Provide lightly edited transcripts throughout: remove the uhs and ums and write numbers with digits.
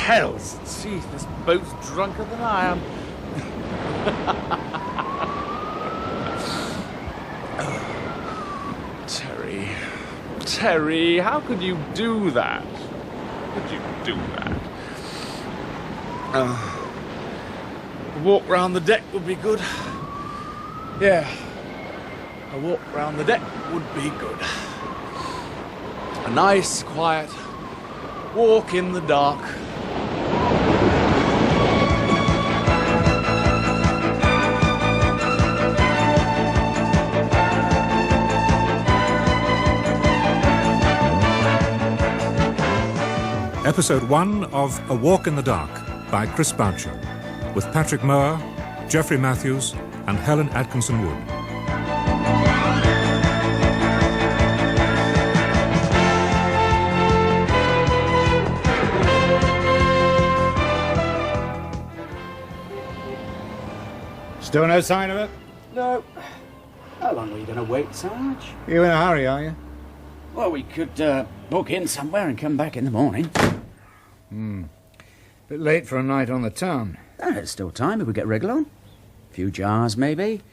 hells? Jeez, this boat's drunker than I am. Terry, how could you do that? How could you do that? A walk round the deck would be good. Yeah, a walk round the deck would be good. A nice, quiet walk in the dark. Episode 1 of A Walk in the Dark by Chris Boucher, with Patrick Mower, Geoffrey Matthews and Helen Atkinson Wood. Still no sign of it? No. How long are you going to wait, Sarge? You in a hurry, are you? Well, we could book in somewhere and come back in the morning. Bit late for a night on the town. There's still time if we get wriggle on. A few jars, maybe.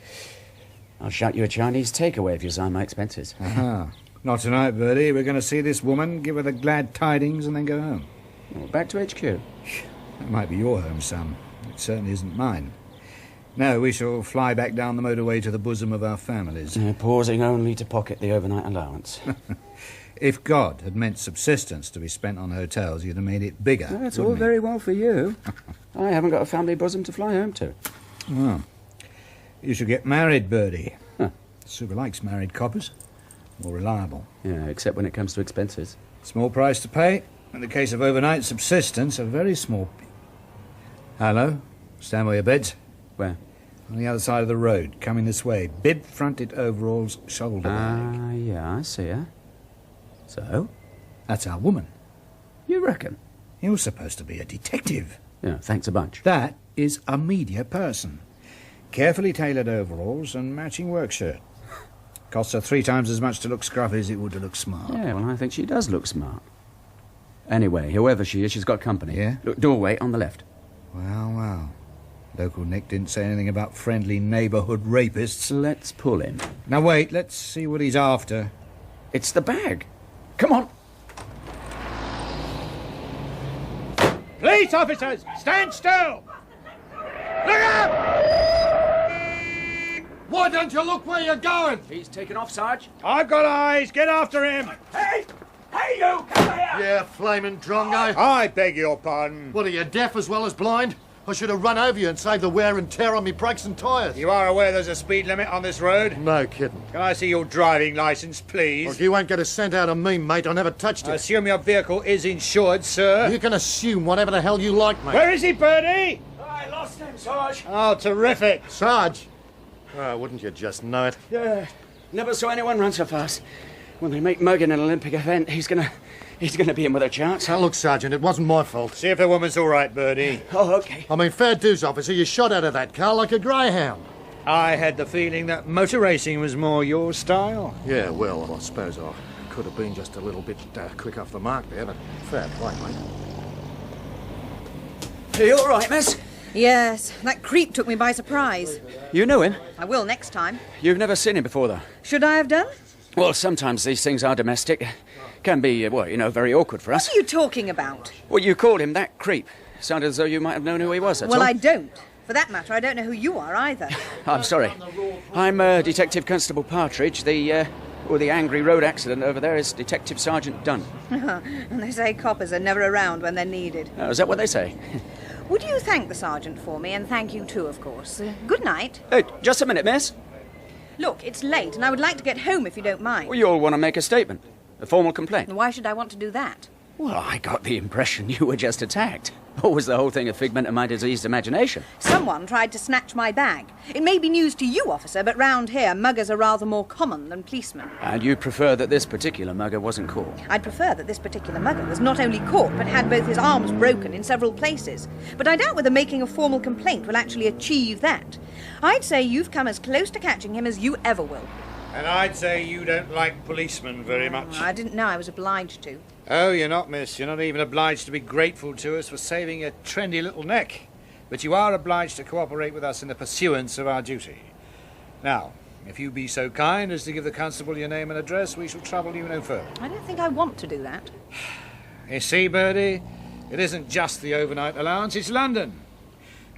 I'll shout you a Chinese takeaway if you sign my expenses. Aha. Not tonight, Birdie. We're going to see this woman, give her the glad tidings, and then go home. Well, back to HQ. That might be your home, son. It certainly isn't mine. No, we shall fly back down the motorway to the bosom of our families. Pausing only to pocket the overnight allowance. If God had meant subsistence to be spent on hotels, you'd have made it bigger. Well, that's all very well for you. I haven't got a family bosom to fly home to. Well, you should get married, Birdie. Huh. Super likes married coppers. More reliable. Yeah, except when it comes to expenses. Small price to pay. In the case of overnight subsistence, a very small... Hello? Stand by your beds. Where? On the other side of the road, coming this way. Bib-fronted overalls, shoulder bag. Ah, yeah, I see her. So? That's our woman. You reckon? You're supposed to be a detective. Yeah, thanks a bunch. That is a media person. Carefully tailored overalls and matching work shirt. Costs her 3 times as much to look scruffy as it would to look smart. Yeah, well, I think she does look smart. Anyway, whoever she is, she's got company. Yeah? Look, doorway on the left. Well. Local Nick didn't say anything about friendly neighbourhood rapists. Let's pull him. Now wait, let's see what he's after. It's the bag. Come on. Police officers, stand still! Look out! Why don't you look where you're going? He's taken off, Sarge. I've got eyes. Get after him. Hey, you, come here! Yeah, flaming drongo. I beg your pardon. What, are you deaf as well as blind? I should have run over you and saved the wear and tear on me brakes and tyres. You are aware there's a speed limit on this road? No kidding. Can I see your driving licence, please? Look, you won't get a cent out of me, mate. I never touched I it. assume your vehicle is insured, sir. You can assume whatever the hell you like, mate. Where is he, Birdie? I lost him, Sarge. Oh, terrific. Sarge? Oh, wouldn't you just know it? Yeah, never saw anyone run so fast. When they make Mug in an Olympic event, he's gonna be in with a chance. Now, look, Sergeant, it wasn't my fault. See if the woman's all right, Birdie. Oh, okay. I mean, fair dues, officer. You shot out of that car like a greyhound. I had the feeling that motor racing was more your style. Yeah, well, I suppose I could have been just a little bit quick off the mark there, but fair play, mate. Are you all right, miss? Yes, that creep took me by surprise. You know him? I will next time. You've never seen him before, though? Should I have done? Well, sometimes these things are domestic. Can be, very awkward for us. What are you talking about? Well, you called him that creep. Sounded as though you might have known who he was, that's Well, all. I don't. For that matter, I don't know who you are either. I'm sorry. I'm Detective Constable Partridge. The angry road accident over there is Detective Sergeant Dunne. And they say coppers are never around when they're needed. Oh, is that what they say? Would you thank the sergeant for me, and thank you too, of course. Good night. Hey, just a minute, miss. Look, it's late, and I would like to get home if you don't mind. Well, you all want to make a statement. A formal complaint. Why should I want to do that? Well, I got the impression you were just attacked. Or was the whole thing a figment of my diseased imagination? Someone tried to snatch my bag. It may be news to you, officer, but round here, muggers are rather more common than policemen. And you prefer that this particular mugger wasn't caught? I'd prefer that this particular mugger was not only caught, but had both his arms broken in several places. But I doubt whether making a formal complaint will actually achieve that. I'd say you've come as close to catching him as you ever will. And I'd say you don't like policemen very much. I didn't know I was obliged to. Oh, you're not, miss. You're not even obliged to be grateful to us for saving your trendy little neck. But you are obliged to cooperate with us in the pursuance of our duty. Now, if you be so kind as to give the constable your name and address, we shall trouble you no further. I don't think I want to do that. You see, Birdie, it isn't just the overnight allowance, it's London.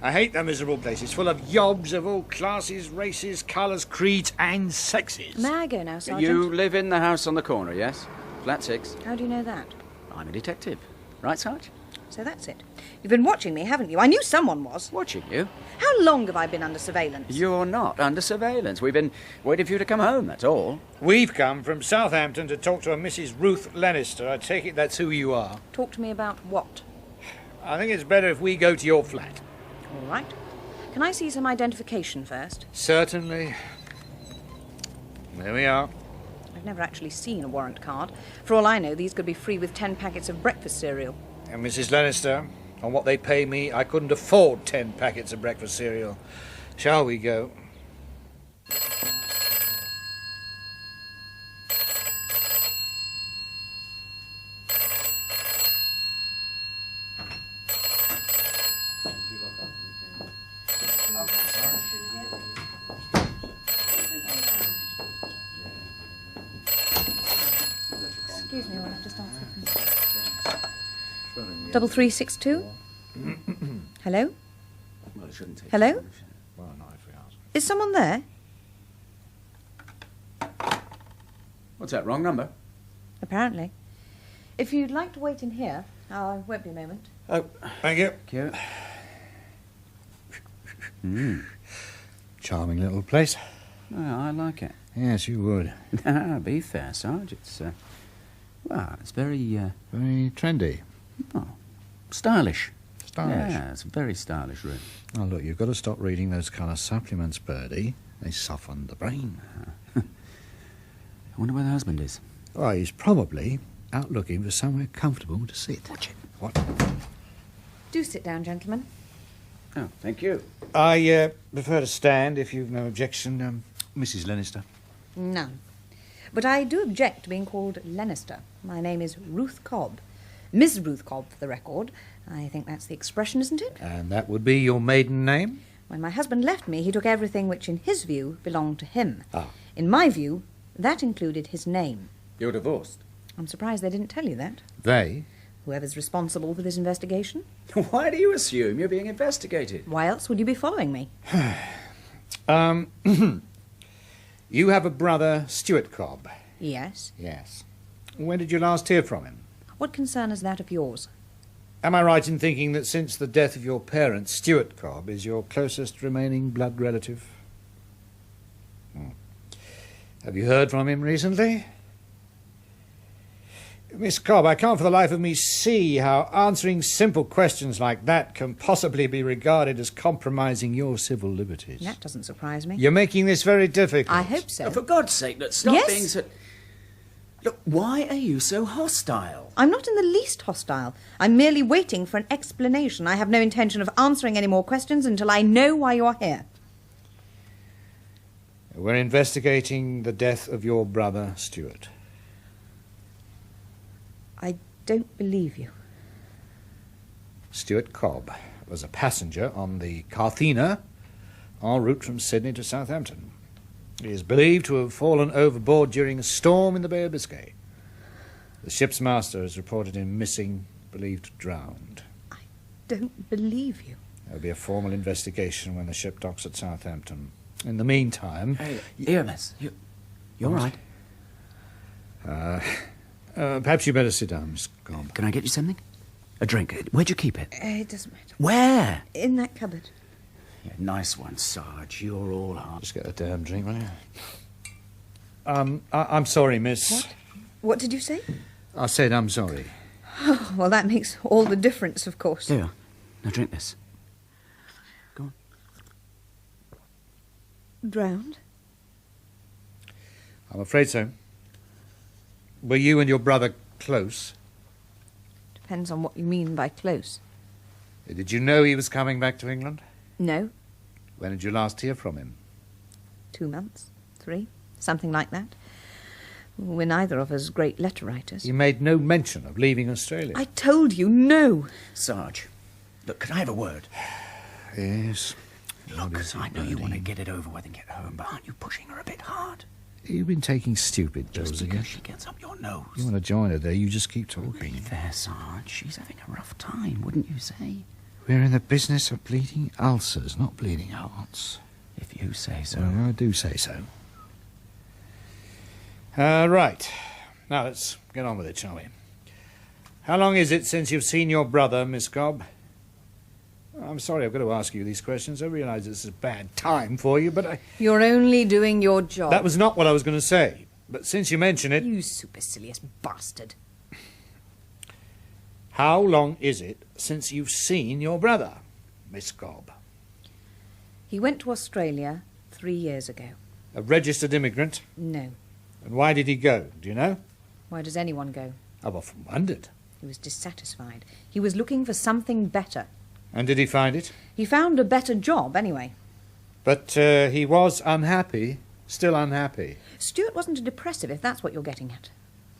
I hate that miserable place. It's full of yobs of all classes, races, colours, creeds and sexes. May I go now, Sergeant? You live in the house on the corner, yes? Flat 6. How do you know that? I'm a detective. Right, Sarge? So that's it. You've been watching me, haven't you? I knew someone was. Watching you? How long have I been under surveillance? You're not under surveillance. We've been waiting for you to come home, that's all. We've come from Southampton to talk to a Mrs. Ruth Lennister. I take it that's who you are. Talk to me about what? I think it's better if we go to your flat. All right. Can I see some identification first? Certainly. There we are. I've never actually seen a warrant card. For all I know, these could be free with 10 packets of breakfast cereal. And Mrs. Lennister, on what they pay me, I couldn't afford 10 packets of breakfast cereal. Shall we go? Excuse me, I'll have to start the 3362? Hello? Well, it shouldn't take... Hello? Well, no, if we ask. Is someone there? What's that, wrong number? Apparently. If you'd like to wait in here, I won't be a moment. Oh, Thank you. cute. Charming little place. Oh, I like it. Yes, you would. Be fair, Sarge. It's, well, it's very, Very trendy. oh, stylish. Stylish. Yeah, it's a very stylish room. Oh, look, you've got to stop reading those kind of supplements, Birdie. They soften the brain. I wonder where the husband is. Oh, he's probably out looking for somewhere comfortable to sit. Watch it. What? Do sit down, gentlemen. Oh, thank you. I prefer to stand, if you've no objection, Mrs. Lennister. None. But I do object to being called Lennister. My name is Ruth Cobb. Miss Ruth Cobb, for the record. I think that's the expression, isn't it? And that would be your maiden name? When my husband left me, he took everything which, in his view, belonged to him. Ah. In my view, that included his name. You're divorced? I'm surprised they didn't tell you that. They? Whoever's responsible for this investigation. Why do you assume you're being investigated? Why else would you be following me? You have a brother, Stuart Cobb. Yes. Yes. When did you last hear from him? What concern is that of yours? Am I right in thinking that since the death of your parents, Stuart Cobb is your closest remaining blood relative? Have you heard from him recently? Miss Cobb, I can't for the life of me see how answering simple questions like that can possibly be regarded as compromising your civil liberties. That doesn't surprise me. You're making this very difficult. I hope so. Oh, for God's sake, look, stop Yes? being so... Look, why are you so hostile? I'm not in the least hostile. I'm merely waiting for an explanation. I have no intention of answering any more questions until I know why you're here. We're investigating the death of your brother, Stuart. I don't believe you. Stuart Cobb was a passenger on the Carthena en route from Sydney to Southampton. He is believed to have fallen overboard during a storm in the Bay of Biscay. The ship's master has reported him missing, believed drowned. I don't believe you. There will be a formal investigation when the ship docks at Southampton. In the meantime... Hey, here, miss. You're right. Perhaps you better sit down, Miss Cobb. Can I get you something? A drink. Where'd you keep it? It doesn't matter. Where? In that cupboard. Yeah, nice one, Sarge. You're all heart. Just get a damn drink, will you? I'm sorry, miss. What? What did you say? I said I'm sorry. Oh, well, that makes all the difference, of course. There you are. Now drink this. Go on. Drowned? I'm afraid so. Were you and your brother close? Depends on what you mean by close. Did you know he was coming back to England? No. When did you last hear from him? 2 months. 3. something like that. We're neither of us great letter writers. You made no mention of leaving Australia. I told you no. Sarge, look, could I have a word? Yes. Look, I know you want to get it over with and get home, but aren't you pushing her a bit hard? You've been taking stupid pills Just again. because she gets up your nose. You want to join her there, you just keep Be talking. fair, Sarge. She's having a rough time, wouldn't you say? We're in the business of bleeding ulcers, not bleeding hearts. If you say so. Well, I do say so. Right. Now let's get on with it, shall we? How long is it since you've seen your brother, Miss Cobb? I'm sorry I've got to ask you these questions. I realise this is a bad time for you, but You're only doing your job. that was not what I was going to say. But since you mention it, You supercilious bastard. how long is it since you've seen your brother, Miss Cobb? He went to Australia 3 years ago. A registered immigrant? No. And why did he go? Do you know? Why does anyone go? I've often wondered. He was dissatisfied. He was looking for something better. And did he find it? He found a better job, anyway. But he was unhappy, still unhappy. Stuart wasn't a depressive, if that's what you're getting at.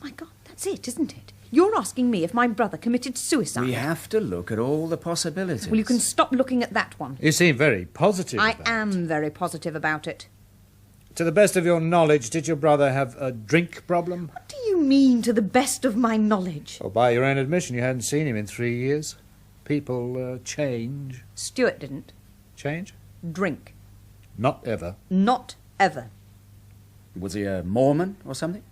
My God, that's it, isn't it? You're asking me if my brother committed suicide. We have to look at all the possibilities. Well, you can stop looking at that one. You seem very positive I about am it. very positive about it. To the best of your knowledge, did your brother have a drink problem? What do you mean, to the best of my knowledge? Or by your own admission, you hadn't seen him in 3 years. People change. Stuart didn't. Change? Drink. Not ever. Not ever. Was he a Mormon or something?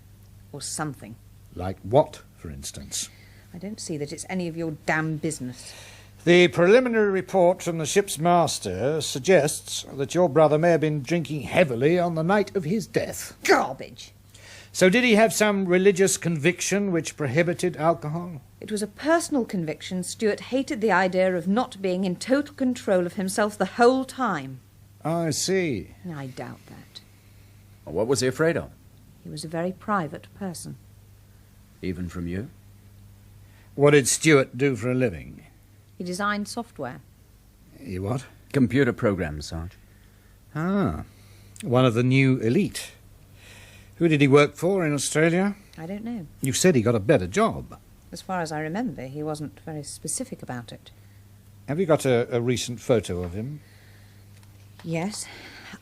Or something. Like what, for instance? I don't see that it's any of your damn business. The preliminary report from the ship's master suggests that your brother may have been drinking heavily on the night of his death. Garbage. So did he have some religious conviction which prohibited alcohol? It was a personal conviction. Stuart hated the idea of not being in total control of himself the whole time. I see. I doubt that. Well, what was he afraid of? He was a very private person. Even from you? What did Stuart do for a living? He designed software. He what? Computer programs, Sarge. Ah, one of the new elite. Who did he work for in Australia? I don't know. You said he got a better job. As far as I remember, he wasn't very specific about it. Have you got a recent photo of him? Yes.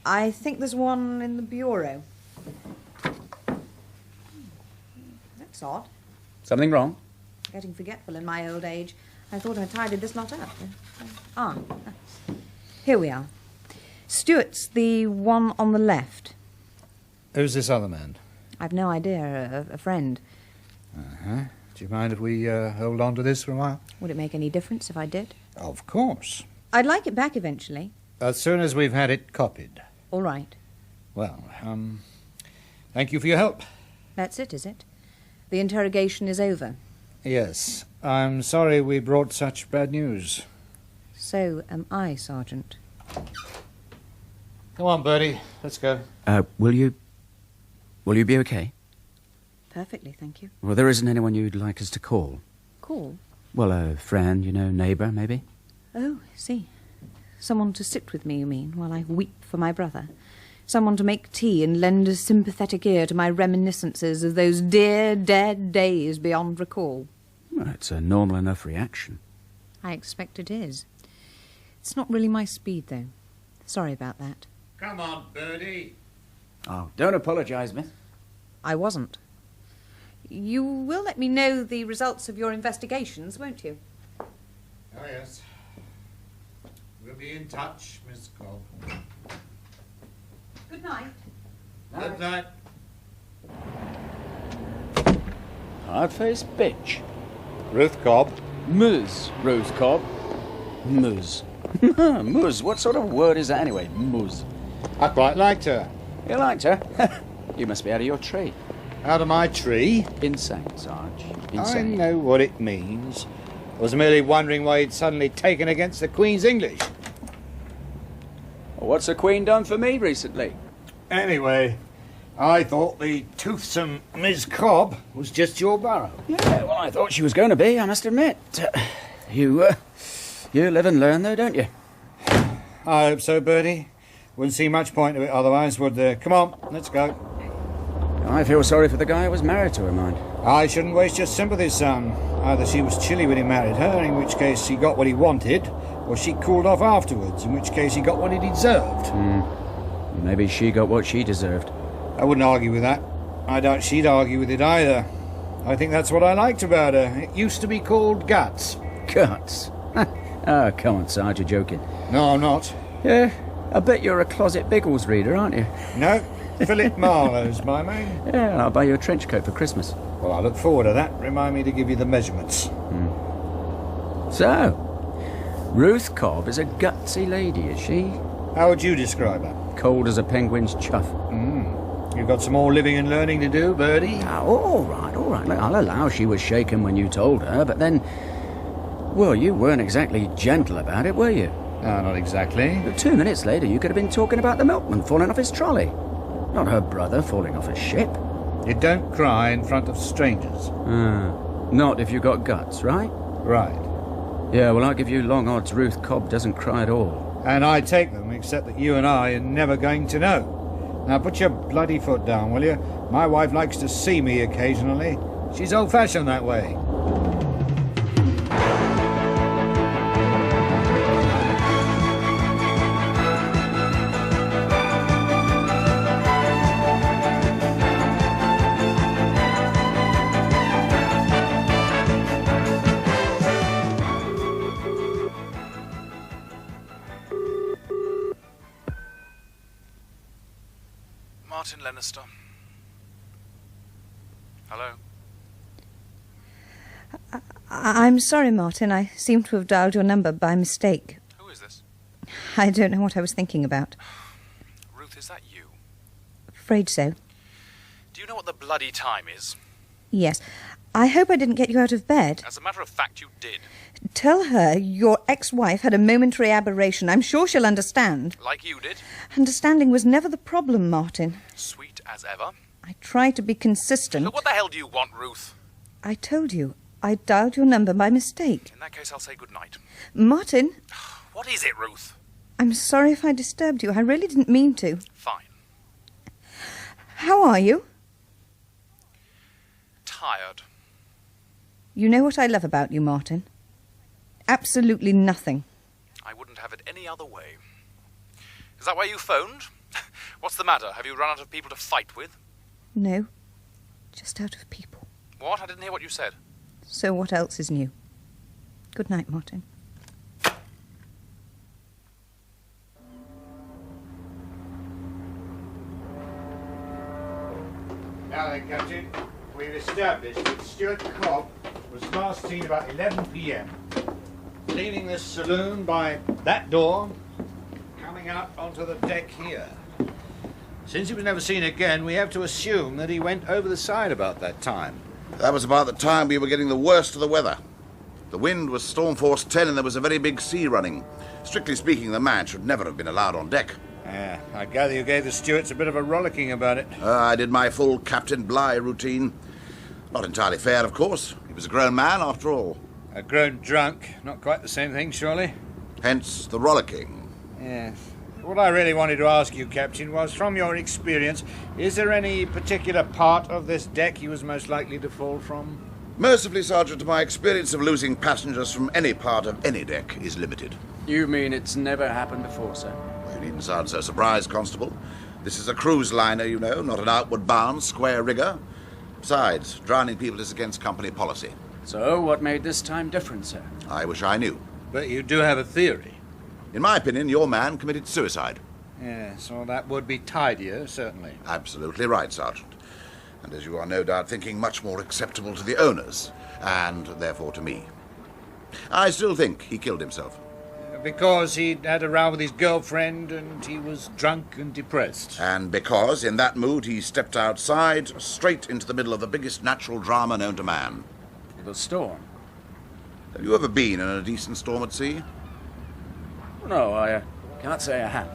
I think there's one in the bureau. That's odd. Something wrong? Getting forgetful in my old age. I thought I tidied this lot up. Here we are. Stuart's the one on the left. Who's this other man? I've no idea. A friend. Uh-huh. Do you mind if we hold on to this for a while? Would it make any difference if I did? Of course. I'd like it back eventually. As soon as we've had it copied. All right. Well, thank you for your help. That's it, is it? The interrogation is over. Yes. I'm sorry we brought such bad news. So am I, Sergeant. Come on, Birdie. Let's go. Will you be okay? Perfectly, thank you. Well, there isn't anyone you'd like us to call? Call? Well, a friend, neighbour, maybe? Oh, I see. Someone to sit with me, you mean, while I weep for my brother? Someone to make tea and lend a sympathetic ear to my reminiscences of those dear, dead days beyond recall? Well, it's a normal enough reaction. I expect it is. It's not really my speed, though. Sorry about that. Come on, Birdie. Oh, don't apologise, miss. I wasn't. You will let me know the results of your investigations, won't you? Oh, yes. We'll be in touch, Miss Cobb. Good night. Good night. Hard-faced bitch. Ruth Cobb. Ms. Ruth Cobb. Ms. Ms. What sort of word is that anyway? Ms. I quite liked her. You liked her? You must be out of your tree. Out of my tree. Insane, Sarge. I Insane. know what it means. I was merely wondering why he'd suddenly taken against the Queen's English. Well, what's the Queen done for me recently? Anyway, I thought the toothsome Miss Cobb was just your borough. Yeah, well, I thought she was going to be, I must admit. You live and learn, though, don't you? I hope so, Birdie. Wouldn't see much point to it otherwise, would there? Come on, let's go. I feel sorry for the guy who was married to her, mind. I shouldn't waste your sympathy, son. Either she was chilly when he married her, in which case he got what he wanted, or she cooled off afterwards, in which case he got what he deserved. Maybe she got what she deserved. I wouldn't argue with that. I doubt she'd argue with it either. I think that's what I liked about her. It used to be called guts. Guts? Oh, come on, Sarge, you're joking. No, I'm not. Yeah, I bet you're a closet Biggles reader, aren't you? No, Philip Marlowe's my name. Yeah, and I'll buy you a trench coat for Christmas. Well, I look forward to that. Remind me to give you the measurements. So, Ruth Cobb is a gutsy lady, is she? How would you describe her? Cold as a penguin's chuff. You've got some more living and learning to do, Birdie. All right. Look, I'll allow she was shaken when you told her, but then... Well, you weren't exactly gentle about it, were you? No, not exactly. 2 minutes later, you could have been talking about the milkman falling off his trolley. Not her brother falling off a ship. You don't cry in front of strangers. Not if you got guts, right? Right. Yeah, well, I'll give you long odds Ruth Cobb doesn't cry at all. And I take them, except that you and I are never going to know. Now put your bloody foot down, will you? My wife likes to see me occasionally. She's old-fashioned that way. Martin Lennister. Hello? I'm sorry, Martin. I seem to have dialed your number by mistake. Who is this? I don't know what I was thinking about. Ruth, is that you? Afraid so. Do you know what the bloody time is? Yes. I hope I didn't get you out of bed. As a matter of fact, you did. Tell her your ex-wife had a momentary aberration. I'm sure she'll understand. Like you did. Understanding was never the problem, Martin. Sweet as ever. I try to be consistent. Look, what the hell do you want, Ruth? I told you. I dialed your number by mistake. In that case, I'll say good night. Martin, What is it, Ruth? I'm sorry if I disturbed you. I really didn't mean to. Fine. How are you? Tired. You know what I love about you, Martin? Absolutely nothing. I wouldn't have it any other way. Is that why you phoned? What's the matter? Have you run out of people to fight with? No, just out of people. What? I didn't hear what you said. So what else is new? Good night, Martin. Now then, Captain, we've established that Stuart Cobb was last seen about 11 p.m. leaving this saloon by that door, coming out onto the deck here. Since he was never seen again, we have to assume that he went over the side about that time. That was about the time we were getting the worst of the weather. The wind was storm force 10 and there was a very big sea running. Strictly speaking, the man should never have been allowed on deck. I gather you gave the stewards a bit of a rollicking about it. I did my full Captain Bligh routine. Not entirely fair, of course. He was a grown man, after all. A grown drunk. Not quite the same thing, surely? Hence the rollicking. Yes. What I really wanted to ask you, Captain, was, from your experience, is there any particular part of this deck he was most likely to fall from? Mercifully, Sergeant, my experience of losing passengers from any part of any deck is limited. You mean it's never happened before, sir? You needn't sound so surprised, Constable. This is a cruise liner, you know, not an outward-bound square rigger. Besides, drowning people is against company policy. So, what made this time different, sir? I wish I knew. But you do have a theory. In my opinion, your man committed suicide. Yes, well, that would be tidier, certainly. Absolutely right, Sergeant. And as you are no doubt thinking, much more acceptable to the owners, and therefore to me. I still think he killed himself. Because he'd had a row with his girlfriend and he was drunk and depressed. And because, in that mood, he stepped outside, straight into the middle of the biggest natural drama known to man. The storm? Have you ever been in a decent storm at sea? No, I can't say I have.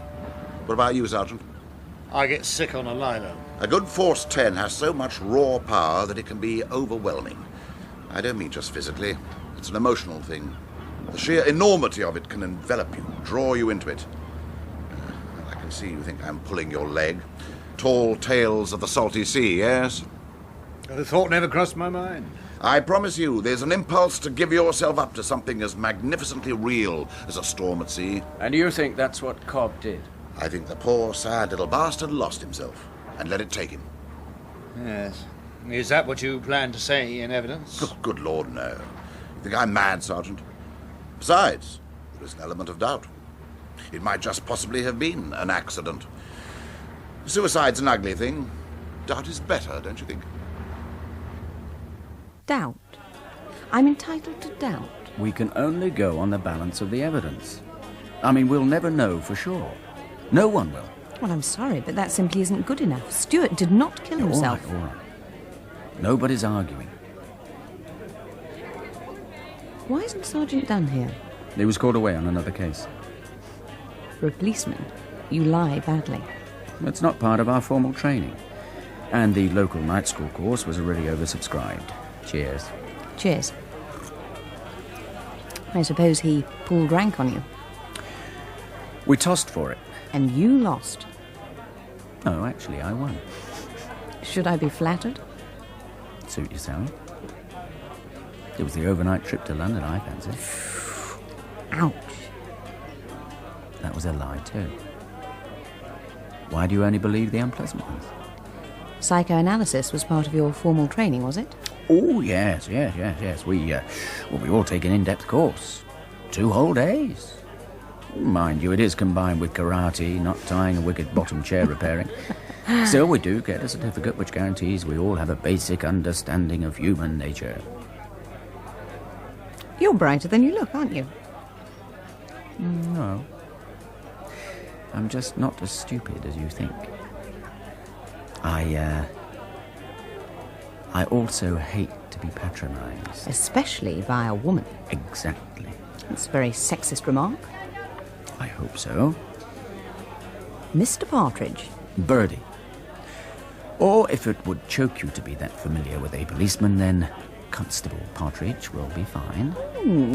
What about you, Sergeant? I get sick on a liner. A good Force 10 has so much raw power that it can be overwhelming. I don't mean just physically. It's an emotional thing. The sheer enormity of it can envelop you, draw you into it. I can see you think I'm pulling your leg. tall tales of the salty sea, yes? The thought never crossed my mind. I promise you, there's an impulse to give yourself up to something as magnificently real as a storm at sea. And you think that's what Cobb did? I think the poor, sad little bastard lost himself and let it take him. Yes. Is that what you plan to say in evidence? Oh, good Lord, no. You think I'm mad, Sergeant? Besides, there is an element of doubt. It might just possibly have been an accident. Suicide's an ugly thing. Doubt is better, don't you think? Doubt? I'm entitled to doubt. We can only go on the balance of the evidence. I mean, we'll never know for sure. No one will. Well, I'm sorry, but that simply isn't good enough. Stuart did not kill himself. All right. Nobody's arguing. Why isn't Sergeant Dunne here? He was called away on another case. For a policeman, you lie badly. It's not part of our formal training. And the local night school course was already oversubscribed. Cheers. Cheers. I suppose he pulled rank on you. We tossed for it. And you lost. No, actually, I won. Should I be flattered? Suit yourself. It was the overnight trip to London I fancied. Ouch. That was a lie, too. Why do you only believe the unpleasant ones? Psychoanalysis was part of your formal training, was it? Oh, yes. We all take an in-depth course. 2 whole days. Mind you, it is combined with karate, not tying a wicked bottom chair repairing. Still, we do get a certificate which guarantees we all have a basic understanding of human nature. You're brighter than you look, aren't you? No. I'm just not as stupid as you think. I also hate to be patronised. Especially by a woman. Exactly. That's a very sexist remark. I hope so. Mr. Partridge. Birdie. Or if it would choke you to be that familiar with a policeman, then Constable Partridge will be fine.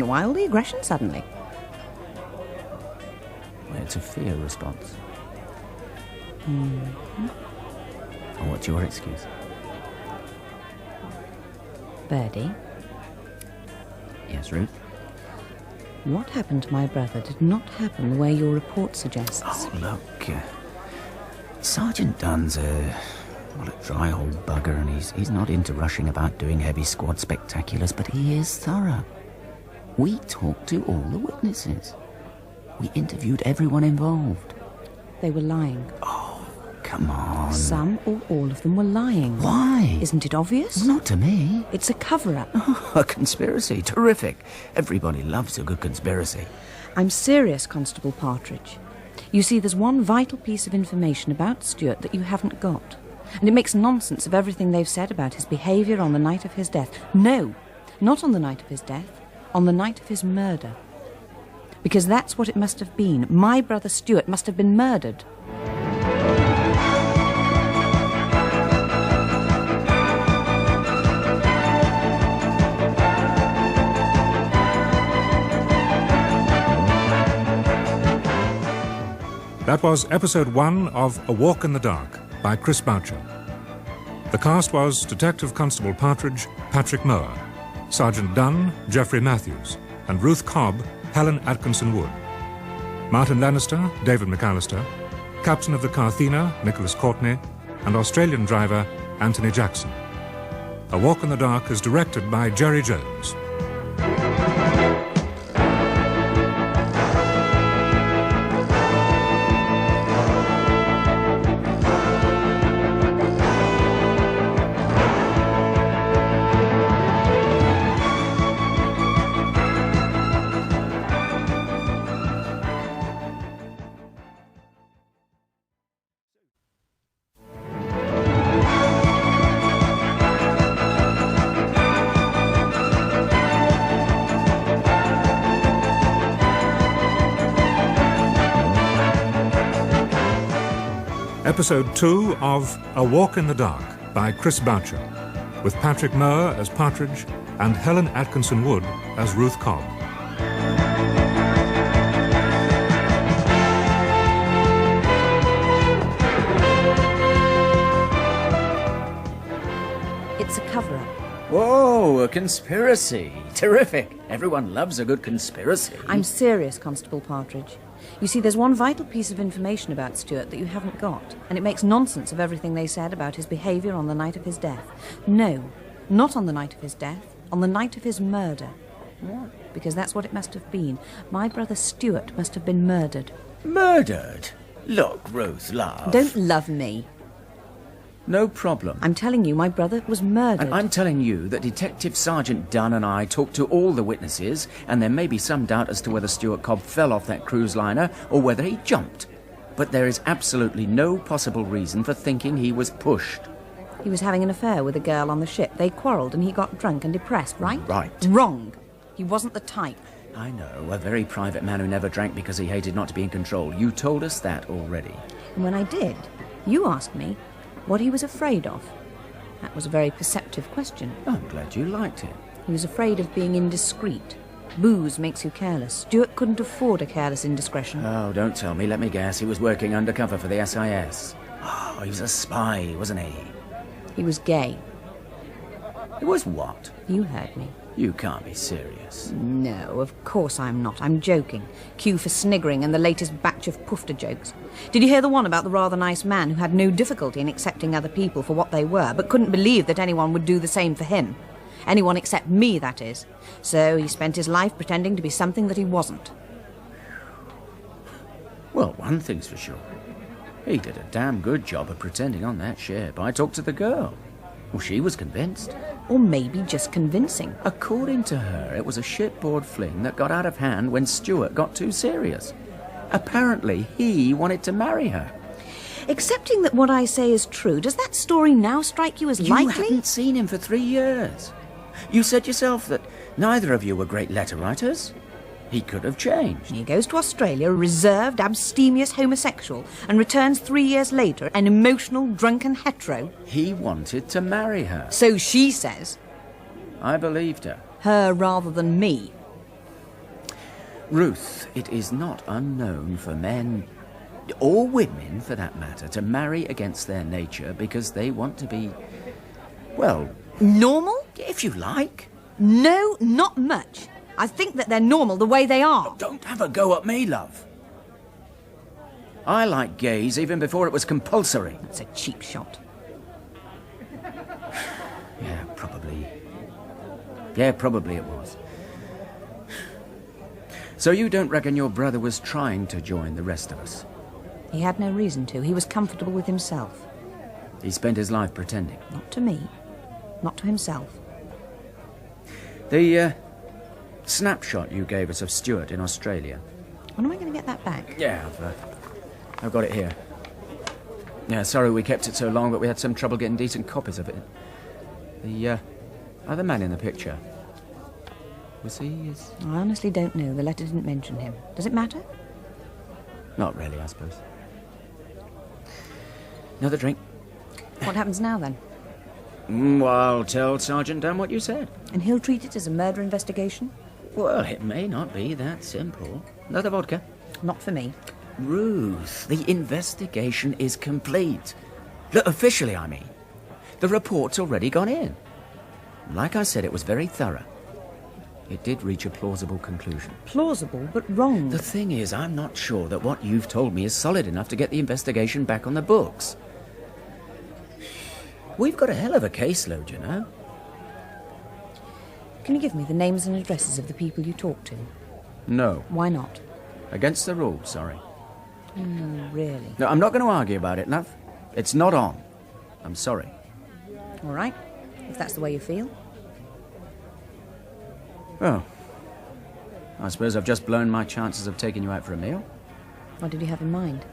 Why all the aggression suddenly? Well, it's a fear response. Mm-hmm. Or what's your excuse? Birdie. Yes, Ruth? What happened to my brother did not happen the way your report suggests. Oh, look. Sergeant Dunne's a dry old bugger, and he's not into rushing about doing heavy squad spectaculars, but he is thorough. We talked to all the witnesses. We interviewed everyone involved. They were lying. Oh, come on. Some or all of them were lying. Why? Isn't it obvious? Not to me. It's a cover-up. Oh, a conspiracy. Terrific. Everybody loves a good conspiracy. I'm serious, Constable Partridge. You see, there's one vital piece of information about Stuart that you haven't got. And it makes nonsense of everything they've said about his behaviour on the night of his death. No, not on the night of his death. On the night of his murder. Because that's what it must have been. My brother Stuart must have been murdered. That was episode 1 of A Walk in the Dark by Chris Boucher. The cast was Detective Constable Partridge, Patrick Mower, Sergeant Dunne, Geoffrey Matthews, and Ruth Cobb, Helen Atkinson Wood. Martin Lennister, David McAlister, Captain of the Carthena, Nicholas Courtney, and Australian driver, Anthony Jackson. A Walk in the Dark is directed by Gerry Jones. Episode 2 of A Walk in the Dark by Chris Boucher, with Patrick Mower as Partridge and Helen Atkinson Wood as Ruth Cobb. Oh, a conspiracy. Terrific. Everyone loves a good conspiracy. I'm serious, Constable Partridge. You see, there's one vital piece of information about Stuart that you haven't got, and it makes nonsense of everything they said about his behaviour on the night of his death. No, not on the night of his death, on the night of his murder. What? Because that's what it must have been. My brother Stuart must have been murdered. Murdered? Look, Ruth, love. Don't love me. No problem. I'm telling you, my brother was murdered. And I'm telling you that Detective Sergeant Dunne and I talked to all the witnesses, and there may be some doubt as to whether Stuart Cobb fell off that cruise liner or whether he jumped. But there is absolutely no possible reason for thinking he was pushed. He was having an affair with a girl on the ship. They quarrelled and he got drunk and depressed, right? Right. Wrong. He wasn't the type. I know, a very private man who never drank because he hated not to be in control. You told us that already. And when I did, you asked me what he was afraid of. That was a very perceptive question. I'm glad you liked it. He was afraid of being indiscreet. Booze makes you careless. Stuart couldn't afford a careless indiscretion. Oh, don't tell me. Let me guess. He was working undercover for the SIS. Oh, he was a spy, wasn't he? He was gay. He was what? You heard me. You can't be serious. No, of course I'm not. I'm joking. Cue for sniggering and the latest batch of poofter jokes. Did you hear the one about the rather nice man who had no difficulty in accepting other people for what they were, but couldn't believe that anyone would do the same for him? Anyone except me, that is. So he spent his life pretending to be something that he wasn't. Well, one thing's for sure. He did a damn good job of pretending on that ship. I talked to the girl. Well, she was convinced. Or maybe just convincing. According to her, it was a shipboard fling that got out of hand when Stuart got too serious. Apparently, he wanted to marry her. Accepting that what I say is true, does that story now strike you as likely? You hadn't seen him for 3 years. You said yourself that neither of you were great letter writers. He could have changed. He goes to Australia, a reserved, abstemious homosexual, and returns 3 years later, an emotional, drunken hetero. He wanted to marry her. So she says. I believed her. Her rather than me. Ruth, it is not unknown for men, or women for that matter, to marry against their nature because they want to be, well... Normal? If you like. No, not much. I think that they're normal the way they are. Oh, don't have a go at me, love. I liked gays even before it was compulsory. That's a cheap shot. Yeah, probably. Yeah, probably it was. So you don't reckon your brother was trying to join the rest of us? He had no reason to. He was comfortable with himself. He spent his life pretending. Not to me. Not to himself. The, snapshot you gave us of Stuart in Australia. When am I going to get that back? Yeah, I've got it here. Yeah, sorry we kept it so long, but we had some trouble getting decent copies of it. The, other man in the picture. Was he... I honestly don't know. The letter didn't mention him. Does it matter? Not really, I suppose. Another drink. What happens now, then? Well, I'll tell Sergeant Dunne what you said. And he'll treat it as a murder investigation? Well, it may not be that simple. Another vodka? Not for me. Ruth, the investigation is complete. Look, officially, I mean. The report's already gone in. Like I said, it was very thorough. It did reach a plausible conclusion. Plausible, but wrong. The thing is, I'm not sure that what you've told me is solid enough to get the investigation back on the books. We've got a hell of a caseload, you know. Can you give me the names and addresses of the people you talked to? No. Why not? Against the rules, sorry. Really? No, I'm not going to argue about it, love. It's not on. I'm sorry. All right, if that's the way you feel. Oh. I suppose I've just blown my chances of taking you out for a meal. What did you have in mind?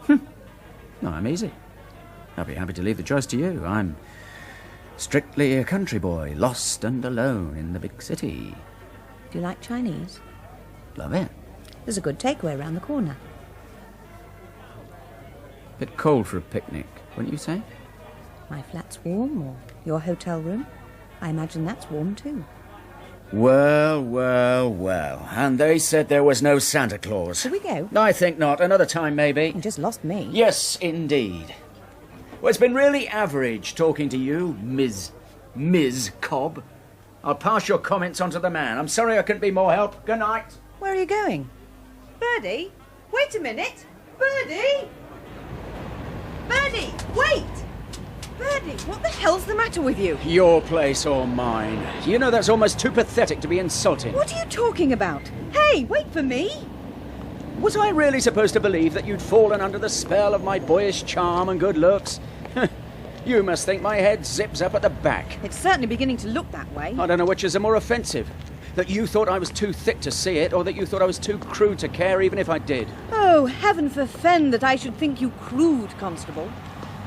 No, I'm easy. I'd be happy to leave the choice to you. I'm strictly a country boy, lost and alone in the big city. Do you like Chinese? Love it. There's a good takeaway around the corner. Bit cold for a picnic, wouldn't you say? My flat's warm, or your hotel room? I imagine that's warm too. Well, well, well. And they said there was no Santa Claus. Shall we go? I think not. Another time, maybe. You just lost me. Yes, indeed. Well, it's been really average talking to you, Ms. Ms. Cobb. I'll pass your comments on to the man. I'm sorry I couldn't be more help. Good night. Where are you going? Birdie? Wait a minute! Birdie! Birdie, wait! Birdie, what the hell's the matter with you? Your place or mine. You know that's almost too pathetic to be insulting. What are you talking about? Hey, wait for me! Was I really supposed to believe that you'd fallen under the spell of my boyish charm and good looks? You must think my head zips up at the back. It's certainly beginning to look that way. I don't know which is the more offensive. That you thought I was too thick to see it, or that you thought I was too crude to care even if I did. Oh, heaven forfend that I should think you crude, Constable.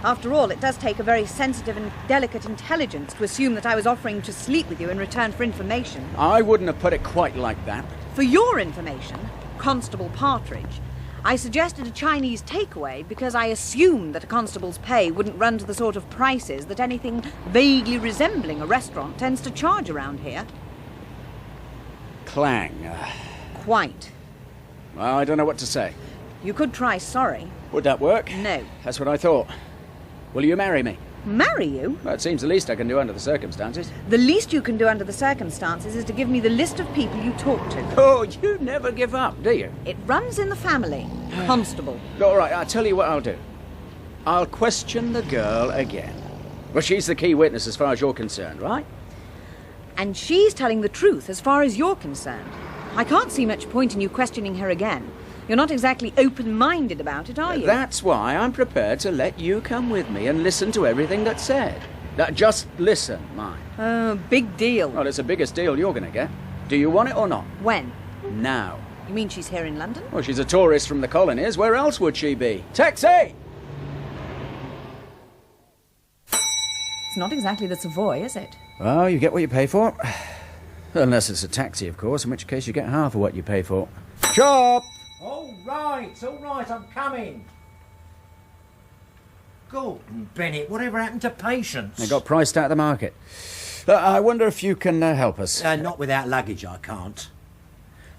After all, it does take a very sensitive and delicate intelligence to assume that I was offering to sleep with you in return for information. I wouldn't have put it quite like that. For your information, Constable Partridge, I suggested a Chinese takeaway because I assumed that a constable's pay wouldn't run to the sort of prices that anything vaguely resembling a restaurant tends to charge around here. Clang. Quite. Well, I don't know what to say. You could try sorry. Would that work? No. That's what I thought. Will you marry me? Marry you? Well, it seems the least I can do under the circumstances. The least you can do under the circumstances is to give me the list of people you talk to. Oh, you never give up, do you? It runs in the family. Constable. All right, I'll tell you what I'll do. I'll question the girl again. Well, she's the key witness as far as you're concerned, right? And she's telling the truth as far as you're concerned. I can't see much point in you questioning her again. You're not exactly open-minded about it, are you? That's why I'm prepared to let you come with me and listen to everything that's said. Just listen, mind. Oh, big deal. Well, it's the biggest deal you're going to get. Do you want it or not? When? Now. You mean she's here in London? Well, she's a tourist from the colonies. Where else would she be? Taxi! It's not exactly the Savoy, is it? Well, you get what you pay for. Unless it's a taxi, of course, in which case you get half of what you pay for. Chop! All right, I'm coming. Gordon Bennett, whatever happened to patience? They got priced out of the market. I wonder if you can help us. Not without luggage, I can't.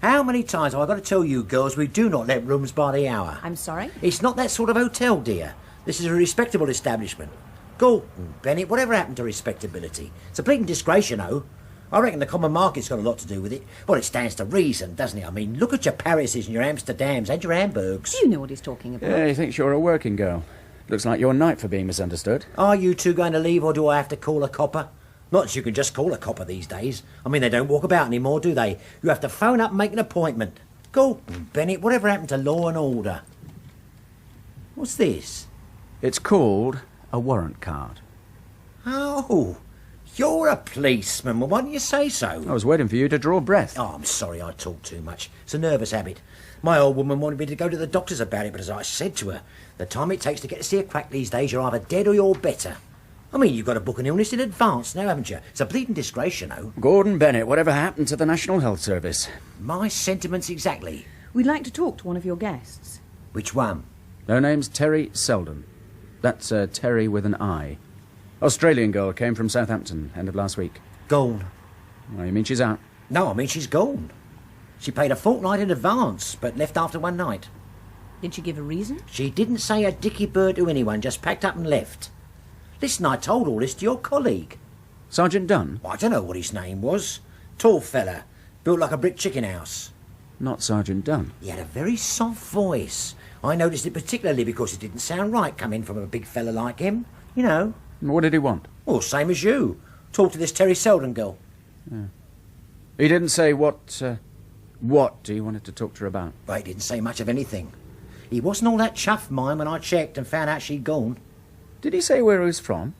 How many times have I got to tell you girls we do not let rooms by the hour? I'm sorry? It's not that sort of hotel, dear. This is a respectable establishment. Gordon Bennett, whatever happened to respectability? It's a bleeding disgrace, you know. I reckon the common market's got a lot to do with it. Well, it stands to reason, doesn't it? I mean, look at your Parises and your Amsterdams and your Hamburgs. You know what he's talking about. Yeah, he thinks you're a working girl. Looks like your night for being misunderstood. Are you two going to leave, or do I have to call a copper? Not that you can just call a copper these days. I mean, they don't walk about anymore, do they? You have to phone up and make an appointment. Gordon Bennett, whatever happened to law and order? What's this? It's called a warrant card. Oh, you're a policeman. Well, why didn't you say so? I was waiting for you to draw breath. Oh, I'm sorry I talk too much. It's a nervous habit. My old woman wanted me to go to the doctors about it, but as I said to her, the time it takes to get to see a quack these days, you're either dead or you're better. I mean, you've got to book an illness in advance now, haven't you? It's a bleeding disgrace, you know. Gordon Bennett, whatever happened to the National Health Service? My sentiments exactly. We'd like to talk to one of your guests. Which one? Her name's Terry Selden. That's Terry with an I. Australian girl, came from Southampton, end of last week. Gone. Oh, you mean she's out? No, I mean she's gone. She paid a fortnight in advance, but left after one night. Did she give a reason? She didn't say a dicky bird to anyone, just packed up and left. Listen, I told all this to your colleague. Sergeant Dunne? I don't know what his name was. Tall fella, built like a brick chicken house. Not Sergeant Dunne. He had a very soft voice. I noticed it particularly because it didn't sound right coming from a big fella like him. You know. What did he want? Well, same as you. Talk to this Terry Selden girl. Yeah. He didn't say what he wanted to talk to her about. Well, he didn't say much of anything. He wasn't all that chuffed, mine, when I checked and found out she'd gone. Did he say where he was from?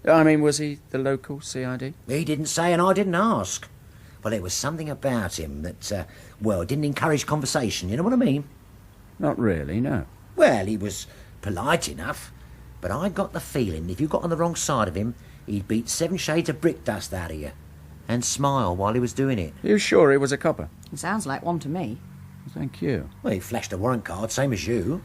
I mean, was he the local CID? He didn't say, and I didn't ask. Well, there was something about him that, didn't encourage conversation, you know what I mean? Not really, no. Well, he was polite enough, but I got the feeling if you got on the wrong side of him, he'd beat 7 shades of brick dust out of you. And smile while he was doing it. You sure he was a copper? It sounds like one to me. Thank you. Well, he flashed a warrant card, same as you.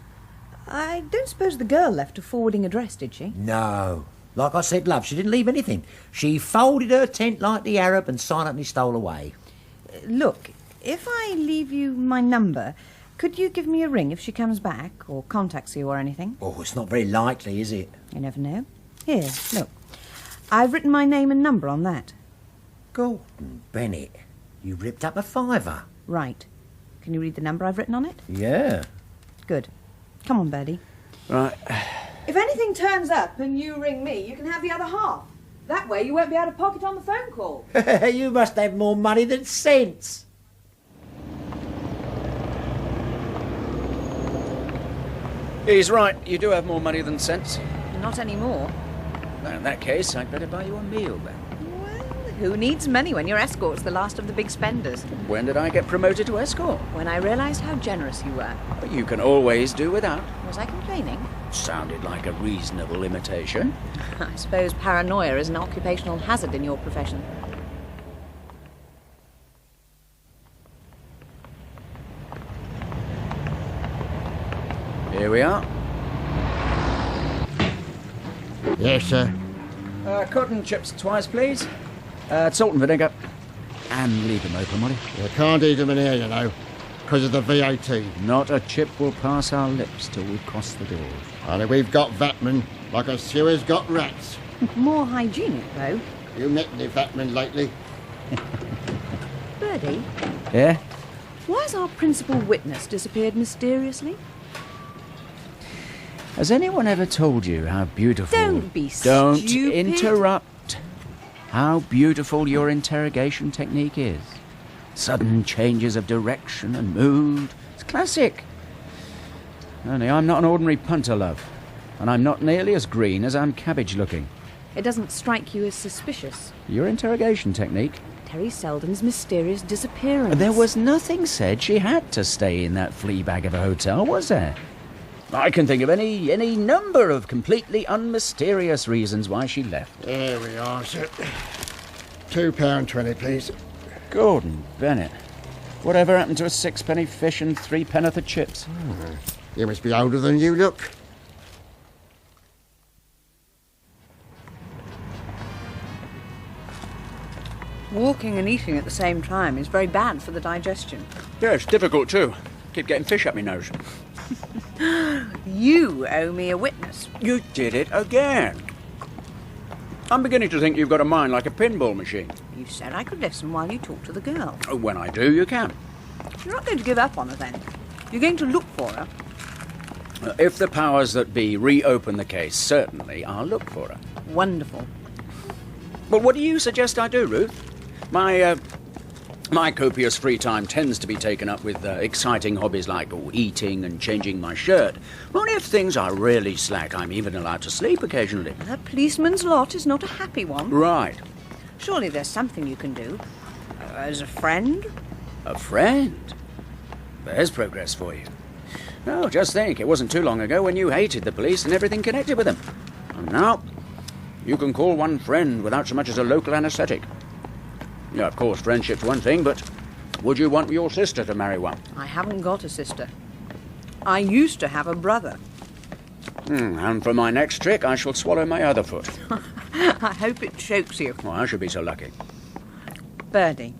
I don't suppose the girl left a forwarding address, did she? No. Like I said, love, she didn't leave anything. She folded her tent like the Arab and silently stole away. Look, if I leave you my number, could you give me a ring if she comes back or contacts you or anything? Oh, it's not very likely, is it? You never know. Here, look. I've written my name and number on that. Gordon Bennett, you ripped up a fiver. Right. Can you read the number I've written on it? Yeah. Good. Come on, Birdie. Right. If anything turns up and you ring me, you can have the other half. That way you won't be out of pocket on the phone call. You must have more money than sense. He's right. You do have more money than sense. Not anymore. Well, in that case, I'd better buy you a meal then. Well, who needs money when your escort's the last of the big spenders? When did I get promoted to escort? When I realised how generous you were. You can always do without. Was I complaining? Sounded like a reasonable imitation. I suppose paranoia is an occupational hazard in your profession. Here we are. Yes, sir. Cotton chips twice, please. Salt and vinegar. And leave them open, will you? You can't eat them in here, you know, because of the VAT. Not a chip will pass our lips till we cross the doors. Only we've got vatmen like a sewer's got rats. More hygienic, though. You met any vatmen lately? Birdie, Yeah? why has our principal witness disappeared mysteriously? Has anyone ever told you how beautiful... Don't be Don't stupid. interrupt. How beautiful your interrogation technique is. Sudden changes of direction and mood. It's classic. Only I'm not an ordinary punter, love. And I'm not nearly as green as I'm cabbage-looking. It doesn't strike you as suspicious. Your interrogation technique? Terry Selden's mysterious disappearance. There was nothing said she had to stay in that flea bag of a hotel, was there? I can think of any number of completely unmysterious reasons why she left. There we are, sir. £2.20, please. Gordon Bennett. Whatever happened to a sixpenny fish and threepennyworth of chips? You must be older than you look. Walking and eating at the same time is very bad for the digestion. Yeah, it's difficult too. Keep getting fish up my nose. You owe me a witness. You did it again. I'm beginning to think you've got a mind like a pinball machine. You said I could listen while you talk to the girl. When I do, you can. You're not going to give up on her then. You're going to look for her. If the powers that be reopen the case, certainly I'll look for her. Wonderful. Well, what do you suggest I do, Ruth? My copious free time tends to be taken up with exciting hobbies like eating and changing my shirt. Only if things are really slack, I'm even allowed to sleep occasionally. A policeman's lot is not a happy one. Right. Surely there's something you can do. As a friend? A friend? There's progress for you. Oh, just think, it wasn't too long ago when you hated the police and everything connected with them. And now, you can call one friend without so much as a local anaesthetic. Yeah, of course, friendship's one thing, but would you want your sister to marry one? I haven't got a sister. I used to have a brother. And for my next trick, I shall swallow my other foot. I hope it chokes you. Oh, I should be so lucky. Birdie,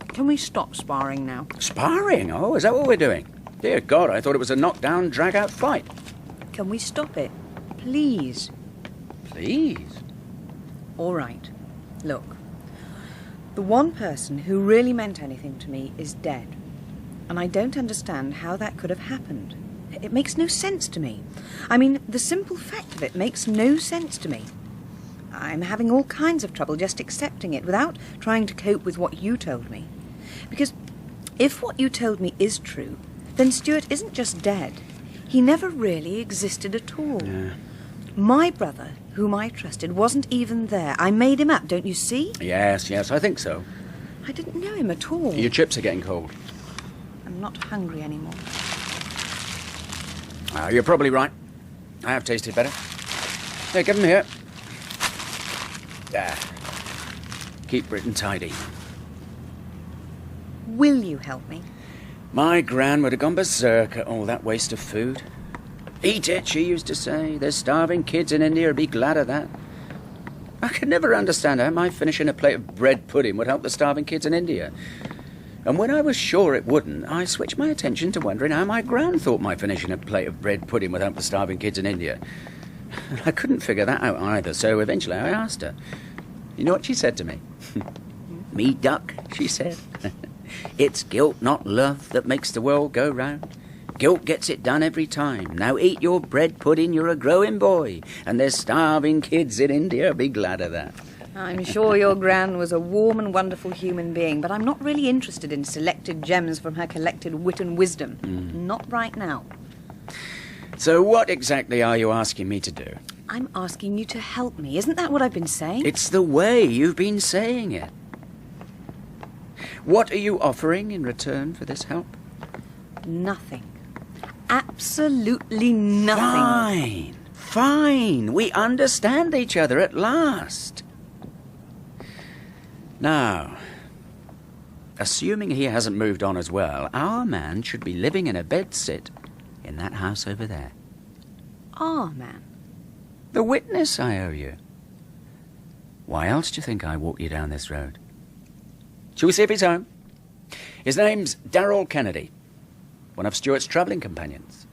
can we stop sparring now? Sparring? Oh, is that what we're doing? Dear God, I thought it was a knock-down, drag-out fight. Can we stop it? Please. Please? All right. Look. The one person who really meant anything to me is dead. And I don't understand how that could have happened. It makes no sense to me. I mean, the simple fact of it makes no sense to me. I'm having all kinds of trouble just accepting it without trying to cope with what you told me. Because if what you told me is true, then Stuart isn't just dead. He never really existed at all. Yeah. My brother, whom I trusted, wasn't even there. I made him up, don't you see? Yes, I think so. I didn't know him at all. Your chips are getting cold. I'm not hungry anymore. You're probably right. I have tasted better. Here, give them here. Keep Britain tidy. Will you help me? My gran would have gone berserk at all that waste of food. Eat it, she used to say. There's starving kids in India would be glad of that. I could never understand how my finishing a plate of bread pudding would help the starving kids in India. And when I was sure it wouldn't, I switched my attention to wondering how my gran thought my finishing a plate of bread pudding would help the starving kids in India. I couldn't figure that out either, so eventually I asked her. You know what she said to me? Me duck, she said. It's guilt, not love, that makes the world go round. Guilt gets it done every time. Now eat your bread pudding, you're a growing boy. And there's starving kids in India. Be glad of that. I'm sure your Gran was a warm and wonderful human being, but I'm not really interested in selected gems from her collected wit and wisdom. Not right now. So what exactly are you asking me to do? I'm asking you to help me. Isn't that what I've been saying? It's the way you've been saying it. What are you offering in return for this help? Nothing. Absolutely nothing. Fine. We understand each other at last. Now, assuming he hasn't moved on as well, our man should be living in a bedsit in that house over there. Our man? The witness I owe you. Why else do you think I walked you down this road? Shall we see if he's home? His name's Darrell Kennedy, one of Stuart's travelling companions.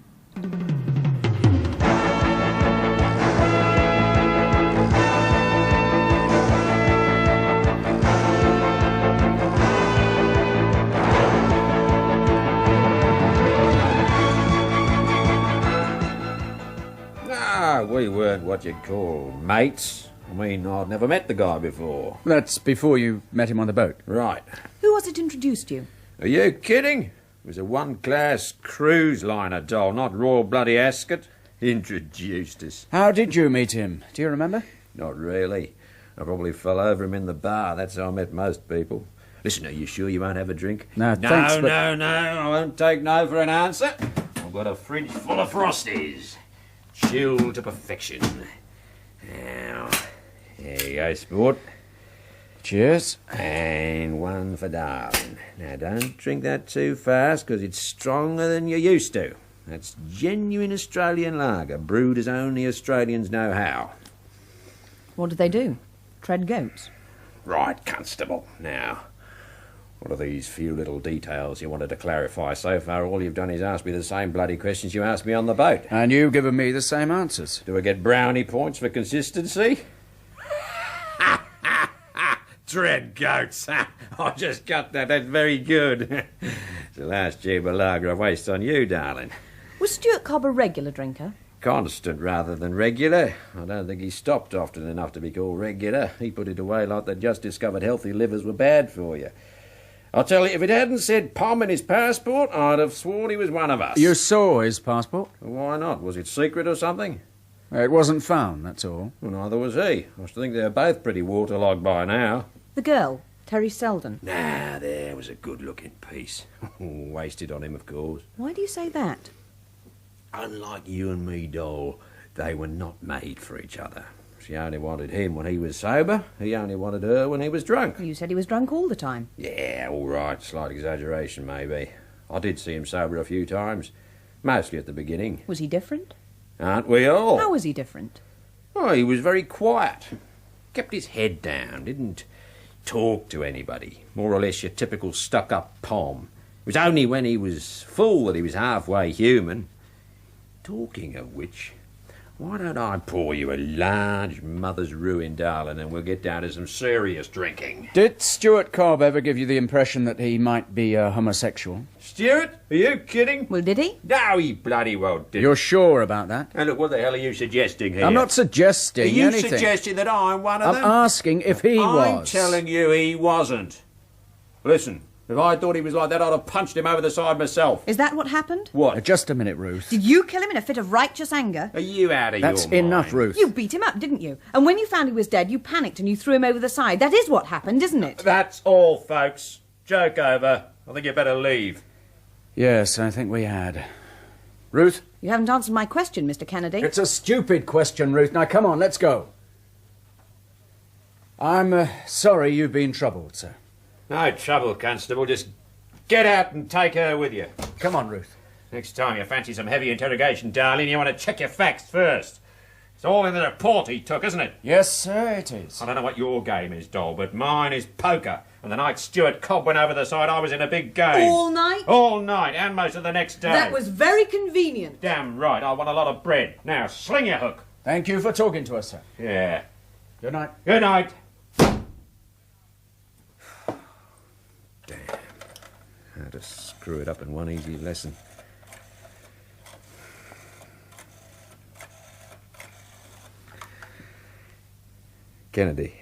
We weren't what you'd call mates. I mean, I'd never met the guy before. That's before you met him on the boat. Right. Who was it introduced you? Are you kidding? It was a one-class cruise liner doll, not Royal Bloody Ascot. Introduced us. How did you meet him? Do you remember? Not really. I probably fell over him in the bar. That's how I met most people. Listen, are you sure you won't have a drink? No, thanks, but... No, I won't take no for an answer. I've got a fridge full of Frosties. Chilled to perfection. Now, there you go, sport. Cheers. And one for darling. Now, don't drink that too fast, because it's stronger than you're used to. That's genuine Australian lager, brewed as only Australians know how. What did they do? Tread goats? Right, Constable. Now, what are these few little details you wanted to clarify? So far, all you've done is ask me the same bloody questions you asked me on the boat. And you've given me the same answers. Do I get brownie points for consistency? Tread goats. I just got that. That's very good. It's the last tube of lager I waste on you, darling. Was Stuart Cobb a regular drinker? Constant rather than regular. I don't think he stopped often enough to be called regular. He put it away like they'd just discovered healthy livers were bad for you. I'll tell you, if it hadn't said Pom in his passport, I'd have sworn he was one of us. You saw his passport? Why not? Was it secret or something? It wasn't found, that's all. Well, neither was he. I should think they're both pretty waterlogged by now. The girl, Terry Selden. Nah, there was a good-looking piece. Wasted on him, of course. Why do you say that? Unlike you and me, doll, they were not made for each other. She only wanted him when he was sober. He only wanted her when he was drunk. You said he was drunk all the time. Yeah, all right. Slight exaggeration, maybe. I did see him sober a few times. Mostly at the beginning. Was he different? Aren't we all? How was he different? Oh, he was very quiet. Kept his head down. Didn't talk to anybody. More or less your typical stuck-up Pom. It was only when he was full that he was halfway human. Talking of which... why don't I pour you a large mother's ruin, darling, and we'll get down to some serious drinking. Did Stuart Cobb ever give you the impression that he might be a homosexual? Stuart? Are you kidding? Well, did he? No, he bloody well didn't. You're sure about that? And look, what the hell are you suggesting here? I'm not suggesting anything. Are you anything. suggesting that I'm one of them? I'm asking if he was. I'm telling you he wasn't. Listen, if I thought he was like that, I'd have punched him over the side myself. Is that what happened? What? Just a minute, Ruth. Did you kill him in a fit of righteous anger? Are you out of That's your mind? enough, Ruth. You beat him up, didn't you? And when you found he was dead, you panicked and you threw him over the side. That is what happened, isn't it? That's all, folks. Joke over. I think you better leave. Yes, I think we had. Ruth? You haven't answered my question, Mr. Kennedy. It's a stupid question, Ruth. Now, come on, let's go. I'm sorry you've been troubled, sir. No trouble, Constable. Just get out and take her with you. Come on, Ruth. Next time you fancy some heavy interrogation, darling, you want to check your facts first. It's all in the report he took, isn't it? Yes, sir, it is. I don't know what your game is, doll, but mine is poker. And the night Stuart Cobb went over the side, I was in a big game. All night? All night, and most of the next day. That was very convenient. Damn right, I want a lot of bread. Now, sling your hook. Thank you for talking to us, sir. Yeah. Good night. Good night. Damn. How to screw it up in one easy lesson. Kennedy.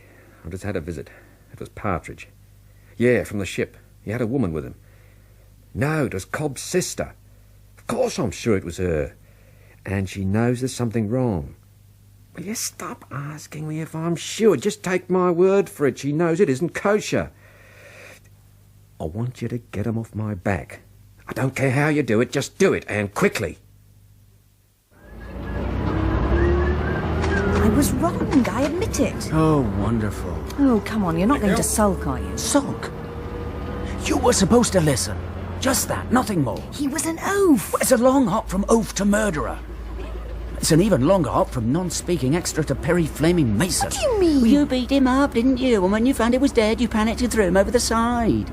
I just had a visit. It was Partridge. Yeah, from the ship. He had a woman with him. No, it was Cobb's sister. Of course I'm sure it was her. And she knows there's something wrong. Will you stop asking me if I'm sure? Just take my word for it. She knows it isn't kosher. I want you to get him off my back. I don't care how you do it, just do it, and quickly. I was wrong, I admit it. Oh, wonderful. Oh, come on, you're not going to sulk, are you? Sulk? You were supposed to listen. Just that, nothing more. He was an oaf. It's a long hop from oaf to murderer. It's an even longer hop from non-speaking extra to Perry-flaming Mason. What do you mean? Well, you beat him up, didn't you? And when you found he was dead, you panicked and threw him over the side.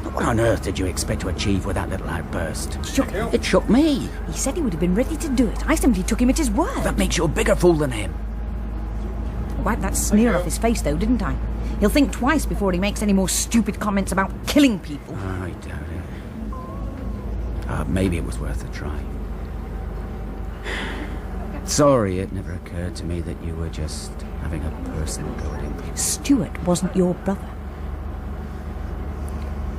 But what on earth did you expect to achieve with that little outburst? It shook me. He said he would have been ready to do it. I simply took him at his word. That makes you a bigger fool than him. I wiped that sneer off his face, though, didn't I? He'll think twice before he makes any more stupid comments about killing people. I doubt it. Maybe it was worth a try. Sorry it never occurred to me that you were just having a personal go at him. Stuart wasn't your brother.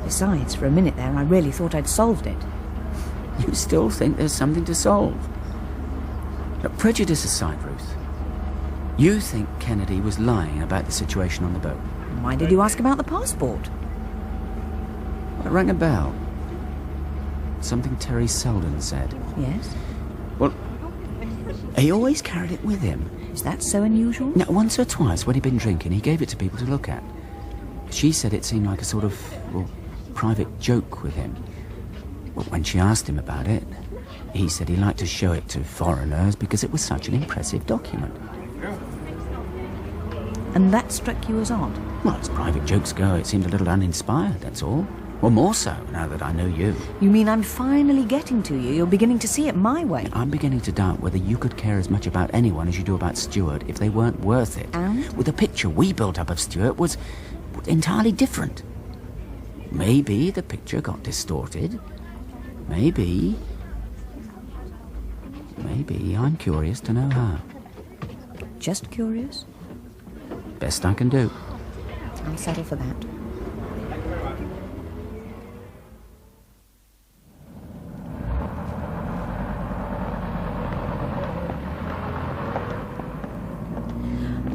Besides, for a minute there, I really thought I'd solved it. You still think there's something to solve? Look, prejudice aside, Ruth. You think Kennedy was lying about the situation on the boat? Why did you ask about the passport? It rang a bell. Something Terry Selden said. Yes? Well, he always carried it with him. Is that so unusual? No, once or twice when he'd been drinking, he gave it to people to look at. She said it seemed like a sort of, well, private joke with him. Well, when she asked him about it, he said he liked to show it to foreigners because it was such an impressive document. And that struck you as odd? Well, as private jokes go, it seemed a little uninspired, that's all. Well, more so, now that I know you. You mean I'm finally getting to you? You're beginning to see it my way? I'm beginning to doubt whether you could care as much about anyone as you do about Stuart if they weren't worth it. And? Well, the picture we built up of Stuart was entirely different. Maybe the picture got distorted. Maybe I'm curious to know how. Just curious? Best I can do. I'll settle for that.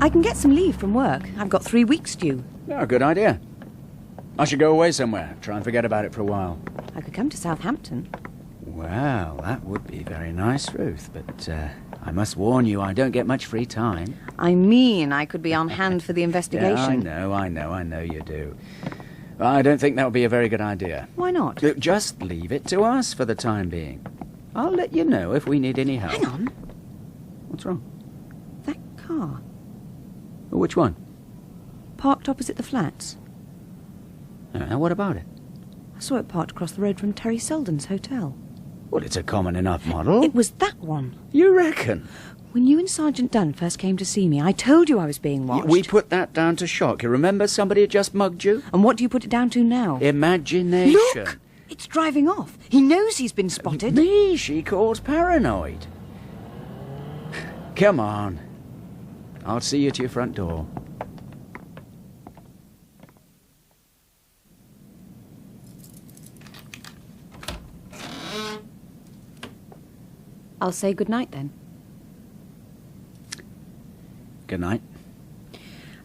I can get some leave from work. I've got 3 weeks due. Oh, good idea. I should go away somewhere. Try and forget about it for a while. I could come to Southampton. Well, that would be very nice, Ruth, but I must warn you, I don't get much free time. I mean, I could be on hand for the investigation. Yeah, I know you do. I don't think that would be a very good idea. Why not? Look, just leave it to us for the time being. I'll let you know if we need any help. Hang on. What's wrong? That car. Which one? Parked opposite the flats. What about it? I saw it parked across the road from Terry Selden's hotel. Well, it's a common enough model. It was that one. You reckon? When you and Sergeant Dunne first came to see me, I told you I was being watched. We put that down to shock. You remember somebody had just mugged you? And what do you put it down to now? Imagination. Look! It's driving off. He knows he's been spotted. Me, she calls paranoid. Come on. I'll see you to your front door. I'll say good night then. Good night.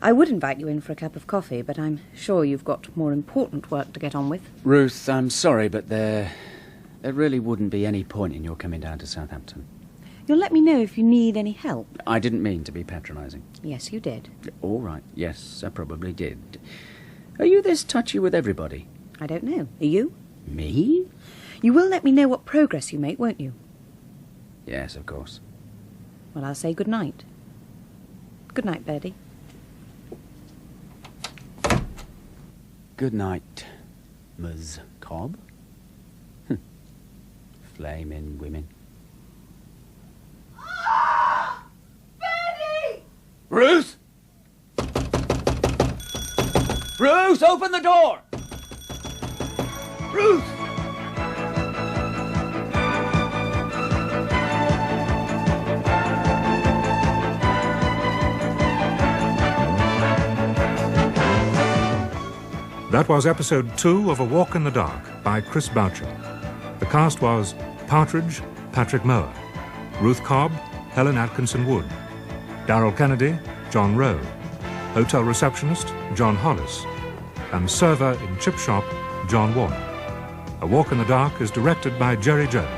I would invite you in for a cup of coffee, but I'm sure you've got more important work to get on with. Ruth, I'm sorry, but there really wouldn't be any point in your coming down to Southampton. You'll let me know if you need any help. I didn't mean to be patronising. Yes, you did. All right. Yes, I probably did. Are you this touchy with everybody? I don't know. Are you? Me? You will let me know what progress you make, won't you? Yes, of course. Well, I'll say good night. Good night, Birdie. Good night, Ms. Cobb. Flaming women. Ruth! Ruth, open the door! Ruth! That was episode 2 of A Walk in the Dark by Chris Boucher. The cast was Partridge, Patrick Mower; Ruth Cobb, Helen Atkinson Wood; Darrell Kennedy, John Rowe; hotel receptionist, John Hollis; and server in chip shop, John Warner. A Walk in the Dark is directed by Gerry Jones.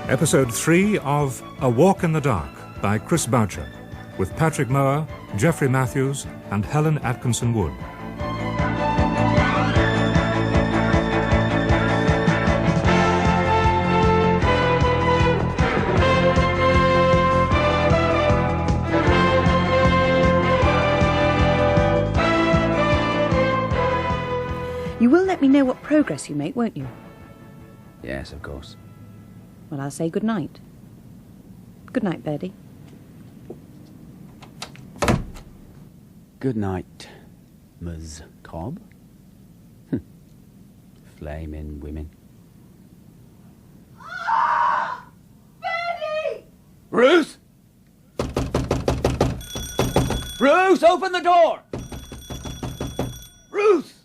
Episode 3 of A Walk in the Dark by Chris Boucher, with Patrick Mower, Geoffrey Matthews, and Helen Atkinson Wood. You will let me know what progress you make, won't you? Yes, of course. Well, I'll say good night. Good night, Birdie. Good night, Ms. Cobb. Flaming women. Birdie! Ruth! Ruth, open the door! Ruth!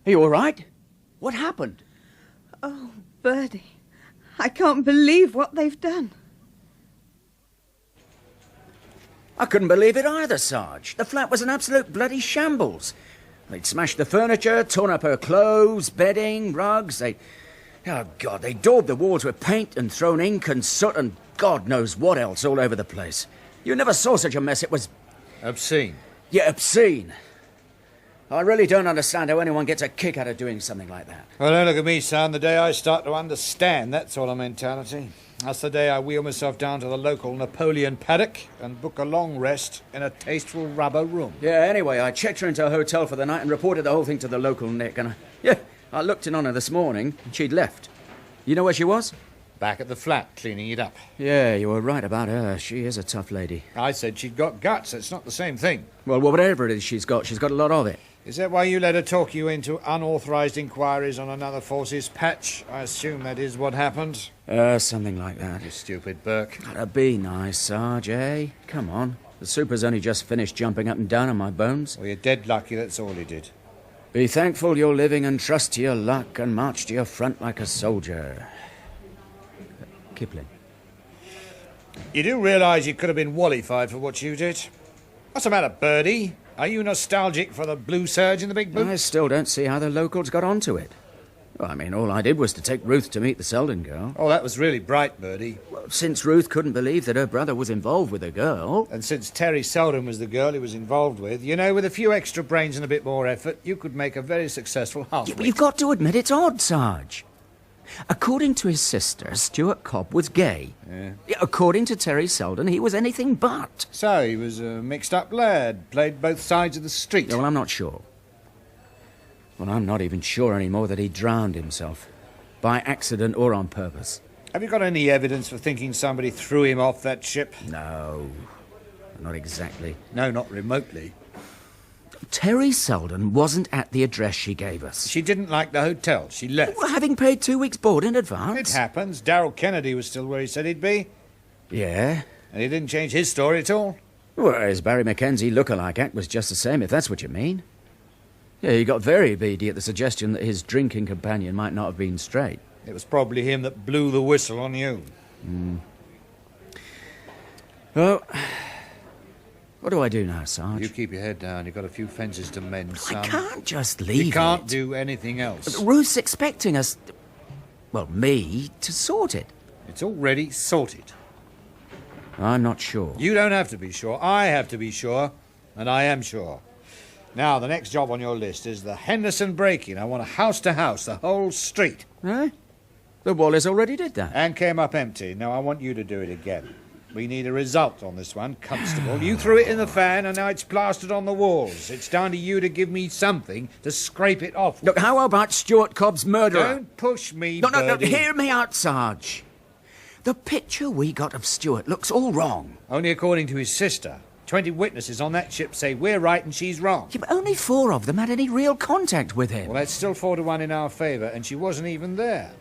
Are you all right? What happened? Oh, Birdie, I can't believe what they've done. I couldn't believe it either, Sarge. The flat was an absolute bloody shambles. They'd smashed the furniture, torn up her clothes, bedding, rugs. Oh, God, they daubed the walls with paint and thrown ink and soot and God knows what else all over the place. You never saw such a mess. It was... Obscene. Yeah, obscene. I really don't understand how anyone gets a kick out of doing something like that. Well, don't look at me, son. The day I start to understand that sort of mentality. That's the day I wheel myself down to the local Napoleon paddock and book a long rest in a tasteful rubber room. Yeah, anyway, I checked her into a hotel for the night and reported the whole thing to the local Nick, and I looked in on her this morning, and she'd left. You know where she was? Back at the flat, cleaning it up. Yeah, you were right about her. She is a tough lady. I said she'd got guts. It's not the same thing. Well, whatever it is she's got a lot of it. Is that why you let her talk you into unauthorised inquiries on another force's patch? I assume that is what happened. Something like that. You stupid Burke. That'd be nice, Sarge, eh? Come on. The super's only just finished jumping up and down on my bones. Well, you're dead lucky that's all he did. Be thankful you're living and trust to your luck and march to your front like a soldier. Kipling. You do realise you could have been wallified for what you did? What's the matter, Birdie? Are you nostalgic for the blue surge in the big boot? I still don't see how the locals got onto it. Well, I mean, all I did was to take Ruth to meet the Selden girl. Oh, that was really bright, Birdie. Well, since Ruth couldn't believe that her brother was involved with a girl... And since Terry Selden was the girl he was involved with, you know, with a few extra brains and a bit more effort, you could make a very successful housewit. Yeah, but you've got to admit it's odd, Sarge. According to his sister, Stuart Cobb was gay. Yeah. According to Terry Selden, he was anything but. So, he was a mixed-up lad, played both sides of the street. Well, I'm not sure. Well, I'm not even sure anymore that he drowned himself. By accident or on purpose. Have you got any evidence for thinking somebody threw him off that ship? No, not exactly. No, not remotely. Terry Selden wasn't at the address she gave us. She didn't like the hotel. She left. Well, having paid 2 weeks' board in advance. It happens. Darrell Kennedy was still where he said he'd be. Yeah? And he didn't change his story at all. Well, his Barry Mackenzie look-alike act was just the same, if that's what you mean. Yeah, he got very beady at the suggestion that his drinking companion might not have been straight. It was probably him that blew the whistle on you. Well, what do I do now, Sarge? You keep your head down. You've got a few fences to mend, son. I can't just leave You can't it. do anything else. Ruth's expecting us... Well, me, to sort it. It's already sorted. I'm not sure. You don't have to be sure. I have to be sure. And I am sure. Now, the next job on your list is the Henderson break-in. I want a house-to-house, the whole street. Huh? The Wallis already did that. And came up empty. Now I want you to do it again. We need a result on this one, Constable. You threw it in the fan and now it's plastered on the walls. It's down to you to give me something to scrape it off. Look, how about Stuart Cobb's murderer? Don't push me, No, Birdie. hear me out, Sarge. The picture we got of Stuart looks all wrong. Only according to his sister. 20 witnesses on that ship say we're right and she's wrong. Yeah, but only 4 of them had any real contact with him. Well, that's still 4-1 in our favour, and she wasn't even there.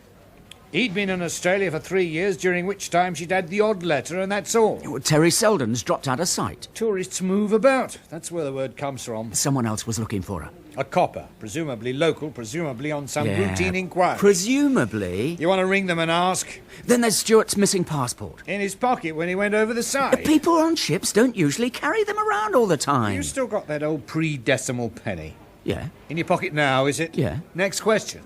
He'd been in Australia for 3 years, during which time she'd had the odd letter, and that's all. Well, Terry Selden's dropped out of sight. Tourists move about. That's where the word comes from. Someone else was looking for her. A copper, presumably local, presumably on some Yeah, routine inquiry. Presumably. You want to ring them and ask? Then there's Stuart's missing passport. In his pocket when he went over the side. People on ships don't usually carry them around all the time. You still got that old pre-decimal penny? Yeah. In your pocket now, is it? Yeah. Next question.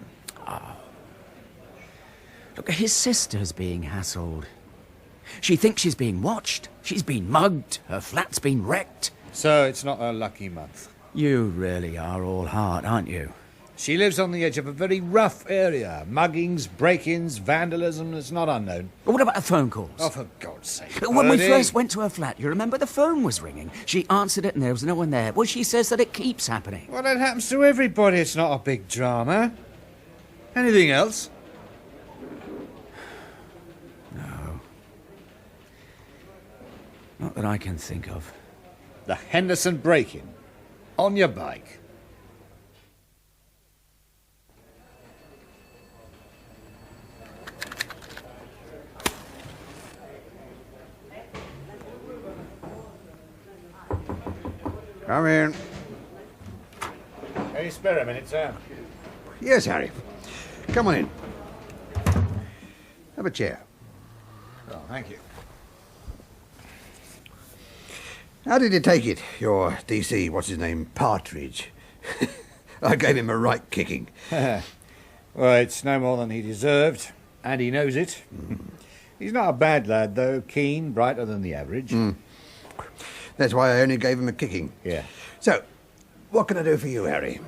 Look, his sister's being hassled. She thinks she's being watched. She's been mugged. Her flat's been wrecked. So it's not a lucky month. You really are all heart, aren't you? She lives on the edge of a very rough area. Muggings, break-ins, vandalism, it's not unknown. But what about the phone calls? Oh, for God's sake, When we Birdie. first went to her flat, you remember the phone was ringing. She answered it and there was no one there. Well, she says that it keeps happening. Well, that happens to everybody. It's not a big drama. Anything else? No. Not that I can think of. The Henderson break-in. On your bike. Come in. Can you spare a minute, sir? Yes, Harry. Come on in. Have a chair. Oh, thank you. How did you take it, your DC, what's his name, Partridge? I gave him a right kicking. Well, it's no more than he deserved, and he knows it. He's not a bad lad, though. Keen, brighter than the average. That's why I only gave him a kicking. Yeah. So, what can I do for you, Harry?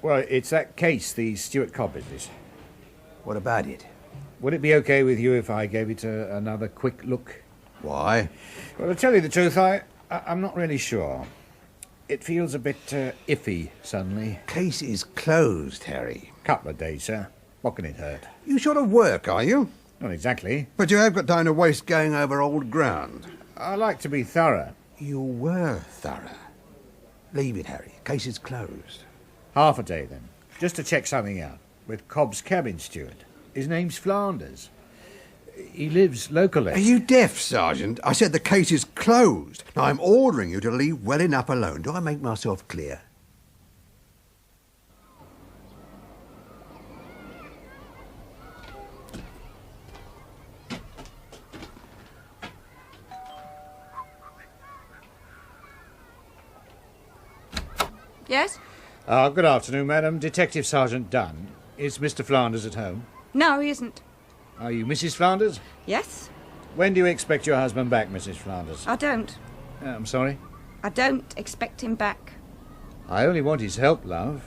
Well, it's that case, the Stuart Cobb business. What about it? Would it be okay with you if I gave it another quick look? Why? Well, to tell you the truth, I'm not really sure. It feels a bit iffy suddenly. Case is closed, Harry. Couple of days, sir. What can it hurt? You short of work, are you? Not exactly. But you have got time to waste going over old ground. I like to be thorough. You were thorough. Leave it, Harry. Case is closed. Half a day, then. Just to check something out. With Cobb's cabin steward. His name's Flanders. He lives locally. Are you deaf, Sergeant? I said the case is closed. Now, I'm ordering you to leave well enough alone. Do I make myself clear? Yes? Good afternoon, madam. Detective Sergeant Dunne. Is Mr. Flanders at home? No, he isn't. Are you Mrs. Flanders? Yes? When do you expect your husband back, Mrs. Flanders? I don't. I'm sorry? I don't expect him back. I only want his help, love.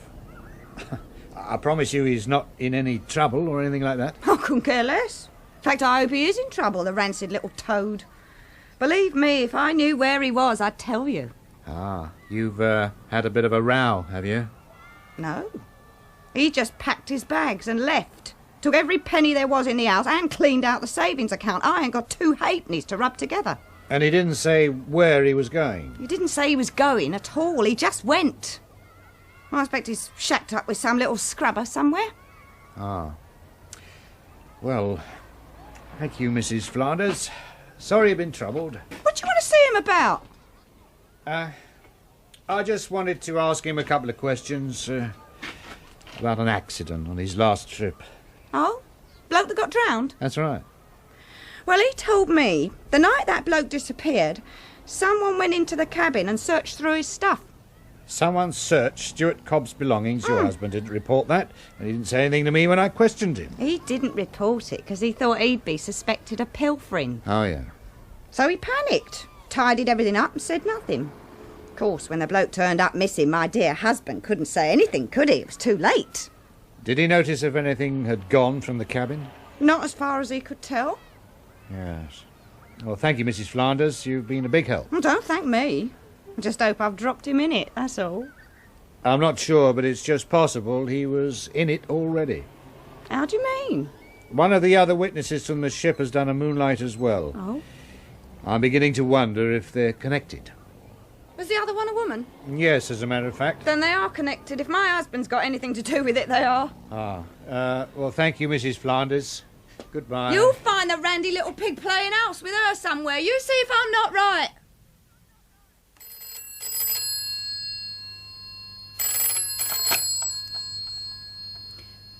I promise you he's not in any trouble or anything like that. I couldn't care less. In fact, I hope he is in trouble, the rancid little toad. Believe me, if I knew where he was, I'd tell you. Ah, you've had a bit of a row, have you? No. He just packed his bags and left. Took every penny there was in the house and cleaned out the savings account. I ain't got 2 halfpennies to rub together. And he didn't say where he was going? He didn't say he was going at all. He just went. I expect he's shacked up with some little scrubber somewhere. Ah. Well, thank you, Mrs. Flanders. Sorry you've been troubled. What do you want to see him about? I just wanted to ask him a couple of questions about an accident on his last trip. Oh? Bloke that got drowned? That's right. Well, he told me the night that bloke disappeared, someone went into the cabin and searched through his stuff. Someone searched Stuart Cobb's belongings. Your husband didn't report that, and he didn't say anything to me when I questioned him. He didn't report it because he thought he'd be suspected of pilfering. Oh, yeah. So he panicked, tidied everything up and said nothing. Of course, when the bloke turned up missing, my dear husband couldn't say anything, could he? It was too late. Did he notice if anything had gone from the cabin? Not as far as he could tell. Yes. Well, thank you, Mrs. Flanders. You've been a big help. Well, don't thank me. I just hope I've dropped him in it, that's all. I'm not sure, but it's just possible he was in it already. How do you mean? One of the other witnesses from the ship has done a moonlight as well. Oh? I'm beginning to wonder if they're connected. Was the other one a woman? Yes, as a matter of fact. Then they are connected. If my husband's got anything to do with it, they are. Well, thank you, Mrs. Flanders. Goodbye. You'll find the randy little pig playing house with her somewhere. You see if I'm not right.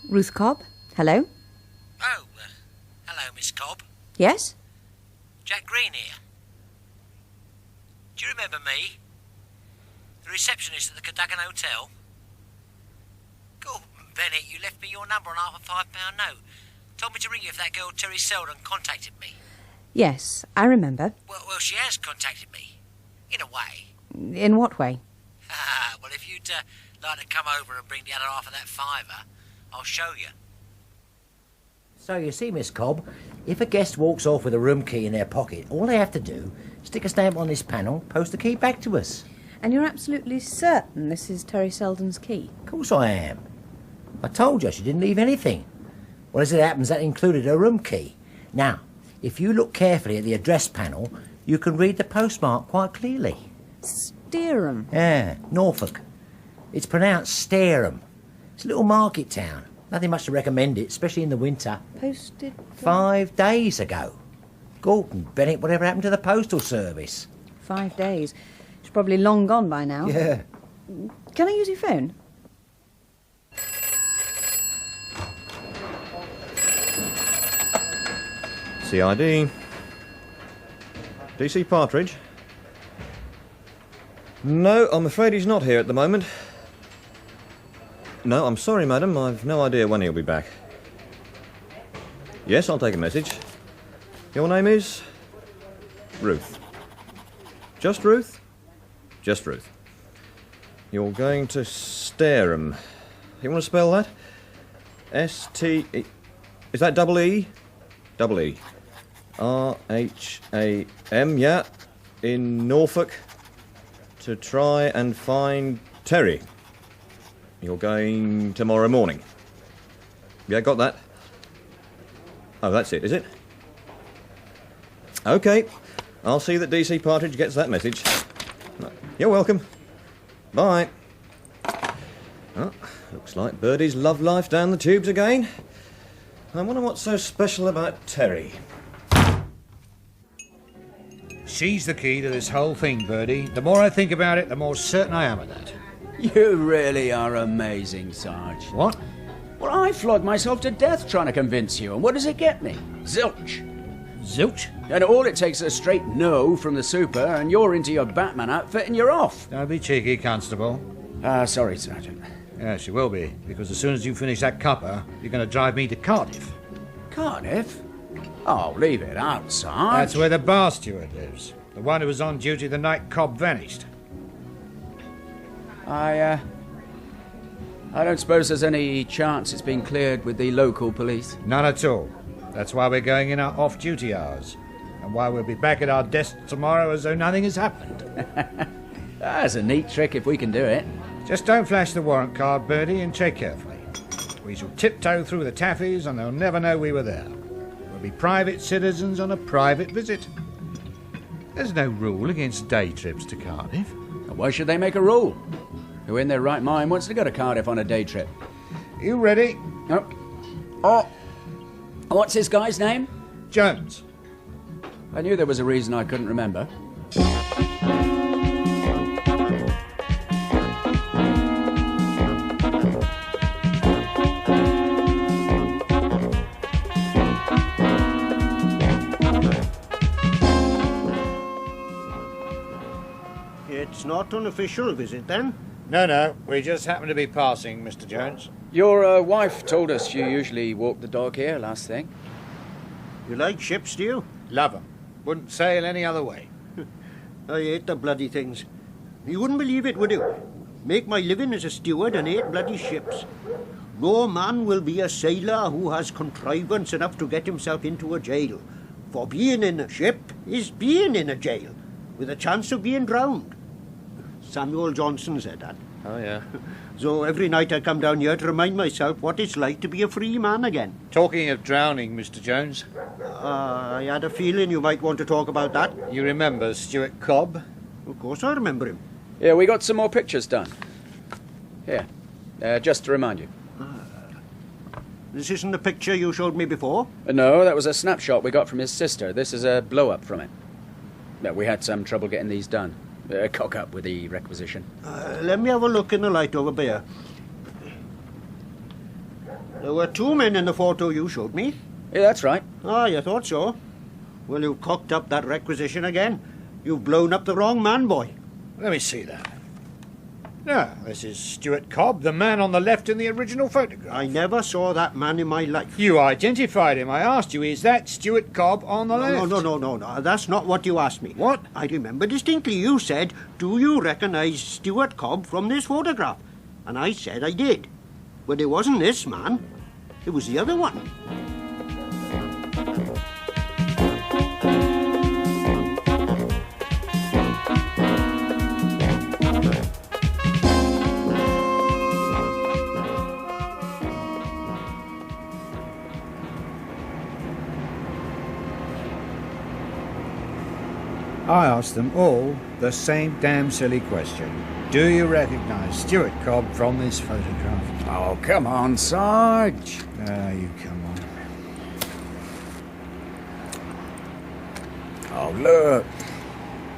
Ruth Cobb, hello? Oh, hello, Miss Cobb. Yes? Jack Green here. Do you remember me? The receptionist at the Cadogan Hotel? Go, Bennett, you left me your number on half a £5 note. Told me to ring you if that girl Terry Selden contacted me. Yes, I remember. Well, she has contacted me. In a way. In what way? Well, if you'd like to come over and bring the other half of that £5, I'll show you. So you see, Miss Cobb, if a guest walks off with a room key in their pocket, all they have to do is stick a stamp on this panel, post the key back to us. And you're absolutely certain this is Terry Selden's key? Of course I am. I told you she didn't leave anything. Well, as it happens, that included her room key. Now, if you look carefully at the address panel, you can read the postmark quite clearly. Steerham? Yeah, Norfolk. It's pronounced Stareham. It's a little market town. Nothing much to recommend it, especially in the winter. Posted... 5 days ago. Gordon Bennett, whatever happened to the postal service? 5 days. It's probably long gone by now. Yeah. Can I use your phone? CID. DC Partridge. No, I'm afraid he's not here at the moment. No, I'm sorry, madam. I've no idea when he'll be back. Yes, I'll take a message. Your name is? Ruth. Just Ruth? Just Ruth. You're going to Stareham. You want to spell that? S-T-E... Is that double E? Double E. R-H-A-M, yeah. In Norfolk. To try and find Terry. You're going tomorrow morning. Yeah, got that? Oh, that's it, is it? OK. I'll see that DC Partridge gets that message. You're welcome. Bye. Oh, looks like Birdie's love life down the tubes again. I wonder what's so special about Terry. She's the key to this whole thing, Birdie. The more I think about it, the more certain I am of that. You really are amazing, Sarge. What? Well, I flogged myself to death trying to convince you, and what does it get me? Zilch. Zilch? And all it takes is a straight no from the super, and you're into your Batman outfit and you're off. Don't be cheeky, Constable. Sorry, Sergeant. Yes, you will be, because as soon as you finish that copper, you're going to drive me to Cardiff. Cardiff? Oh, leave it out, Sarge. That's where the bar steward lives. The one who was on duty the night Cobb vanished. I don't suppose there's any chance it's been cleared with the local police? None at all. That's why we're going in our off-duty hours. And why we'll be back at our desk tomorrow as though nothing has happened. That's a neat trick if we can do it. Just don't flash the warrant card, Birdie, and check carefully. We shall tiptoe through the taffies and they'll never know we were there. We'll be private citizens on a private visit. There's no rule against day trips to Cardiff. Why should they make a rule? Who in their right mind wants to go to Cardiff on a day trip? You ready? No. Oh. What's this guy's name? Jones. I knew there was a reason I couldn't remember. It's not an official visit, then? No, we just happened to be passing, Mr. Jones. Your wife told us you usually walk the dog here, last thing. You like ships, do you? Love 'em. Wouldn't sail any other way. I hate the bloody things. You wouldn't believe it, would you? Make my living as a steward and hate bloody ships. No man will be a sailor who has contrivance enough to get himself into a jail. For being in a ship is being in a jail, with a chance of being drowned. Samuel Johnson said that. Oh, yeah. So every night I come down here to remind myself what it's like to be a free man again. Talking of drowning, Mr. Jones. I had a feeling you might want to talk about that. You remember Stuart Cobb? Of course I remember him. Yeah, we got some more pictures done. Here, just to remind you. This isn't the picture you showed me before? No, that was a snapshot we got from his sister. This is a blow-up from it. Yeah, we had some trouble getting these done. Cock up with the requisition. Let me have a look in the light over there. There were two men in the photo you showed me. Yeah, that's right. Ah, you thought so? Well, you've cocked up that requisition again. You've blown up the wrong man, boy. Let me see that. Yeah, this is Stuart Cobb, the man on the left in the original photograph. I never saw that man in my life. You identified him. I asked you, is that Stuart Cobb on the left? No. That's not what you asked me. What? I remember distinctly you said, do you recognise Stuart Cobb from this photograph? And I said I did. But it wasn't this man. It was the other one. I asked them all the same damn silly question. Do you recognise Stuart Cobb from this photograph? Oh, come on, Sarge. Ah, you come on. Oh, look.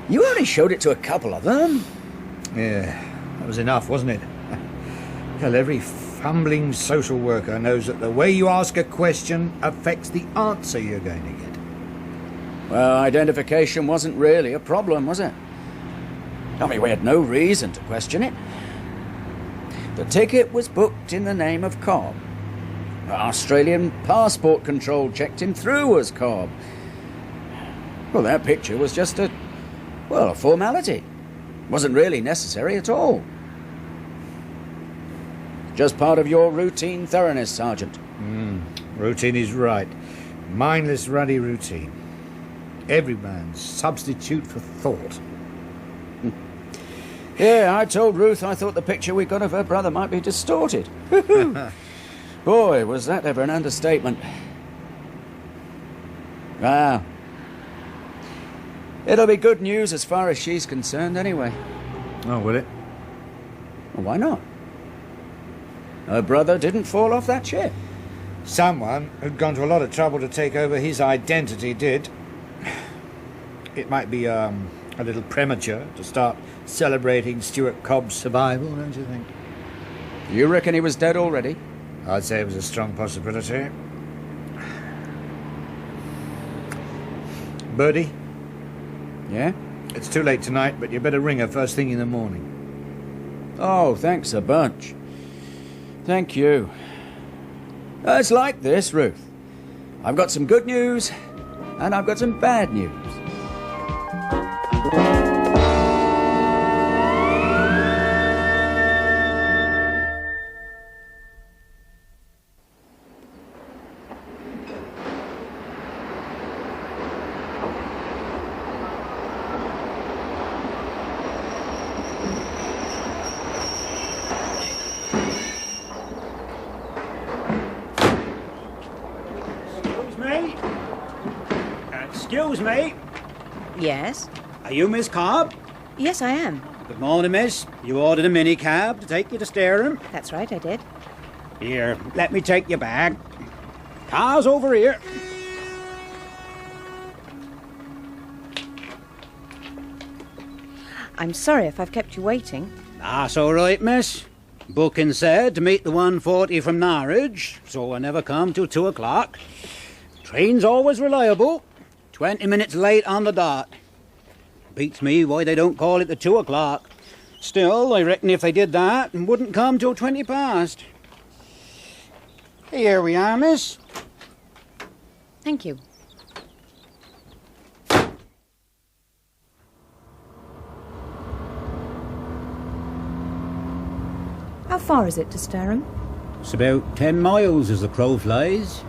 You only showed it to a couple of them. Yeah, that was enough, wasn't it? Well, every fumbling social worker knows that the way you ask a question affects the answer you're going to get. Well, identification wasn't really a problem, was it? I mean, we had no reason to question it. The ticket was booked in the name of Cobb. Australian passport control checked him through as Cobb. Well, that picture was just a formality. Wasn't really necessary at all. Just part of your routine thoroughness, Sergeant. Routine is right. Mindless, ruddy routine. Every man's substitute for thought. Yeah, I told Ruth I thought the picture we got of her brother might be distorted. Boy, was that ever an understatement. Wow. It'll be good news as far as she's concerned anyway. Oh, will it? Well, why not? Her brother didn't fall off that ship. Someone who'd gone to a lot of trouble to take over his identity did. It might be a little premature to start celebrating Stuart Cobb's survival, don't you think? You reckon he was dead already? I'd say it was a strong possibility. Birdie? Yeah? It's too late tonight, but you better ring her first thing in the morning. Oh, thanks a bunch. Thank you. It's like this, Ruth. I've got some good news, and I've got some bad news. Excuse me. Yes? Are you Miss Cobb? Yes, I am. Good morning, miss. You ordered a minicab to take you to Stairham? That's right, I did. Here, let me take your bag. Car's over here. I'm sorry if I've kept you waiting. That's all right, miss. Booking said to meet the 1:40 from Norwich, so I never come till 2 o'clock. Train's always reliable. 20 minutes late on the dot. Beats me why they don't call it the 2 o'clock. Still, I reckon if they did that, it wouldn't come till 20 past. Here we are, miss. Thank you. How far is it to Stairham? It's about 10 miles as the crow flies.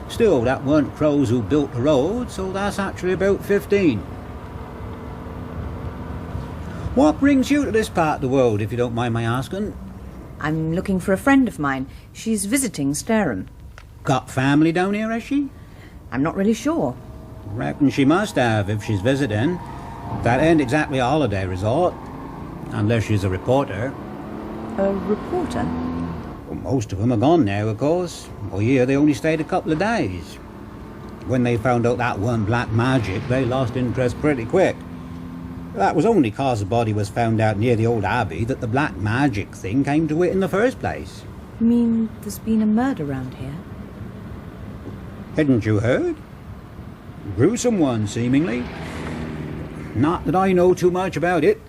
Still, that weren't crows who built the road, so that's actually about 15. What brings you to this part of the world, if you don't mind my asking? I'm looking for a friend of mine. She's visiting Stareham. Got family down here, has she? I'm not really sure. Reckon she must have, if she's visiting. That ain't exactly a holiday resort. Unless she's a reporter. A reporter? Well, most of them are gone now, of course. Well, here they only stayed a couple of days. When they found out that one black magic, they lost interest pretty quick. That was only 'cause the body was found out near the old abbey that the black magic thing came to it in the first place. You mean there's been a murder round here? Hadn't you heard? Gruesome one, seemingly. Not that I know too much about it.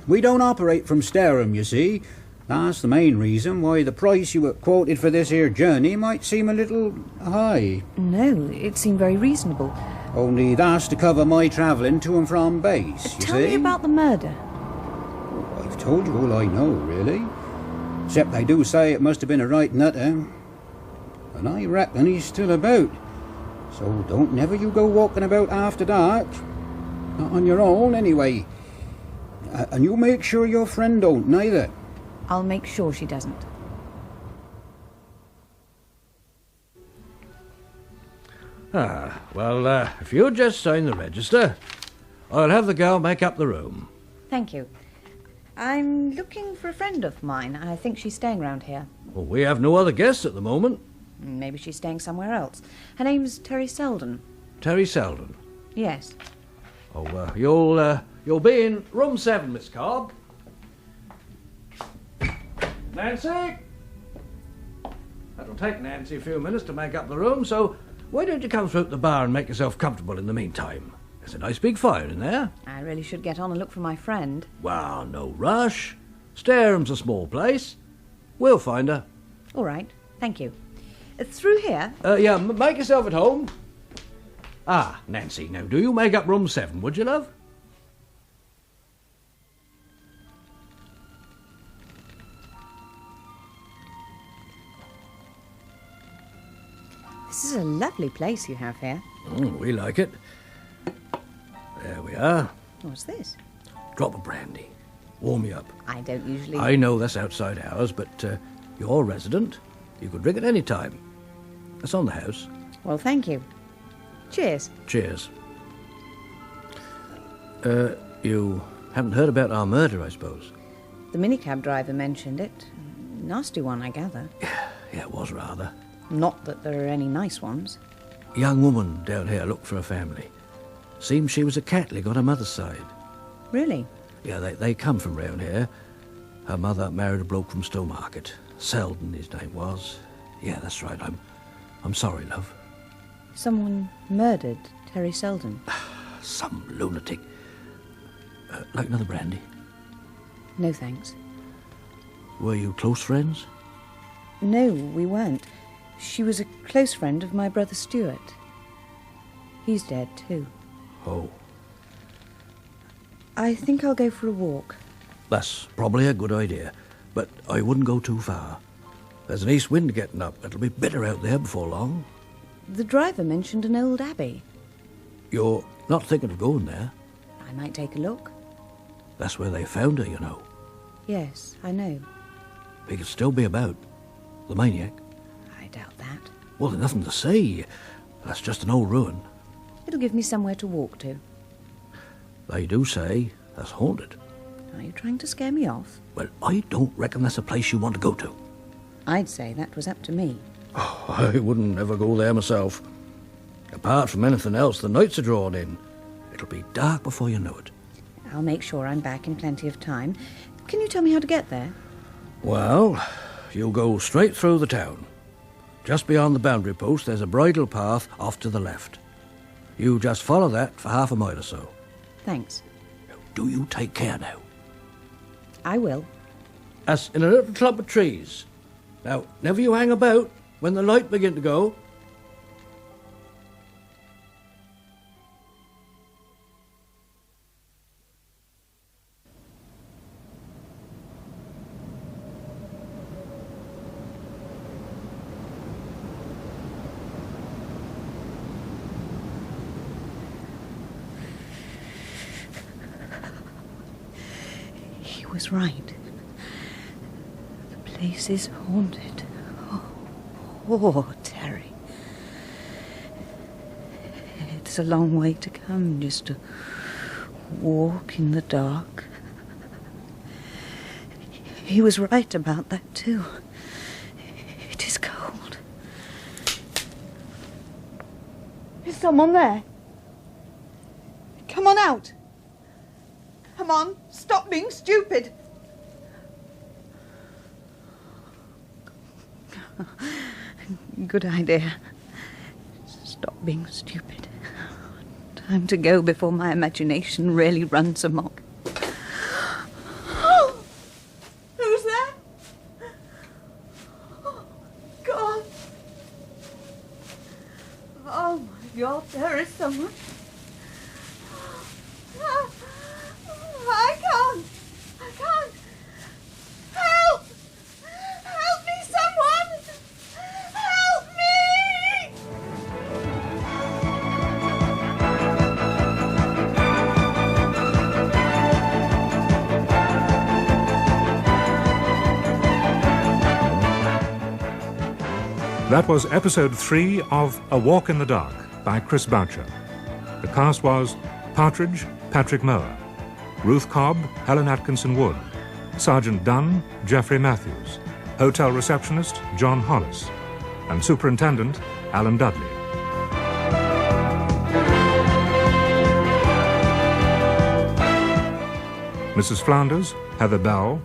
We don't operate from Stareham, you see. That's the main reason why the price you were quoted for this here journey might seem a little high. No, it seemed very reasonable. Only that's to cover my travelling to and from base, you Tell see. me about the murder. I've told you all I know, really. Except they do say it must have been a right nutter. And I reckon he's still about. So don't never you go walking about after dark. Not on your own, anyway. And you make sure your friend don't, neither. I'll make sure she doesn't. Well, if you'll just sign the register, I'll have the girl make up the room. Thank you. I'm looking for a friend of mine. I think she's staying round here. Well, we have no other guests at the moment. Maybe she's staying somewhere else. Her name's Terry Selden. Terry Selden. Yes. Oh, you'll be in room 7, Miss Cobb. Nancy? That'll take Nancy a few minutes to make up the room, so why don't you come through the bar and make yourself comfortable in the meantime? There's a nice big fire in there. I really should get on and look for my friend. Well, no rush. Stareham's a small place. We'll find her. All right. Thank you. Through here? Yeah, make yourself at home. Ah, Nancy, now do you make up room 7, would you, love? This is a lovely place you have here. We like it. There we are. What's this? Drop of brandy. Warm you up. I don't usually... I know that's outside hours, but you're a resident. You could drink at any time. That's on the house. Well, thank you. Cheers. Cheers. You haven't heard about our murder, I suppose? The minicab driver mentioned it. Nasty one, I gather. Yeah, it was rather. Not that there are any nice ones. A young woman down here looked for a family. Seems she was a Catholic on her mother's side. Really? Yeah, they come from round here. Her mother married a bloke from Stowmarket. Selden, his name was. Yeah, that's right. I'm sorry, love. Someone murdered Terry Selden. Some lunatic. Like another brandy? No, thanks. Were you close friends? No, we weren't. She was a close friend of my brother Stuart. He's dead, too. Oh. I think I'll go for a walk. That's probably a good idea, but I wouldn't go too far. There's an east wind getting up. It'll be bitter out there before long. The driver mentioned an old abbey. You're not thinking of going there? I might take a look. That's where they found her, you know. Yes, I know. He could still be about. The maniac. I doubt that. Well, there's nothing to see. That's just an old ruin. It'll give me somewhere to walk to. They do say that's haunted. Are you trying to scare me off? Well, I don't reckon that's a place you want to go to. I'd say that was up to me. Oh, I wouldn't ever go there myself. Apart from anything else, the nights are drawn in. It'll be dark before you know it. I'll make sure I'm back in plenty of time. Can you tell me how to get there? Well, you'll go straight through the town. Just beyond the boundary post, there's a bridle path off to the left. You just follow that for half a mile or so. Thanks. Do you take care now? I will. That's in a little clump of trees. Now, never you hang about when the light begin to go. was right. The place is haunted. Oh, Terry. It's a long way to come just to walk in the dark. He was right about that, too. It is cold. Is someone there? Come on out. Come on, stop being stupid. Good idea. Stop being stupid. Time to go before my imagination really runs amok. Oh! Who's there? Oh, God. Oh, my God, there is someone. I can't. Help! Help me, someone! Help me! That was episode 3 of A Walk in the Dark by Chris Boucher. The cast was Partridge, Patrick Mower; Ruth Cobb, Helen Atkinson Wood; Sergeant Dunne, Geoffrey Matthews; hotel receptionist, John Hollis; and Superintendent, Alan Dudley. Mrs. Flounders, Heather Bell;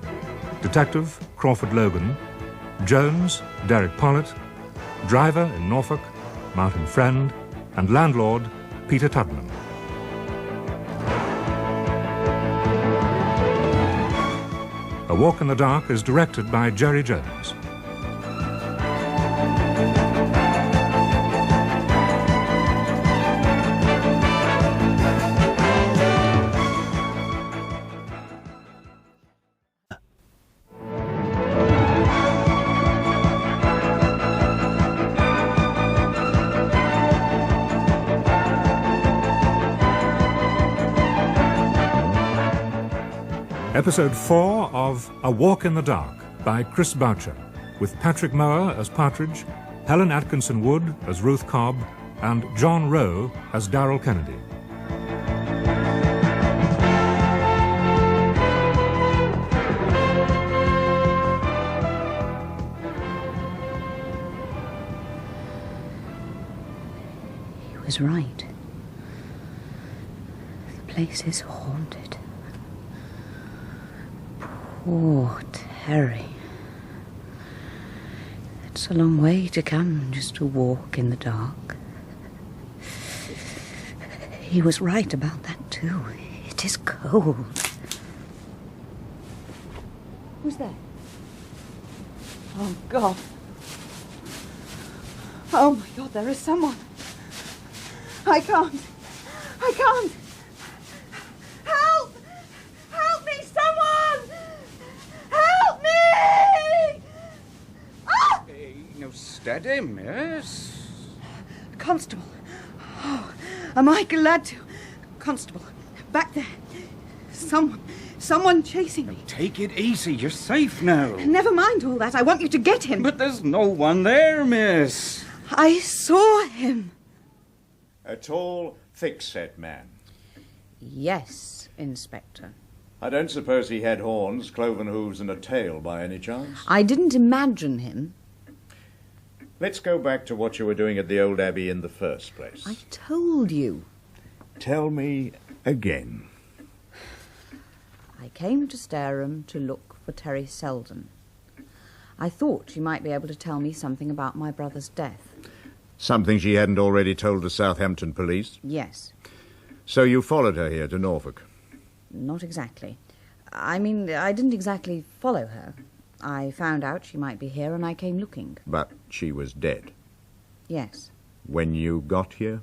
Detective, Crawford Logan; Jones, Derek Pollitt; driver in Norfolk, Martin Friend; and landlord, Peter Tudman. A Walk in the Dark is directed by Gerry Jones. Episode 4 of A Walk in the Dark by Chris Boucher, with Patrick Mower as Partridge, Helen Atkinson Wood as Ruth Cobb, and John Rowe as Darrell Kennedy. He was right. The place is haunted. Poor Terry. It's a long way to come just to walk in the dark. He was right about that too. It is cold. Who's there? Oh, God. Oh, my God, there is someone. I can't. Help! Help me, someone! Help me! Ah! No, steady, miss. Constable. Oh, am I glad to? Constable, back there. Someone chasing me. Take it easy, you're safe now. Never mind all that. I want you to get him. But there's no one there, miss. I saw him. A tall, thick-set man. Yes, Inspector. I don't suppose he had horns, cloven hooves, and a tail by any chance? I didn't imagine him. Let's go back to what you were doing at the old Abbey in the first place. I told you. Tell me again. I came to Stareham to look for Terry Selden. I thought she might be able to tell me something about my brother's death. Something she hadn't already told the Southampton police? Yes. So you followed her here to Norfolk? Not exactly. I mean, I didn't exactly follow her. I found out she might be here and I came looking. But she was dead? Yes. When you got here?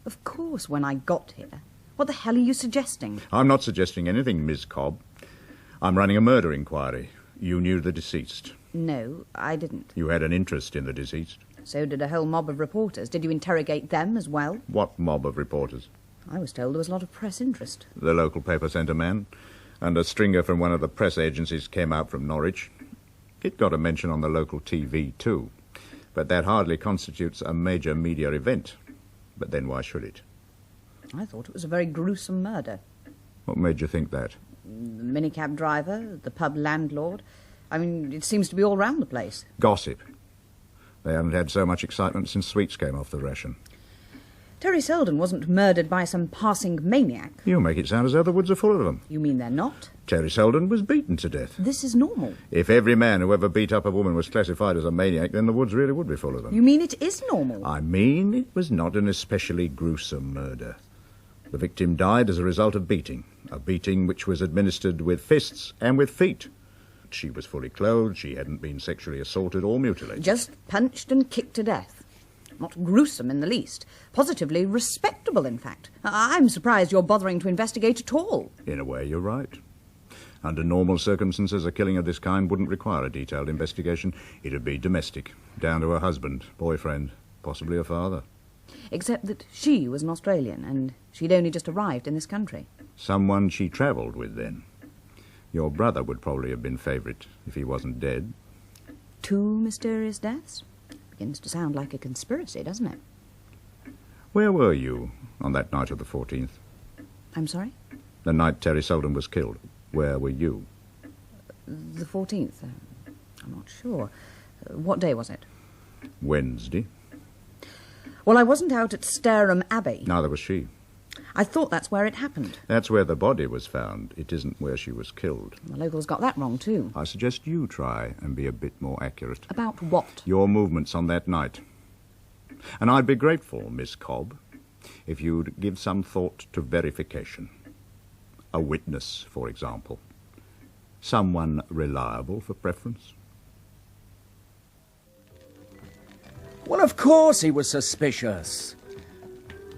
Of course, when I got here. What the hell are you suggesting? I'm not suggesting anything, Miss Cobb. I'm running a murder inquiry. You knew the deceased? No, I didn't. You had an interest in the deceased? So did a whole mob of reporters. Did you interrogate them as well? What mob of reporters? I was told there was a lot of press interest. The local paper sent a man. And a stringer from one of the press agencies came out from Norwich. It got a mention on the local TV too. But that hardly constitutes a major media event. But then why should it? I thought it was a very gruesome murder. What made you think that? The minicab driver, the pub landlord. I mean, it seems to be all round the place. Gossip. They haven't had so much excitement since sweets came off the ration. Terry Selden wasn't murdered by some passing maniac. You make it sound as though the woods are full of them. You mean they're not? Terry Selden was beaten to death. This is normal. If every man who ever beat up a woman was classified as a maniac, then the woods really would be full of them. You mean it is normal? I mean it was not an especially gruesome murder. The victim died as a result of beating, a beating which was administered with fists and with feet. She was fully clothed, she hadn't been sexually assaulted or mutilated. Just punched and kicked to death. Not gruesome in the least. Positively respectable, in fact. I'm surprised you're bothering to investigate at all. In a way, you're right. Under normal circumstances, a killing of this kind wouldn't require a detailed investigation. It'd be domestic, down to her husband, boyfriend, possibly a father. Except that she was an Australian, and she'd only just arrived in this country. Someone she travelled with, then. Your brother would probably have been favourite if he wasn't dead. 2 mysterious deaths? Begins to sound like a conspiracy, doesn't it? Where were you on that night of the 14th? I'm sorry? The night Terry Selden was killed. Where were you? The 14th? I'm not sure. What day was it? Wednesday. Well, I wasn't out at Stareham Abbey. Neither was she. I thought that's where it happened. That's where the body was found. It isn't where she was killed. The locals got that wrong, too. I suggest you try and be a bit more accurate. About what? Your movements on that night. And I'd be grateful, Miss Cobb, if you'd give some thought to verification. A witness, for example. Someone reliable for preference. Well, of course he was suspicious.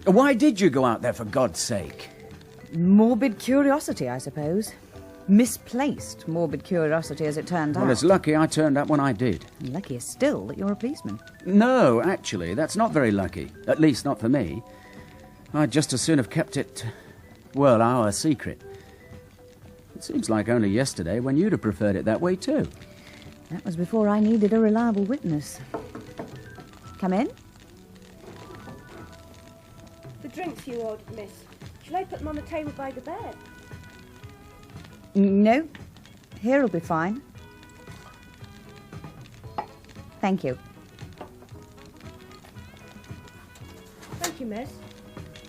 Why did you go out there, for God's sake? Morbid curiosity, I suppose. Misplaced morbid curiosity, as it turned out. Well, it's lucky I turned up when I did. And luckier still that you're a policeman. No, actually, that's not very lucky. At least not for me. I'd just as soon have kept it, well, our secret. It seems like only yesterday when you'd have preferred it that way, too. That was before I needed a reliable witness. Come in. The drinks you ordered, miss. Shall I put them on the table by the bed? No. Here'll be fine. Thank you. Thank you, miss.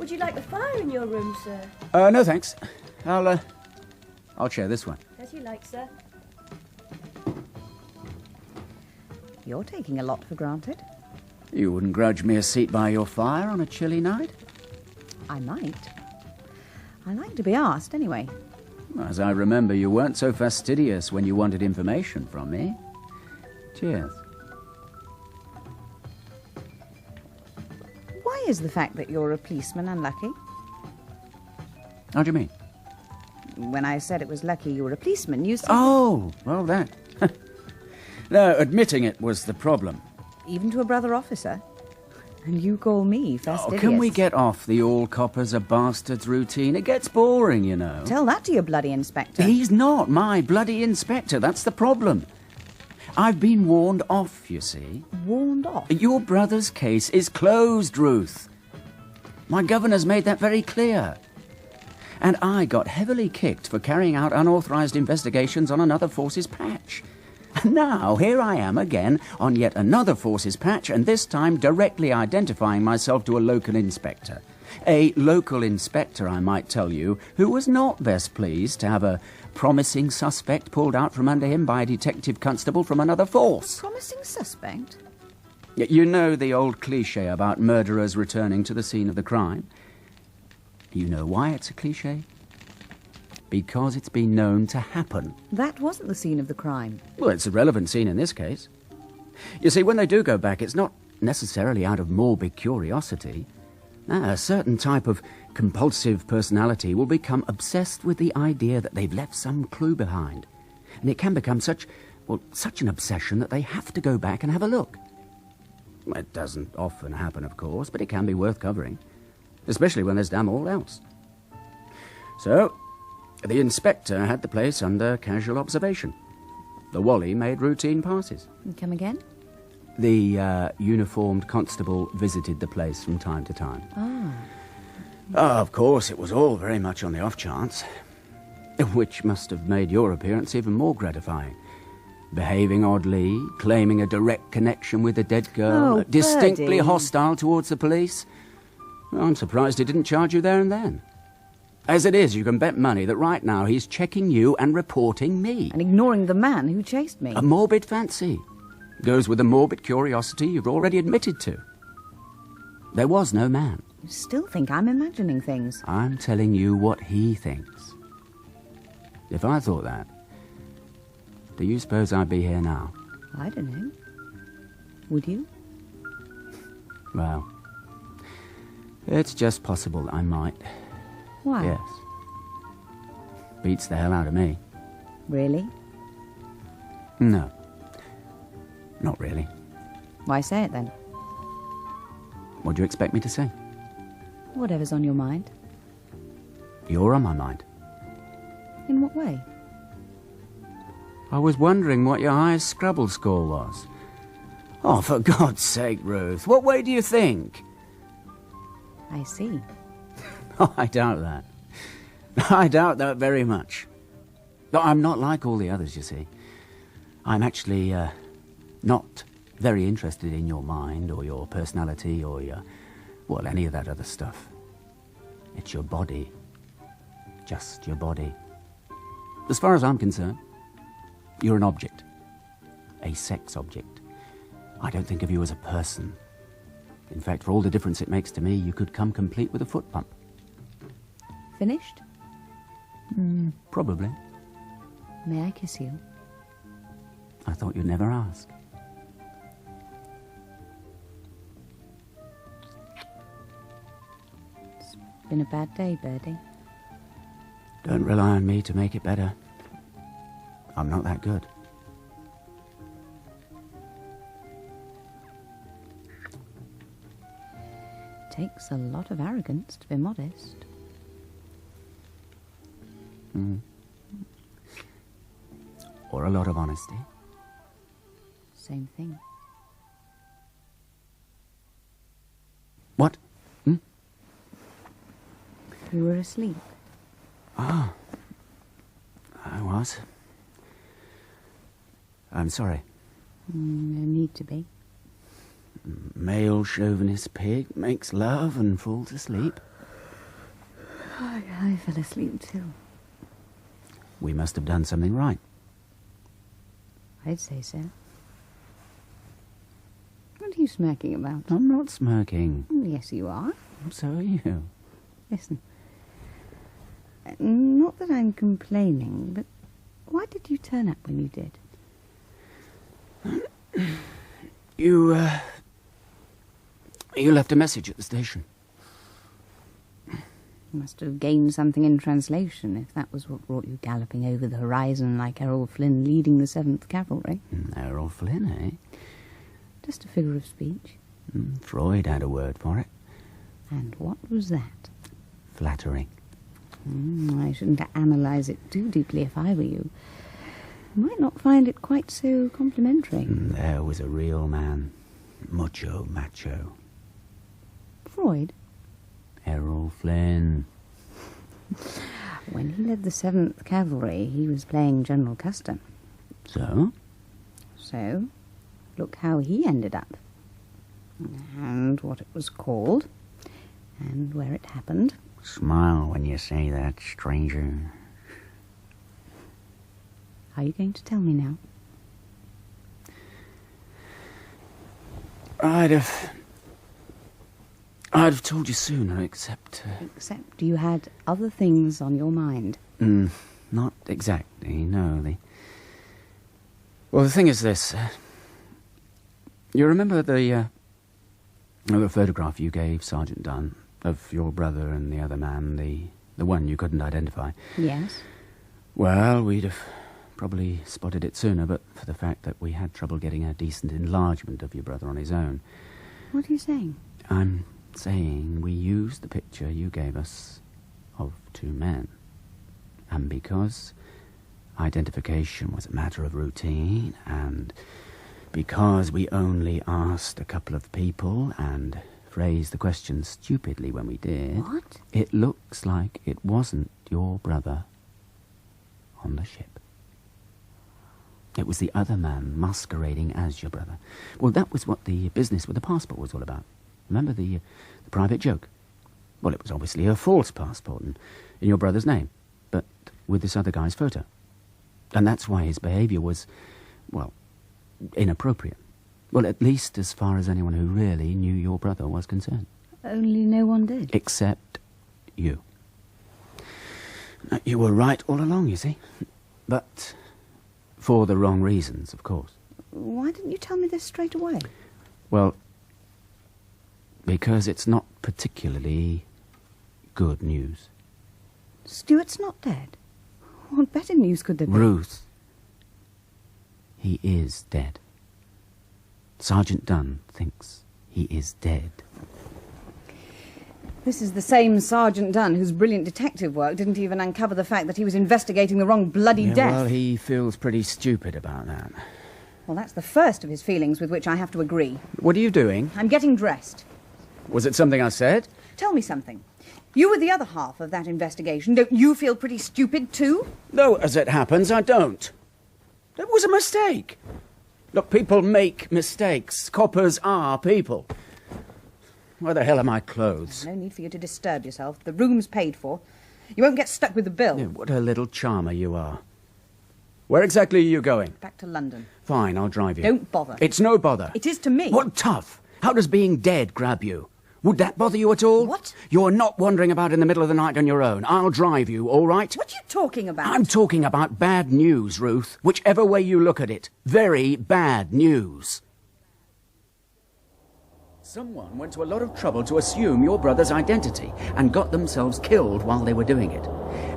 Would you like the fire in your room, sir? No, thanks. I'll share this one. As you like, sir. You're taking a lot for granted. You wouldn't grudge me a seat by your fire on a chilly night? I might. I like to be asked, anyway. As I remember, you weren't so fastidious when you wanted information from me. Cheers. Why is the fact that you're a policeman unlucky? How do you mean? When I said it was lucky you were a policeman, you said... Oh, well, that. No, admitting it was the problem. Even to a brother officer? And you call me fastidious? Oh, can we get off the all coppers are bastards routine? It gets boring, you know. Tell that to your bloody inspector. He's not my bloody inspector. That's the problem. I've been warned off, you see. Warned off? Your brother's case is closed, Ruth. My governor's made that very clear. And I got heavily kicked for carrying out unauthorised investigations on another force's patch. And now, here I am again on yet another force's patch, and this time directly identifying myself to a local inspector. A local inspector, I might tell you, who was not best pleased to have a promising suspect pulled out from under him by a detective constable from another force. Promising suspect? You know the old cliché about murderers returning to the scene of the crime? You know why it's a cliché? Because it's been known to happen. That wasn't the scene of the crime. Well, it's a relevant scene in this case. You see, when they do go back, it's not necessarily out of morbid curiosity. A certain type of compulsive personality will become obsessed with the idea that they've left some clue behind. And it can become such an obsession that they have to go back and have a look. It doesn't often happen, of course, but it can be worth covering. Especially when there's damn all else. So, The inspector had the place under casual observation. The Wally made routine passes. Come again? The uniformed constable visited the place from time to time. Ah. Of course, it was all very much on the off chance, which must have made your appearance even more gratifying. Behaving oddly, claiming a direct connection with the dead girl, Oh, distinctly Birdie. hostile towards the police. Well, I'm surprised he didn't charge you there and then. As it is, you can bet money that right now he's checking you and reporting me. And ignoring the man who chased me. A morbid fancy. Goes with the morbid curiosity you've already admitted to. There was no man. You still think I'm imagining things. I'm telling you what he thinks. If I thought that, do you suppose I'd be here now? I don't know. Would you? Well, it's just possible I might. Why? Yes. Beats the hell out of me. Really? No. Not really. Why say it then? What do you expect me to say? Whatever's on your mind. You're on my mind. In what way? I was wondering what your highest Scrabble score was. Oh, for God's sake, Ruth, what way do you think? I see. Oh, I doubt that. I doubt that very much. No, I'm not like all the others, you see. I'm actually not very interested in your mind or your personality or your, well, any of that other stuff. It's your body. Just your body. As far as I'm concerned, you're an object. A sex object. I don't think of you as a person. In fact, for all the difference it makes to me, you could come complete with a foot pump. Finished? Probably. May I kiss you? I thought you'd never ask. It's been a bad day, Birdie. Don't rely on me to make it better. I'm not that good. Takes a lot of arrogance to be modest. Or a lot of honesty. Same thing. What? You were asleep. Ah. I was. I'm sorry. No need to be. Male chauvinist pig makes love and falls asleep. I fell asleep too. We must have done something right. I'd say so. What are you smirking about? I'm not smirking. Yes, you are. So are you. Listen. Not that I'm complaining, but why did you turn up when you did? You left a message at the station. You must have gained something in translation if that was what brought you galloping over the horizon like Errol Flynn leading the 7th Cavalry. Errol Flynn, eh? Just a figure of speech. Freud had a word for it. And what was that? Flattering. I shouldn't analyse it too deeply if I were you. You might not find it quite so complimentary. There was a real man. Mucho macho. Freud? Errol Flynn. When he led the 7th Cavalry, he was playing General Custom. So? So, look how he ended up. And what it was called. And where it happened. Smile when you say that, stranger. Are you going to tell me now? I'd have told you sooner, except... Except you had other things on your mind. Not exactly, no. Well, the thing is this. You remember the photograph you gave Sergeant Dunne of your brother and the other man, the one you couldn't identify? Yes. Well, we'd have probably spotted it sooner, but for the fact that we had trouble getting a decent enlargement of your brother on his own. What are you saying? I'm saying we used the picture you gave us of two men. And because identification was a matter of routine, and because we only asked a couple of people and phrased the question stupidly when we did... What? It looks like it wasn't your brother on the ship. It was the other man masquerading as your brother. Well, that was what the business with the passport was all about. Remember the private joke? Well, it was obviously a false passport and in your brother's name, but with this other guy's photo. And that's why his behaviour was, well, inappropriate. Well, at least as far as anyone who really knew your brother was concerned. Only no one did. Except you. You were right all along, you see. But for the wrong reasons, of course. Why didn't you tell me this straight away? Well, because it's not particularly good news. Stuart's not dead. What better news could there be? Ruth. He is dead. Sergeant Dunne thinks he is dead. This is the same Sergeant Dunne whose brilliant detective work didn't even uncover the fact that he was investigating the wrong bloody death. Well, he feels pretty stupid about that. Well, that's the first of his feelings with which I have to agree. What are you doing? I'm getting dressed. Was it something I said? Tell me something. You were the other half of that investigation. Don't you feel pretty stupid, too? No, as it happens, I don't. That was a mistake. Look, people make mistakes. Coppers are people. Where the hell are my clothes? No need for you to disturb yourself. The room's paid for. You won't get stuck with the bill. Yeah, what a little charmer you are. Where exactly are you going? Back to London. Fine, I'll drive you. Don't bother. It's no bother. It is to me. What tough? How does being dead grab you? Would that bother you at all? What? You're not wandering about in the middle of the night on your own. I'll drive you, all right? What are you talking about? I'm talking about bad news, Ruth. Whichever way you look at it. Very bad news. Someone went to a lot of trouble to assume your brother's identity and got themselves killed while they were doing it.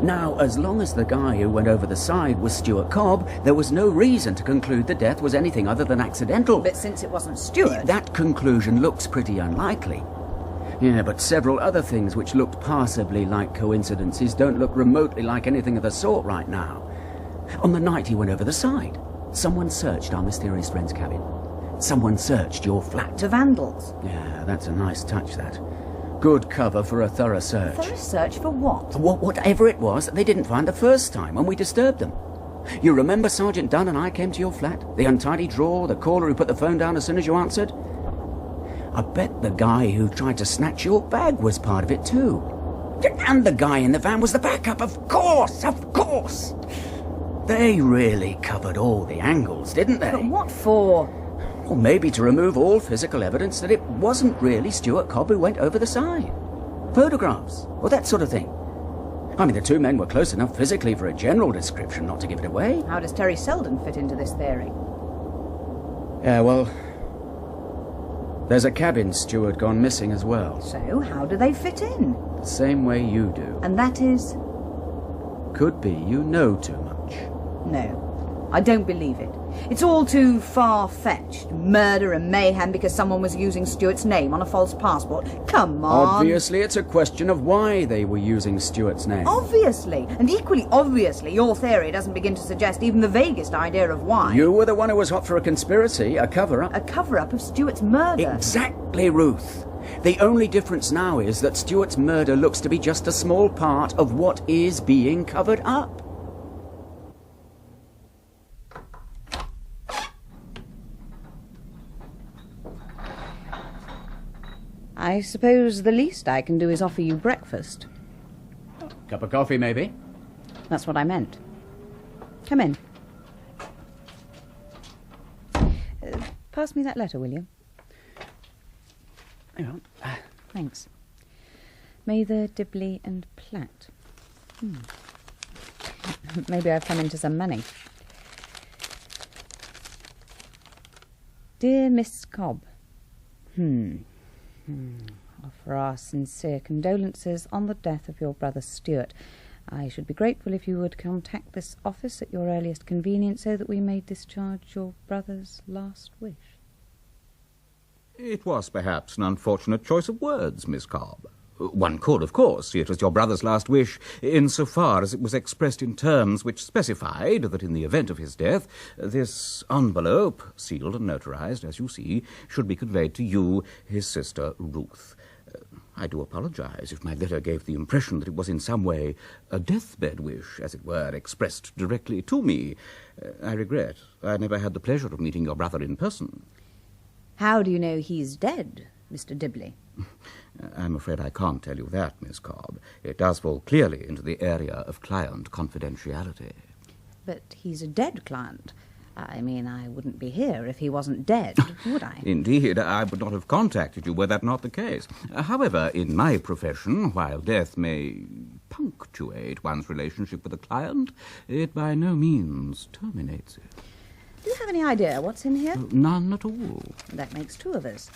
Now, as long as the guy who went over the side was Stuart Cobb, there was no reason to conclude the death was anything other than accidental. But since it wasn't Stuart... That conclusion looks pretty unlikely. Yeah, but several other things which looked passably like coincidences don't look remotely like anything of the sort right now. On the night he went over the side, someone searched our mysterious friend's cabin. Someone searched your flat. The vandals. Yeah, that's a nice touch, that. Good cover for a thorough search. Thorough search for what? Whatever it was that they didn't find the first time when we disturbed them. You remember Sergeant Dunne and I came to your flat? The untidy drawer, the caller who put the phone down as soon as you answered? I bet the guy who tried to snatch your bag was part of it too. And the guy in the van was the backup, of course, of course. They really covered all the angles, didn't they? But what for? Or maybe to remove all physical evidence that it wasn't really Stuart Cobb who went over the side. Photographs, or that sort of thing. I mean, the two men were close enough physically for a general description not to give it away. How does Terry Selden fit into this theory? Yeah, well, there's a cabin steward gone missing as well. So, how do they fit in? The same way you do. And that is? Could be you know too much. No, I don't believe it. It's all too far-fetched. Murder and mayhem because someone was using Stuart's name on a false passport. Come on. Obviously, it's a question of why they were using Stuart's name. Obviously. And equally obviously, your theory doesn't begin to suggest even the vaguest idea of why. You were the one who was hot for a conspiracy, a cover-up. A cover-up of Stuart's murder. Exactly, Ruth. The only difference now is that Stuart's murder looks to be just a small part of what is being covered up. I suppose the least I can do is offer you breakfast. Cup of coffee, maybe? That's what I meant. Come in. Pass me that letter, will you? Hang on. Thanks. Mather, Dibley and Platt. Maybe I've come into some money. Dear Miss Cobb. Offer our sincere condolences on the death of your brother Stuart. I should be grateful if you would contact this office at your earliest convenience so that we may discharge your brother's last wish. It was perhaps an unfortunate choice of words, Miss Cobb. One could, of course, see it as your brother's last wish, insofar as it was expressed in terms which specified that in the event of his death, this envelope, sealed and notarized, as you see, should be conveyed to you, his sister, Ruth. I do apologize if my letter gave the impression that it was in some way a deathbed wish, as it were, expressed directly to me. I regret I never had the pleasure of meeting your brother in person. How do you know he's dead, Mr. Dibley? I'm afraid I can't tell you that, Miss Cobb. It does fall clearly into the area of client confidentiality. But he's a dead client. I mean, I wouldn't be here if he wasn't dead, would I? Indeed, I would not have contacted you were that not the case. However, in my profession, while death may punctuate one's relationship with a client, it by no means terminates it. Do you have any idea what's in here? None at all. That makes two of us.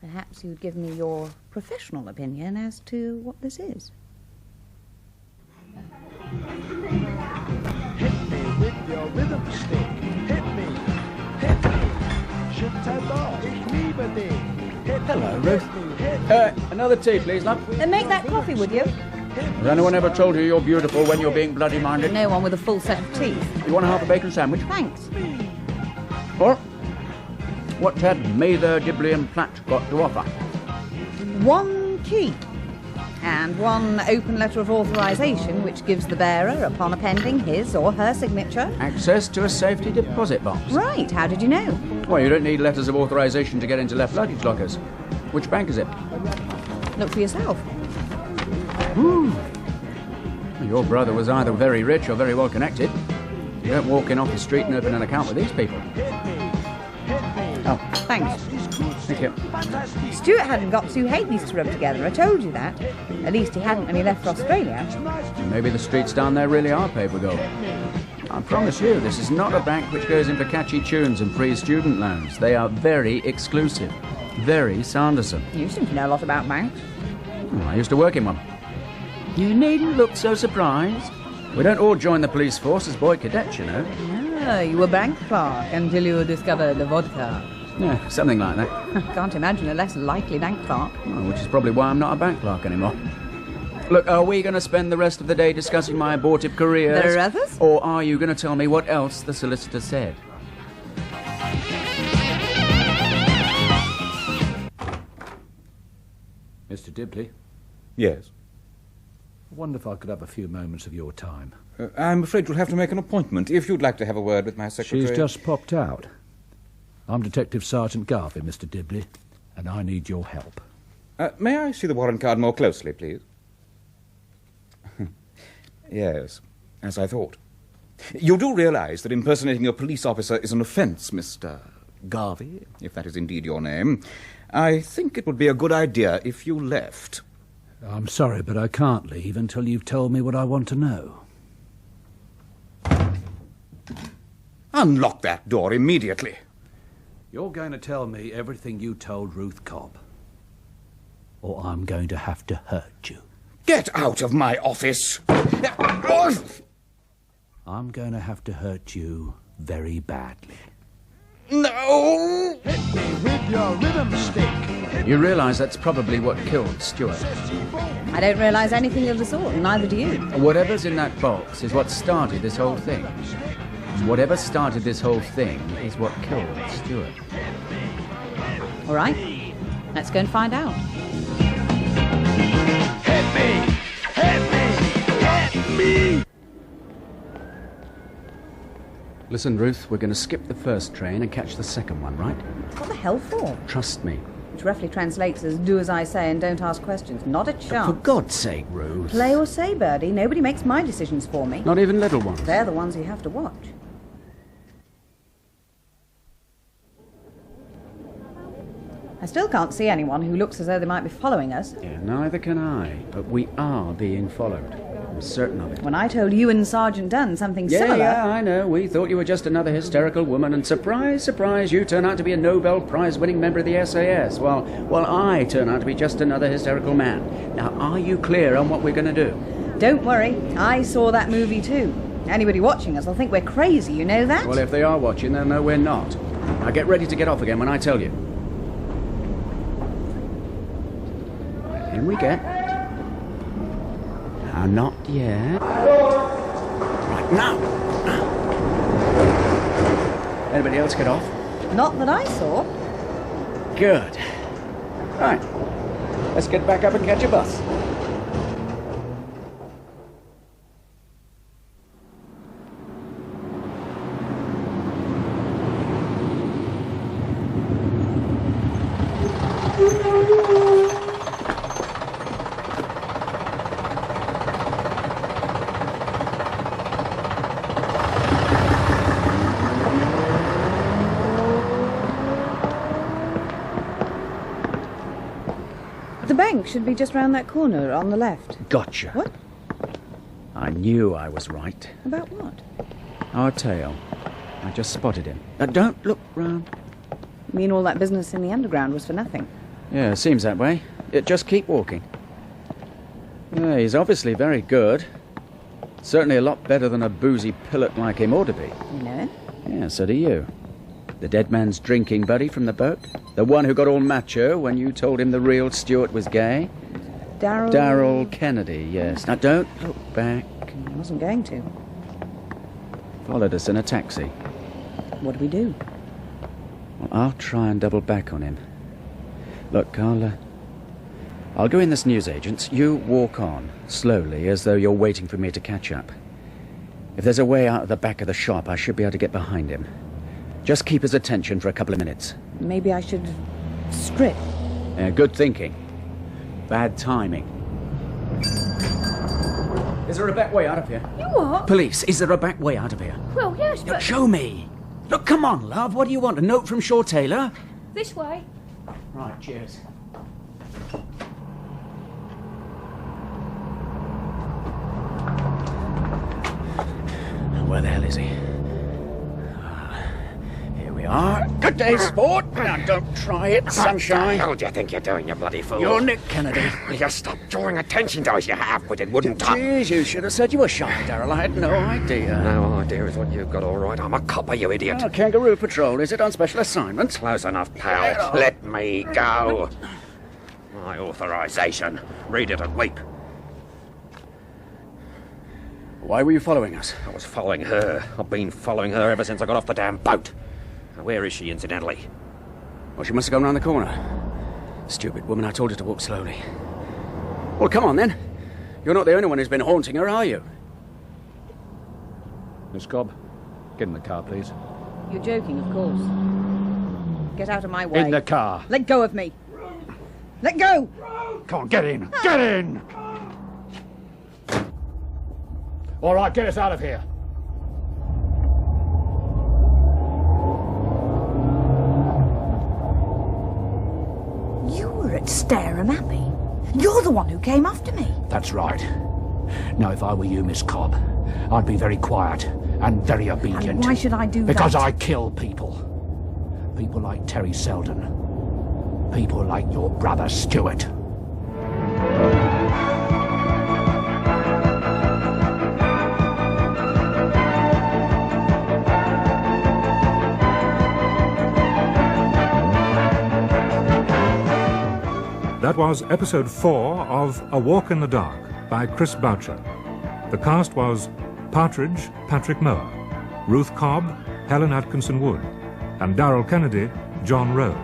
Perhaps you'd give me your professional opinion as to what this is. Hit me with your rhythm stick. Hit me. Hit me. Ich liebe dich. Hello, Ruth. Another tea, please, love. Then make that coffee, would you? Has anyone ever told you you're beautiful when you're being bloody-minded? No one with a full set of teeth. You want a half a bacon sandwich? Thanks. Or what had Mather, Dibley and Platt got to offer? 1 key. And 1 open letter of authorisation which gives the bearer, upon appending his or her signature, Access to a safety deposit box. Right, how did you know? Well, you don't need letters of authorisation to get into left luggage lockers. Which bank is it? Look for yourself. Your brother was either very rich or very well connected. You don't walk in off the street and open an account with these people. Oh, thanks. Thank you. Stuart hadn't got 2 halfpence to rub together, I told you that. At least he hadn't when he left for Australia. Maybe the streets down there really are paved with gold. I promise you, this is not a bank which goes in for catchy tunes and free student loans. They are very exclusive. Very Sanderson. You seem to know a lot about banks. Well, I used to work in one. You needn't look so surprised. We don't all join the police force as boy cadets, you know. Ah, you were bank clerk until you discovered the vodka. Yeah, something like that. Can't imagine a less likely bank clerk. Well, which is probably why I'm not a bank clerk anymore. Look, are we going to spend the rest of the day discussing my abortive careers? There are others? Or are you going to tell me what else the solicitor said? Mr. Dibley? Yes? I wonder if I could have a few moments of your time. I'm afraid you'll have to make an appointment if you'd like to have a word with my secretary. She's just popped out. I'm Detective Sergeant Garvey, Mr. Dibley, and I need your help. May I see the warrant card more closely, please? Yes, as I thought. You do realise that impersonating a police officer is an offence, Mr. Garvey, if that is indeed your name. I think it would be a good idea if you left. I'm sorry, but I can't leave until you've told me what I want to know. Unlock that door immediately. You're going to tell me everything you told Ruth Cobb, or I'm going to have to hurt you. Get out of my office! I'm going to have to hurt you very badly. No! Hit me with your rhythm stick. You realise that's probably what killed Stuart. I don't realise anything of the sort, and neither do you. Whatever's in that box is what started this whole thing. Whatever started this whole thing is what killed Stuart. All right, let's go and find out. Hit me! Hit me! Hit me! Listen, Ruth, we're going to skip the first train and catch the second one, right? What the hell for? Trust me. Which roughly translates as do as I say and don't ask questions. Not a chance. For God's sake, Ruth. Play or say, Birdie. Nobody makes my decisions for me. Not even little ones. They're the ones you have to watch. I still can't see anyone who looks as though they might be following us. Yeah, neither can I. But we are being followed. I'm certain of it. When I told you and Sergeant Dunne something similar... Yeah, I know. We thought you were just another hysterical woman, and surprise, surprise, you turn out to be a Nobel Prize-winning member of the SAS, while I turn out to be just another hysterical man. Now, are you clear on what we're going to do? Don't worry. I saw that movie too. Anybody watching us will think we're crazy, you know that? Well, if they are watching, they'll know we're not. Now, get ready to get off again when I tell you. In we get. Not yet. Right, now! Anybody else get off? Not that I saw. Good. Right. Let's get back up and catch a bus. The bank should be just round that corner on the left. Gotcha. What? I knew I was right. About what? Our tail. I just spotted him. Now, don't look round. You mean all that business in the underground was for nothing? Yeah, seems that way. Just keep walking. Yeah, he's obviously very good. Certainly a lot better than a boozy pillock like him ought to be. You know it? Yeah, so do you. The dead man's drinking buddy from the boat? The one who got all macho when you told him the real Stuart was gay? Darrell Kennedy, yes. Now, don't look back. I wasn't going to. Followed us in a taxi. What do we do? Well, I'll try and double back on him. Look, I'll go in this newsagent's. You walk on, slowly, as though you're waiting for me to catch up. If there's a way out of the back of the shop, I should be able to get behind him. Just keep his attention for a couple of minutes. Maybe I should strip. Good thinking. Bad timing. Is there a back way out of here? You what? Police, is there a back way out of here? Well, yes, but... Show me. Look, come on, love. What do you want? A note from Shaw Taylor? This way. Right, cheers. Where the hell is he? Here we are. Good day, sport. Now, don't try it, sunshine. What the hell do you think you're doing, you bloody fool? You're Nick Kennedy. Will you stop drawing attention to us, you half-witted wooden top? Jeez, you should have said you were shy, Darrell. I had no idea. No idea is what you've got, all right. I'm a copper, you idiot. Oh, Kangaroo Patrol, is it on special assignment? Close enough, pal. Let me go. My authorization. Read it and weep. Why were you following us? I was following her. I've been following her ever since I got off the damn boat. Now, where is she, incidentally? Well, she must have gone round the corner. Stupid woman, I told her to walk slowly. Well, come on, then. You're not the only one who's been haunting her, are you? Miss Cobb, get in the car, please. You're joking, of course. Get out of my way. In the car. Let go of me. Let go! Come on, get in. Get in! All right, get us out of here. You were at Stareham Abbey. You're the one who came after me. That's right. Now, if I were you, Miss Cobb, I'd be very quiet and very obedient. And why should I do because that? I kill people. People like Terry Selden. People like your brother Stuart. That was episode 4 of A Walk in the Dark by Chris Boucher. The cast was Partridge, Patrick Mower, Ruth Cobb, Helen Atkinson Wood, and Darrell Kennedy, John Rowe.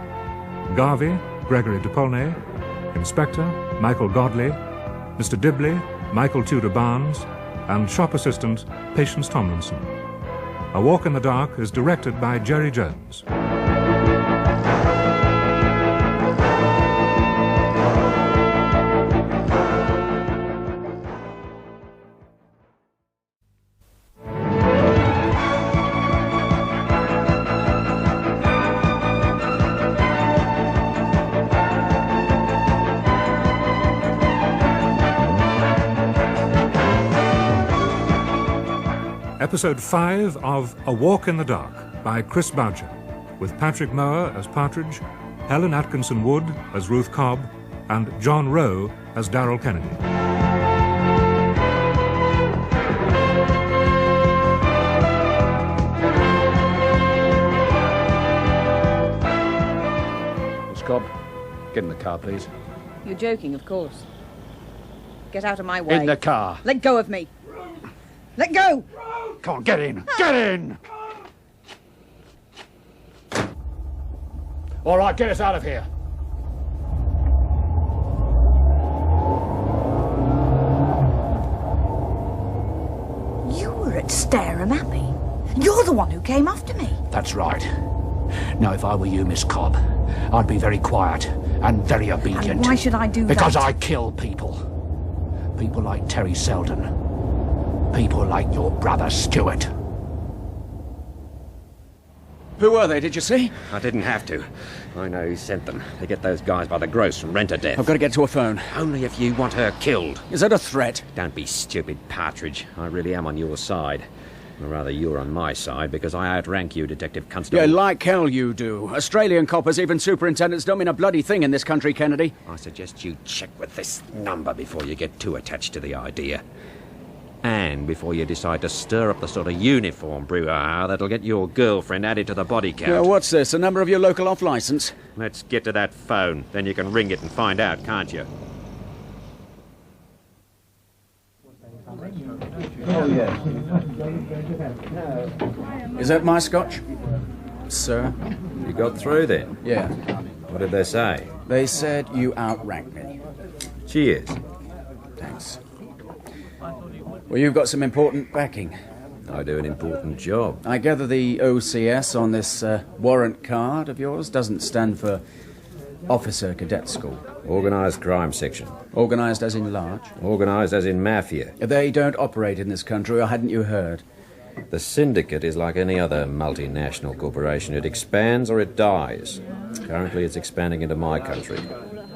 Garvey, Gregory DePaulnay, Inspector, Michael Godley, Mr. Dibley, Michael Tudor Barnes, and Shop Assistant, Patience Tomlinson. A Walk in the Dark is directed by Gerry Jones. Episode 5 of A Walk in the Dark by Chris Boucher, with Patrick Mower as Partridge, Helen Atkinson Wood as Ruth Cobb, and John Rowe as Darrell Kennedy. Miss Cobb, get in the car, please. You're joking, of course. Get out of my way. In the car. Let go of me. Let go! Come on, get in. Get in! All right, get us out of here. You were at Stareham Abbey. You're the one who came after me. That's right. Now, if I were you, Miss Cobb, I'd be very quiet and very obedient. And why should I do because that? I kill people. People like Terry Selden. People like your brother Stuart. Who were they, did you see? I didn't have to. I know who sent them. They get those guys by the gross from rent or death. I've got to get to a phone. Only if you want her killed. Is that a threat? Don't be stupid, Partridge. I really am on your side. Or rather, you're on my side, because I outrank you, Detective Constable. Yeah, like hell you do. Australian coppers, even superintendents, don't mean a bloody thing in this country, Kennedy. I suggest you check with this number before you get too attached to the idea. And before you decide to stir up the sort of uniform brouhaha that'll get your girlfriend added to the body count. Yeah, what's this, a number of your local off-licence? Let's get to that phone. Then you can ring it and find out, can't you? Oh, yes. Is that my scotch? Sir? You got through then? Yeah. What did they say? They said you outranked me. Cheers. Thanks. Well, you've got some important backing. I do an important job. I gather the OCS on this warrant card of yours doesn't stand for Officer Cadet School. Organised crime section. Organised as in large? Organised as in mafia. They don't operate in this country, or hadn't you heard? The syndicate is like any other multinational corporation. It expands or it dies. Currently it's expanding into my country.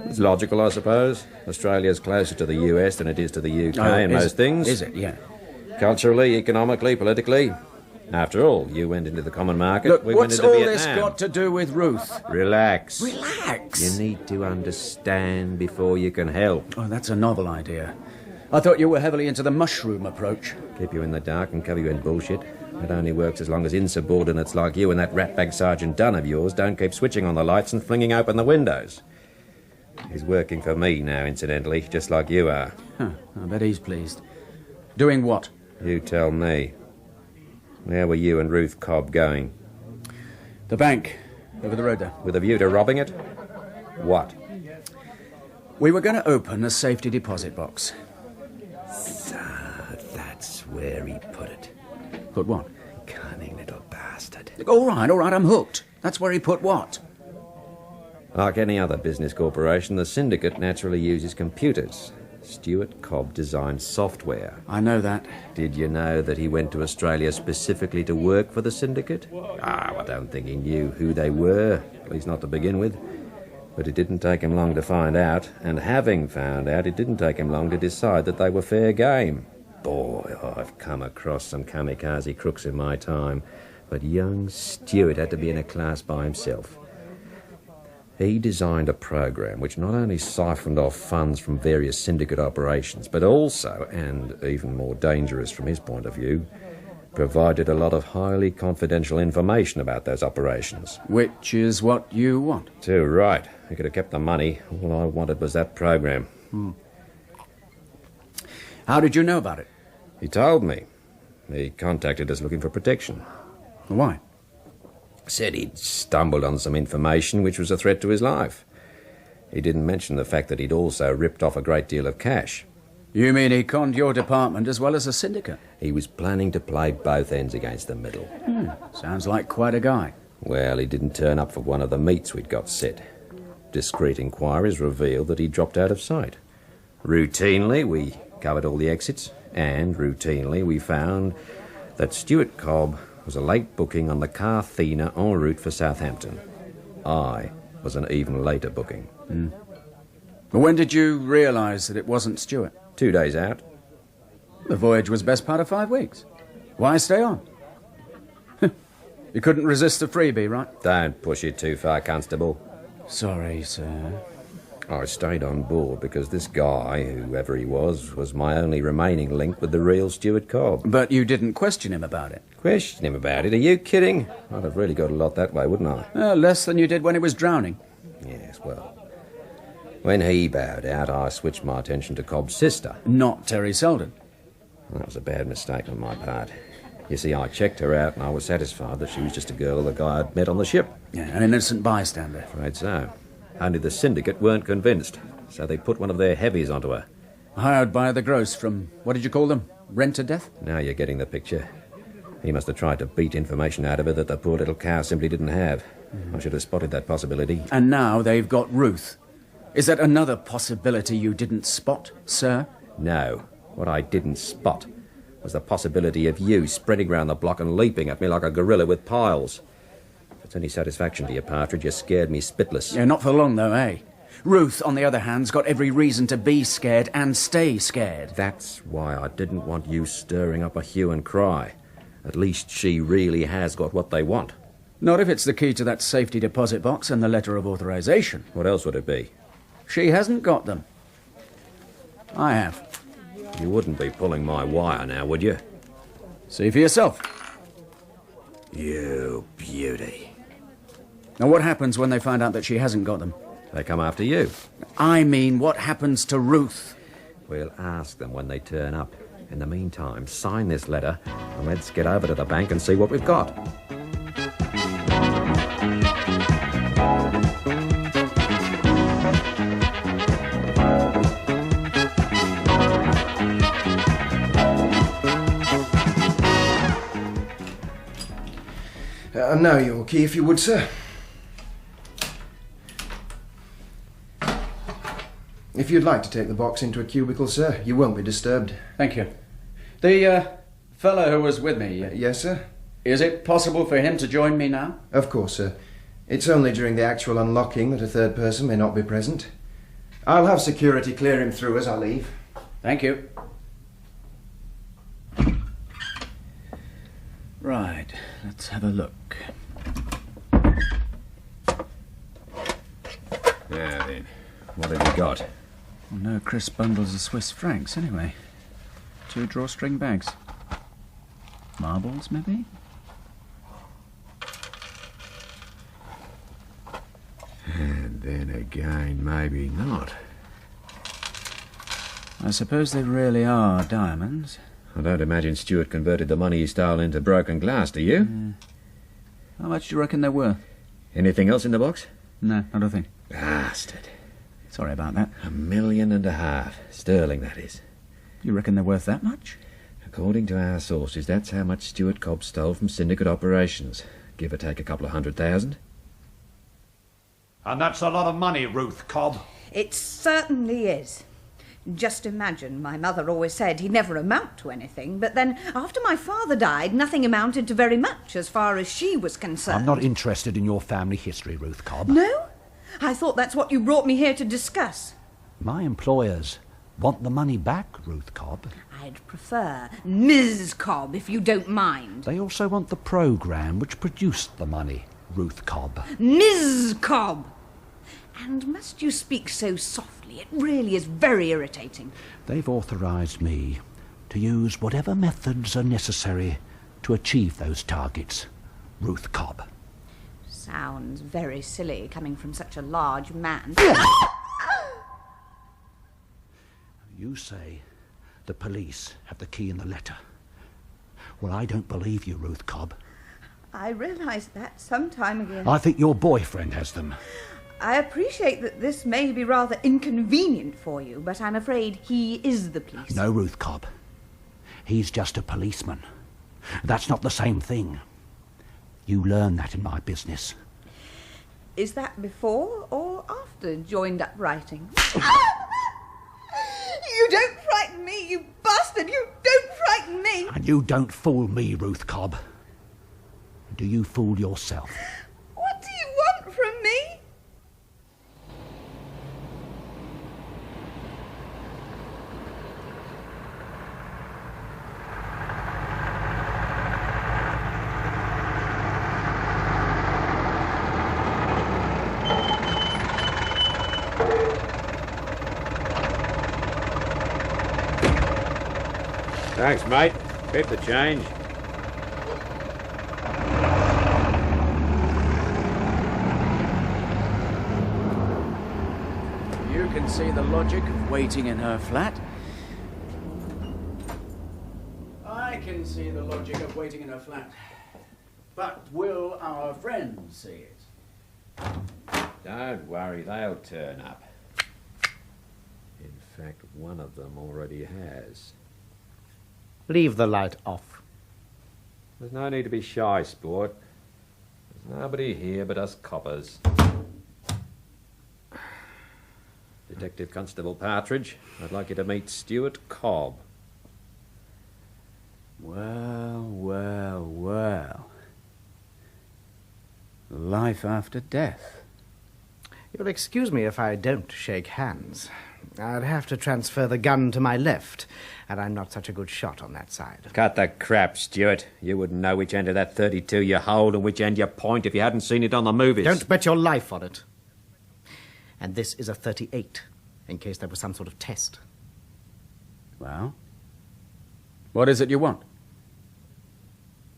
It's logical, I suppose. Australia's closer to the US than it is to the UK in most things. Is it? Yeah. Culturally, economically, politically. After all, you went into the common market. Look, we went what's into all Vietnam. this got to do with Ruth? Relax. Relax? You need to understand before you can help. Oh, that's a novel idea. I thought you were heavily into the mushroom approach. Keep you in the dark and cover you in bullshit. It only works as long as insubordinates like you and that ratbag Sergeant Dunne of yours don't keep switching on the lights and flinging open the windows. He's working for me now, incidentally, just like you are. Huh, I bet he's pleased. Doing what? You tell me. Where were you and Ruth Cobb going? The bank, over the road there. With a view to robbing it? What? We were going to open a safety deposit box. So that's where he put it. Put what? Cunning little bastard. All right, I'm hooked. That's where he put what? Like any other business corporation, the syndicate naturally uses computers. Stuart Cobb designed software. I know that. Did you know that he went to Australia specifically to work for the syndicate? I don't think he knew who they were, at least not to begin with. But it didn't take him long to find out, and having found out, it didn't take him long to decide that they were fair game. Boy, I've come across some kamikaze crooks in my time, but young Stuart had to be in a class by himself. He designed a program which not only siphoned off funds from various syndicate operations, but also, and even more dangerous from his point of view, provided a lot of highly confidential information about those operations. Which is what you want. Too right. He could have kept the money. All I wanted was that program. How did you know about it? He told me. He contacted us looking for protection. Why? Said he'd stumbled on some information which was a threat to his life. He didn't mention the fact that he'd also ripped off a great deal of cash. You mean he conned your department as well as the syndicate? He was planning to play both ends against the middle. Sounds like quite a guy. Well, he didn't turn up for one of the meets we'd got set. Discreet inquiries revealed that he dropped out of sight. Routinely, we covered all the exits, and routinely we found that Stuart Cobb was a late booking on the Carthena en route for Southampton. I was an even later booking. When did you realise that it wasn't Stuart? 2 days out. The voyage was best part of 5 weeks. Why stay on? You couldn't resist the freebie, right? Don't push it too far, Constable. Sorry, sir. I stayed on board because this guy, whoever he was my only remaining link with the real Stuart Cobb. But you didn't question him about it? Question him about it? Are you kidding? I'd have really got a lot that way, wouldn't I? Less than you did when he was drowning. Yes, well, When he bowed out, I switched my attention to Cobb's sister. Not Terry Selden. That was a bad mistake on my part. You see, I checked her out and I was satisfied that she was just a girl of the guy I'd met on the ship. Yeah, an innocent bystander. Afraid so. Only the syndicate weren't convinced, so they put one of their heavies onto her. Hired by the gross from, what did you call them? Rent to death? Now you're getting the picture. He must have tried to beat information out of her that the poor little cow simply didn't have. I should have spotted that possibility. And now they've got Ruth. Is that another possibility you didn't spot, sir? No. What I didn't spot was the possibility of you spreading round the block and leaping at me like a gorilla with piles. If it's any satisfaction to you, Partridge, you scared me spitless. Yeah, not for long, though, eh? Ruth, on the other hand's got every reason to be scared and stay scared. That's why I didn't want you stirring up a hue and cry. At least she really has got what they want. Not if it's the key to that safety deposit box and the letter of authorization. What else would it be? She hasn't got them. I have. You wouldn't be pulling my wire now, would you? See for yourself. You beauty. Now, what happens when they find out that she hasn't got them? They come after you. I mean, what happens to Ruth? We'll ask them when they turn up. In the meantime, sign this letter and let's get over to the bank and see what we've got. Now your key, if you would, sir. If you'd like to take the box into a cubicle, sir, you won't be disturbed. Thank you. The fellow who was with me... yes, sir? Is it possible for him to join me now? Of course, sir. It's only during the actual unlocking that a third person may not be present. I'll have security clear him through as I leave. Thank you. Right, let's have a look. Now then, what have you got? Well, no crisp bundles of Swiss francs, anyway. 2 drawstring bags. Marbles, maybe? And then again, maybe not. I suppose they really are diamonds. I don't imagine Stuart converted the money he stole into broken glass, do you? How much do you reckon they're worth? Anything else in the box? No, not a thing. Bastard. Sorry about that. $1.5 million. Sterling, that is. You reckon they're worth that much? According to our sources, that's how much Stuart Cobb stole from syndicate operations. Give or take a couple of 100,000. And that's a lot of money, Ruth Cobb. It certainly is. Just imagine, my mother always said he'd never amount to anything, but then after my father died, nothing amounted to very much as far as she was concerned. I'm not interested in your family history, Ruth Cobb. No? I thought that's what you brought me here to discuss. My employers want the money back, Ruth Cobb. I'd prefer Ms. Cobb, if you don't mind. They also want the programme which produced the money, Ruth Cobb. Ms. Cobb! And must you speak so softly? It really is very irritating. They've authorised me to use whatever methods are necessary to achieve those targets, Ruth Cobb. Sounds very silly coming from such a large man. You say the police have the key in the letter. Well, I don't believe you, Ruth Cobb. I realised that some time ago. I think your boyfriend has them. I appreciate that this may be rather inconvenient for you, but I'm afraid he is the police. No, Ruth Cobb. He's just a policeman. That's not the same thing. You learn that in my business. Is that before or after joined-up writing? You don't frighten me, you bastard! You don't frighten me! And you don't fool me, Ruth Cobb. Do you fool yourself? What do you want from me? Thanks, mate. Keep the change. You You can see the logic of waiting in her flat. I can see the logic of waiting in her flat. But will our friends see it? Don't worry, they'll turn up. In fact, one of them already has. Leave the light off. There's no need to be shy, sport. There's nobody here but us coppers. Detective Constable Partridge, I'd like you to meet Stuart Cobb. Well, well, well. Life after death. You'll excuse me if I don't shake hands. I'd have to transfer the gun to my left, and I'm not such a good shot on that side. Cut the crap, Stuart. You wouldn't know which end of that 32 you hold and which end you point if you hadn't seen it on the movies. Don't bet your life on it. And this is a 38, in case there was some sort of test. Well, what is it you want?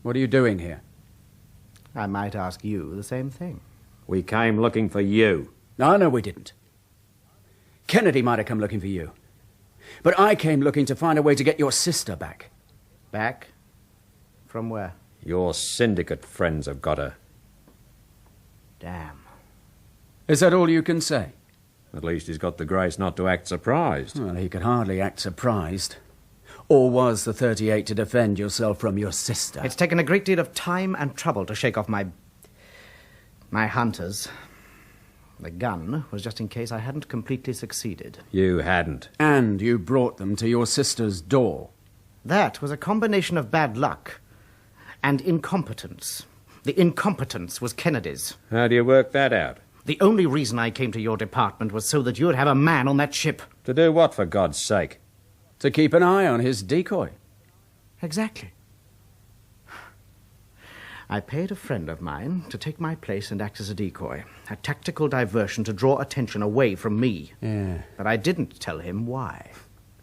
What are you doing here? I might ask you the same thing. We came looking for you. No, we didn't. Kennedy might have come looking for you. But I came looking to find a way to get your sister back. Back? From where? Your syndicate friends have got her. Damn. Is that all you can say? At least he's got the grace not to act surprised. Well, he could hardly act surprised. Or was the 38 to defend yourself from your sister? It's taken a great deal of time and trouble to shake off my hunters. The gun was just in case I hadn't completely succeeded. You hadn't. And you brought them to your sister's door. That was a combination of bad luck and incompetence. The incompetence was Kennedy's. How do you work that out? The only reason I came to your department was so that you'd have a man on that ship. To do what, for God's sake? To keep an eye on his decoy. Exactly. I paid a friend of mine to take my place and act as a decoy. A tactical diversion to draw attention away from me. Yeah. But I didn't tell him why.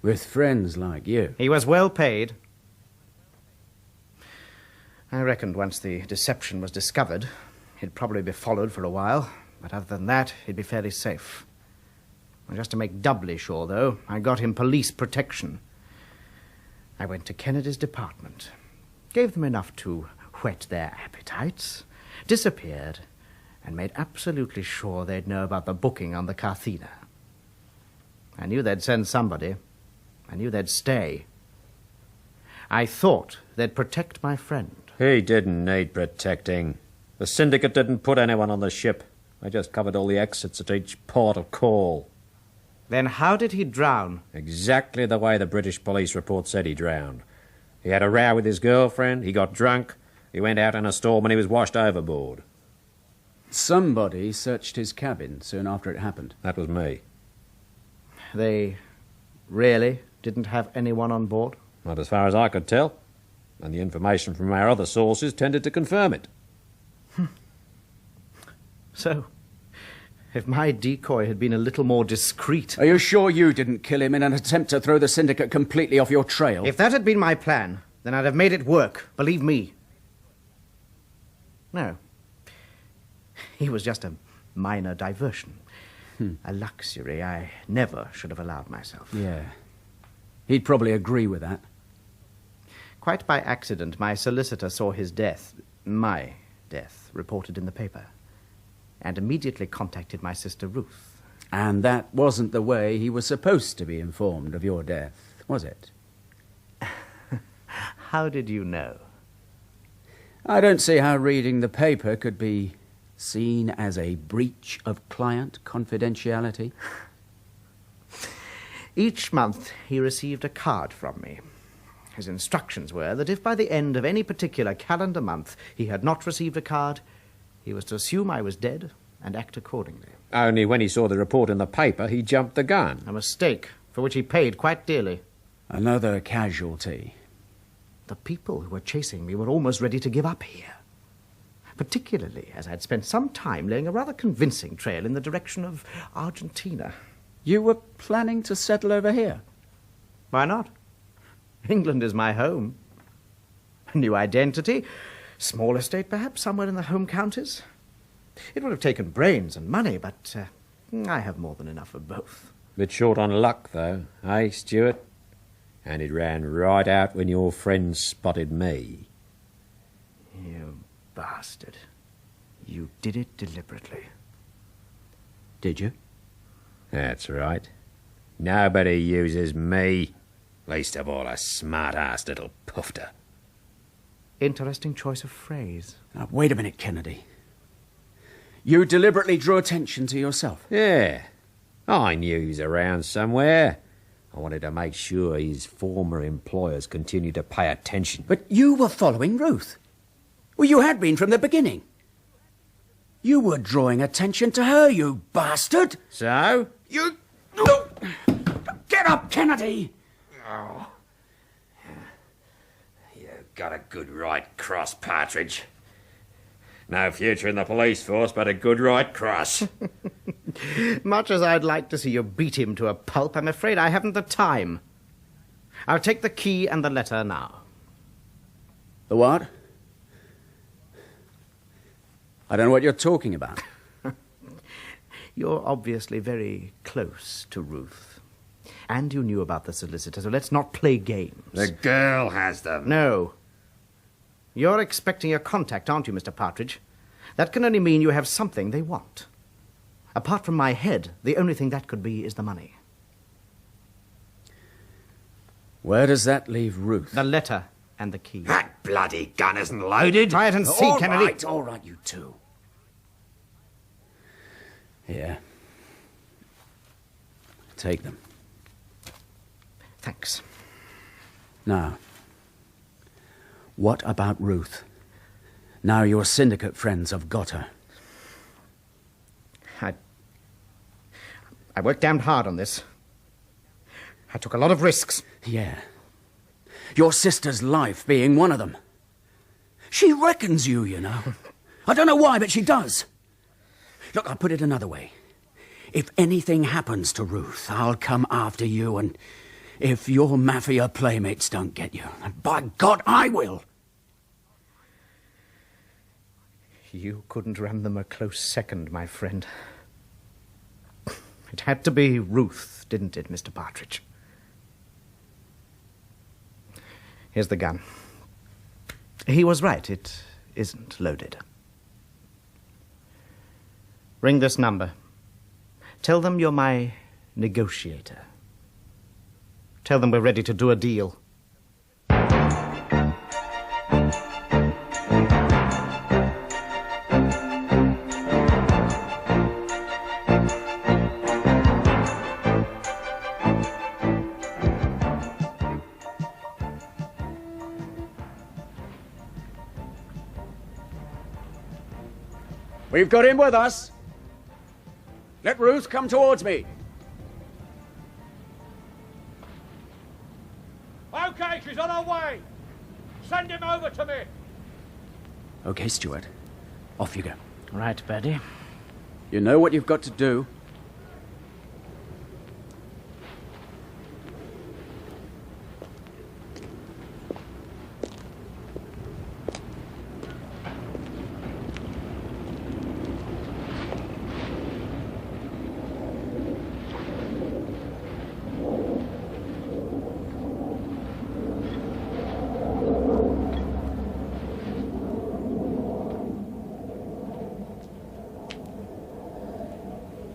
With friends like you. He was well paid. I reckoned once the deception was discovered, he'd probably be followed for a while. But other than that, he'd be fairly safe. And just to make doubly sure, though, I got him police protection. I went to Kennedy's department, gave them enough to whet their appetites, disappeared, and made absolutely sure they'd know about the booking on the Carthena. I knew they'd send somebody. I knew they'd stay. I thought they'd protect my friend. He didn't need protecting. The syndicate didn't put anyone on the ship. They just covered all the exits at each port of call. Then how did he drown? Exactly the way the British police report said he drowned. He had a row with his girlfriend, he got drunk, he went out in a storm and he was washed overboard. Somebody searched his cabin soon after it happened. That was me. They really didn't have anyone on board? Not as far as I could tell. And the information from our other sources tended to confirm it. So, if my decoy had been a little more discreet... Are you sure you didn't kill him in an attempt to throw the syndicate completely off your trail? If that had been my plan, then I'd have made it work, believe me. No. He was just a minor diversion. A luxury I never should have allowed myself. Yeah. He'd probably agree with that. Quite by accident, my solicitor saw his death, my death, reported in the paper, and immediately contacted my sister Ruth. And that wasn't the way he was supposed to be informed of your death, was it? How did you know? I don't see how reading the paper could be seen as a breach of client confidentiality. Each month he received a card from me. His instructions were that if by the end of any particular calendar month he had not received a card, he was to assume I was dead and act accordingly. Only when he saw the report in the paper, he jumped the gun. A mistake, for which he paid quite dearly. Another casualty. The people who were chasing me were almost ready to give up here. Particularly as I'd spent some time laying a rather convincing trail in the direction of Argentina. You were planning to settle over here? Why not? England is my home. A new identity, small estate perhaps, somewhere in the home counties. It would have taken brains and money, but I have more than enough of both. Bit short on luck, though, eh, Stuart? And it ran right out when your friends spotted me. You bastard. You did it deliberately. Did you? That's right. Nobody uses me. Least of all a smart-ass little pufter. Interesting choice of phrase. Now, wait a minute, Kennedy. You deliberately drew attention to yourself? Yeah. I knew he was around somewhere. I wanted to make sure his former employers continued to pay attention. But you were following Ruth. Well, you had been from the beginning. You were drawing attention to her, you bastard! So? You... Get up, Kennedy! Oh. You got a good right cross, Partridge. No future in the police force, but a good right cross. Much as I'd like to see you beat him to a pulp, I'm afraid I haven't the time. I'll take the key and the letter now. The what? I don't know what you're talking about. You're obviously very close to Ruth. And you knew about the solicitor, so let's not play games. The girl has them. No. You're expecting a contact, aren't you, Mr. Partridge? That can only mean you have something they want. Apart from my head, the only thing that could be is the money. Where does that leave Ruth? The letter and the key. That bloody gun isn't loaded. Try it and see, Kennedy. All right, you two. Here. Take them. Thanks. Now, what about Ruth? Now your syndicate friends have got her. I worked damned hard on this. I took a lot of risks. Yeah. Your sister's life being one of them. She reckons you, you know. I don't know why, but she does. Look, I'll put it another way. If anything happens to Ruth, I'll come after you, and if your mafia playmates don't get you, by God, I will. You couldn't run them a close second, my friend. It had to be Ruth, didn't it, Mr. Partridge? Here's the gun. He was right, it isn't loaded. Ring this number. Tell them you're my negotiator. Tell them we're ready to do a deal. We've got him with us. Let Ruth come towards me. OK, she's on her way. Send him over to me. OK, Stuart. Off you go. Right, Birdie. You know what you've got to do.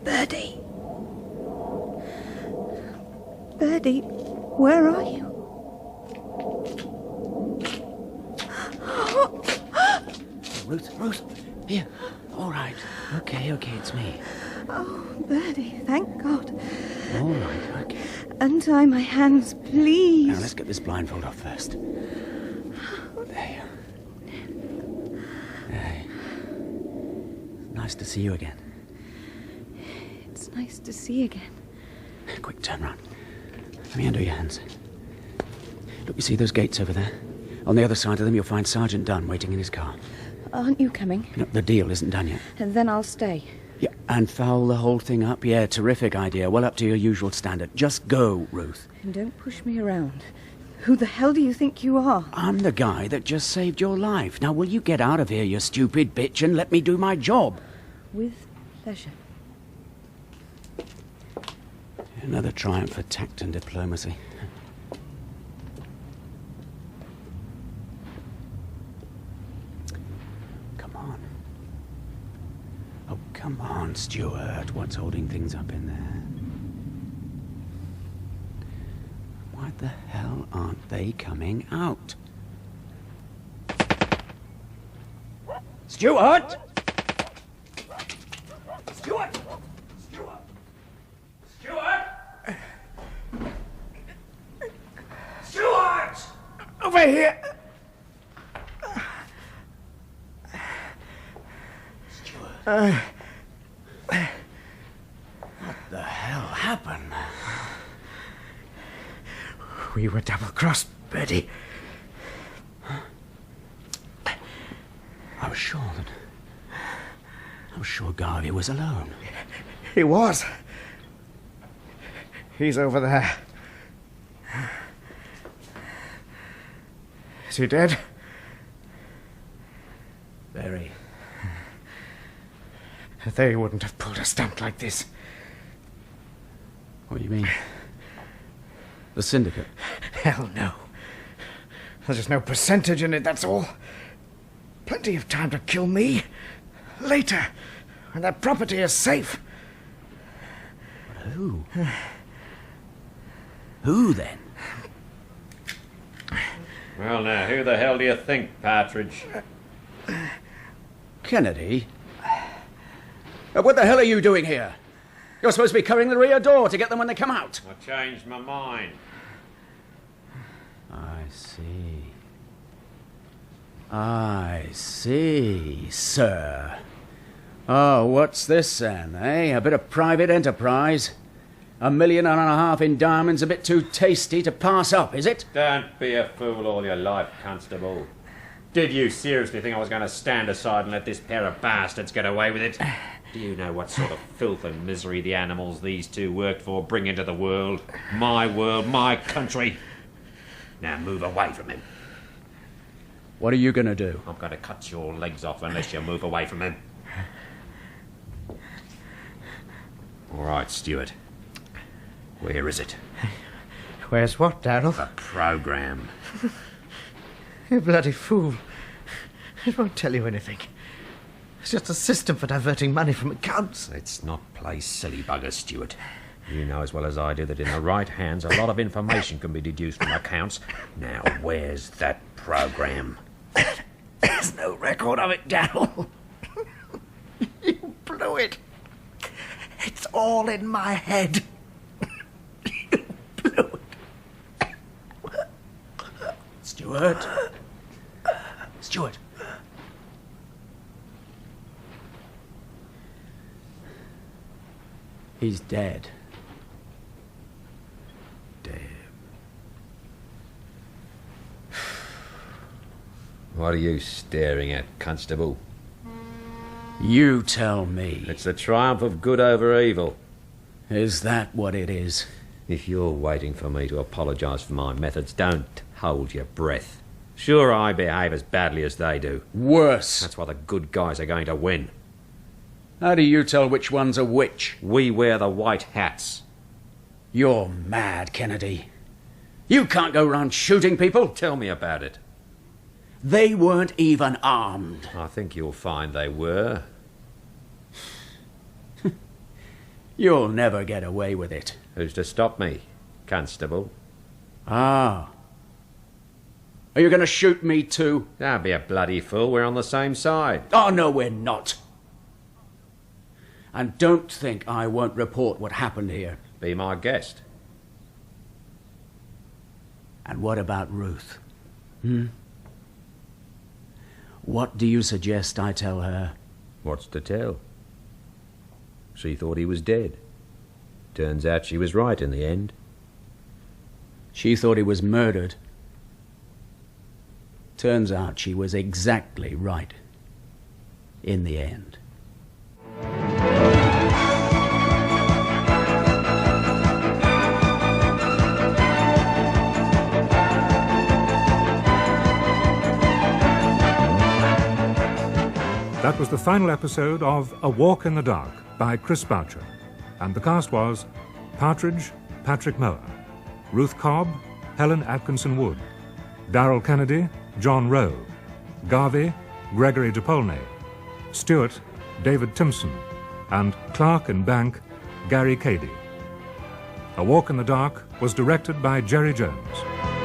Birdie. Birdie, where are you? Ruth, here. All right. Okay, it's me. Oh, Birdie, thank God. All right, okay. Untie my hands, please. Now, let's get this blindfold off first. There. Nice to see you again. It's nice to see you again. Quick, turn round. Let me undo your hands. Look, you see those gates over there? On the other side of them, you'll find Sergeant Dunne waiting in his car. Aren't you coming? No, the deal isn't done yet. And then I'll stay. Yeah, and foul the whole thing up? Yeah, terrific idea. Well up to your usual standard. Just go, Ruth. And don't push me around. Who the hell do you think you are? I'm the guy that just saved your life. Now, will you get out of here, you stupid bitch, and let me do my job? With pleasure. Another triumph for tact and diplomacy. Come on. Oh, come on, Stuart. What's holding things up in there? Why the hell aren't they coming out? Stuart! Stuart! Stuart! Stuart! Stuart! Over here! Stuart. What the hell happened? We were double-crossed, Birdie. I was sure Garvey was alone. He was. He's over there. Is he dead? Very. They wouldn't have pulled a stunt like this. What do you mean? The syndicate? Hell no. There's no percentage in it, that's all. Plenty of time to kill me. Later, when that property is safe. But who? Who, then? Well, now, who the hell do you think, Partridge? Kennedy? What the hell are you doing here? You're supposed to be covering the rear door to get them when they come out. I changed my mind. I see, sir. Oh, what's this then, eh? A bit of private enterprise? $1.5 million in diamonds a bit too tasty to pass up, is it? Don't be a fool all your life, Constable. Did you seriously think I was going to stand aside and let this pair of bastards get away with it? Do you know what sort of filth and misery the animals these two worked for bring into the world? My country. Now move away from him. What are you going to do? I'm going to cut your legs off unless you move away from him. All right, Stuart. Where is it? Where's what, Darrell? The programme. You bloody fool. It won't tell you anything. It's just a system for diverting money from accounts. Let's not play silly buggers, Stuart. You know as well as I do that in the right hands a lot of information can be deduced from accounts. Now, where's that programme? There's no record of it, Darrell. You blew it. It's all in my head. You blew it. Stuart? Stuart? He's dead. What are you staring at, Constable? You tell me. It's the triumph of good over evil. Is that what it is? If you're waiting for me to apologise for my methods, don't hold your breath. Sure, I behave as badly as they do. Worse. That's why the good guys are going to win. How do you tell which one's a which? We wear the white hats. You're mad, Kennedy. You can't go round shooting people. Tell me about it. They weren't even armed. I think you'll find they were. You'll never get away with it. Who's to stop me, Constable? Ah. Are you going to shoot me too? Don't be a bloody fool. We're on the same side. Oh, no, we're not. And don't think I won't report what happened here. Be my guest. And what about Ruth? What do you suggest I tell her? What's to tell? She thought he was dead. Turns out she was right in the end. She thought he was murdered. Turns out she was exactly right in the end. That was the final episode of A Walk in the Dark by Chris Boucher, and the cast was Partridge, Patrick Mower. Ruth Cobb, Helen Atkinson Wood. Darrell Kennedy, John Rowe. Garvey, Gregory DePaulnay. Stuart, David Timpson. And clerk in bank, Gary Cady. A Walk in the Dark was directed by Gerry Jones.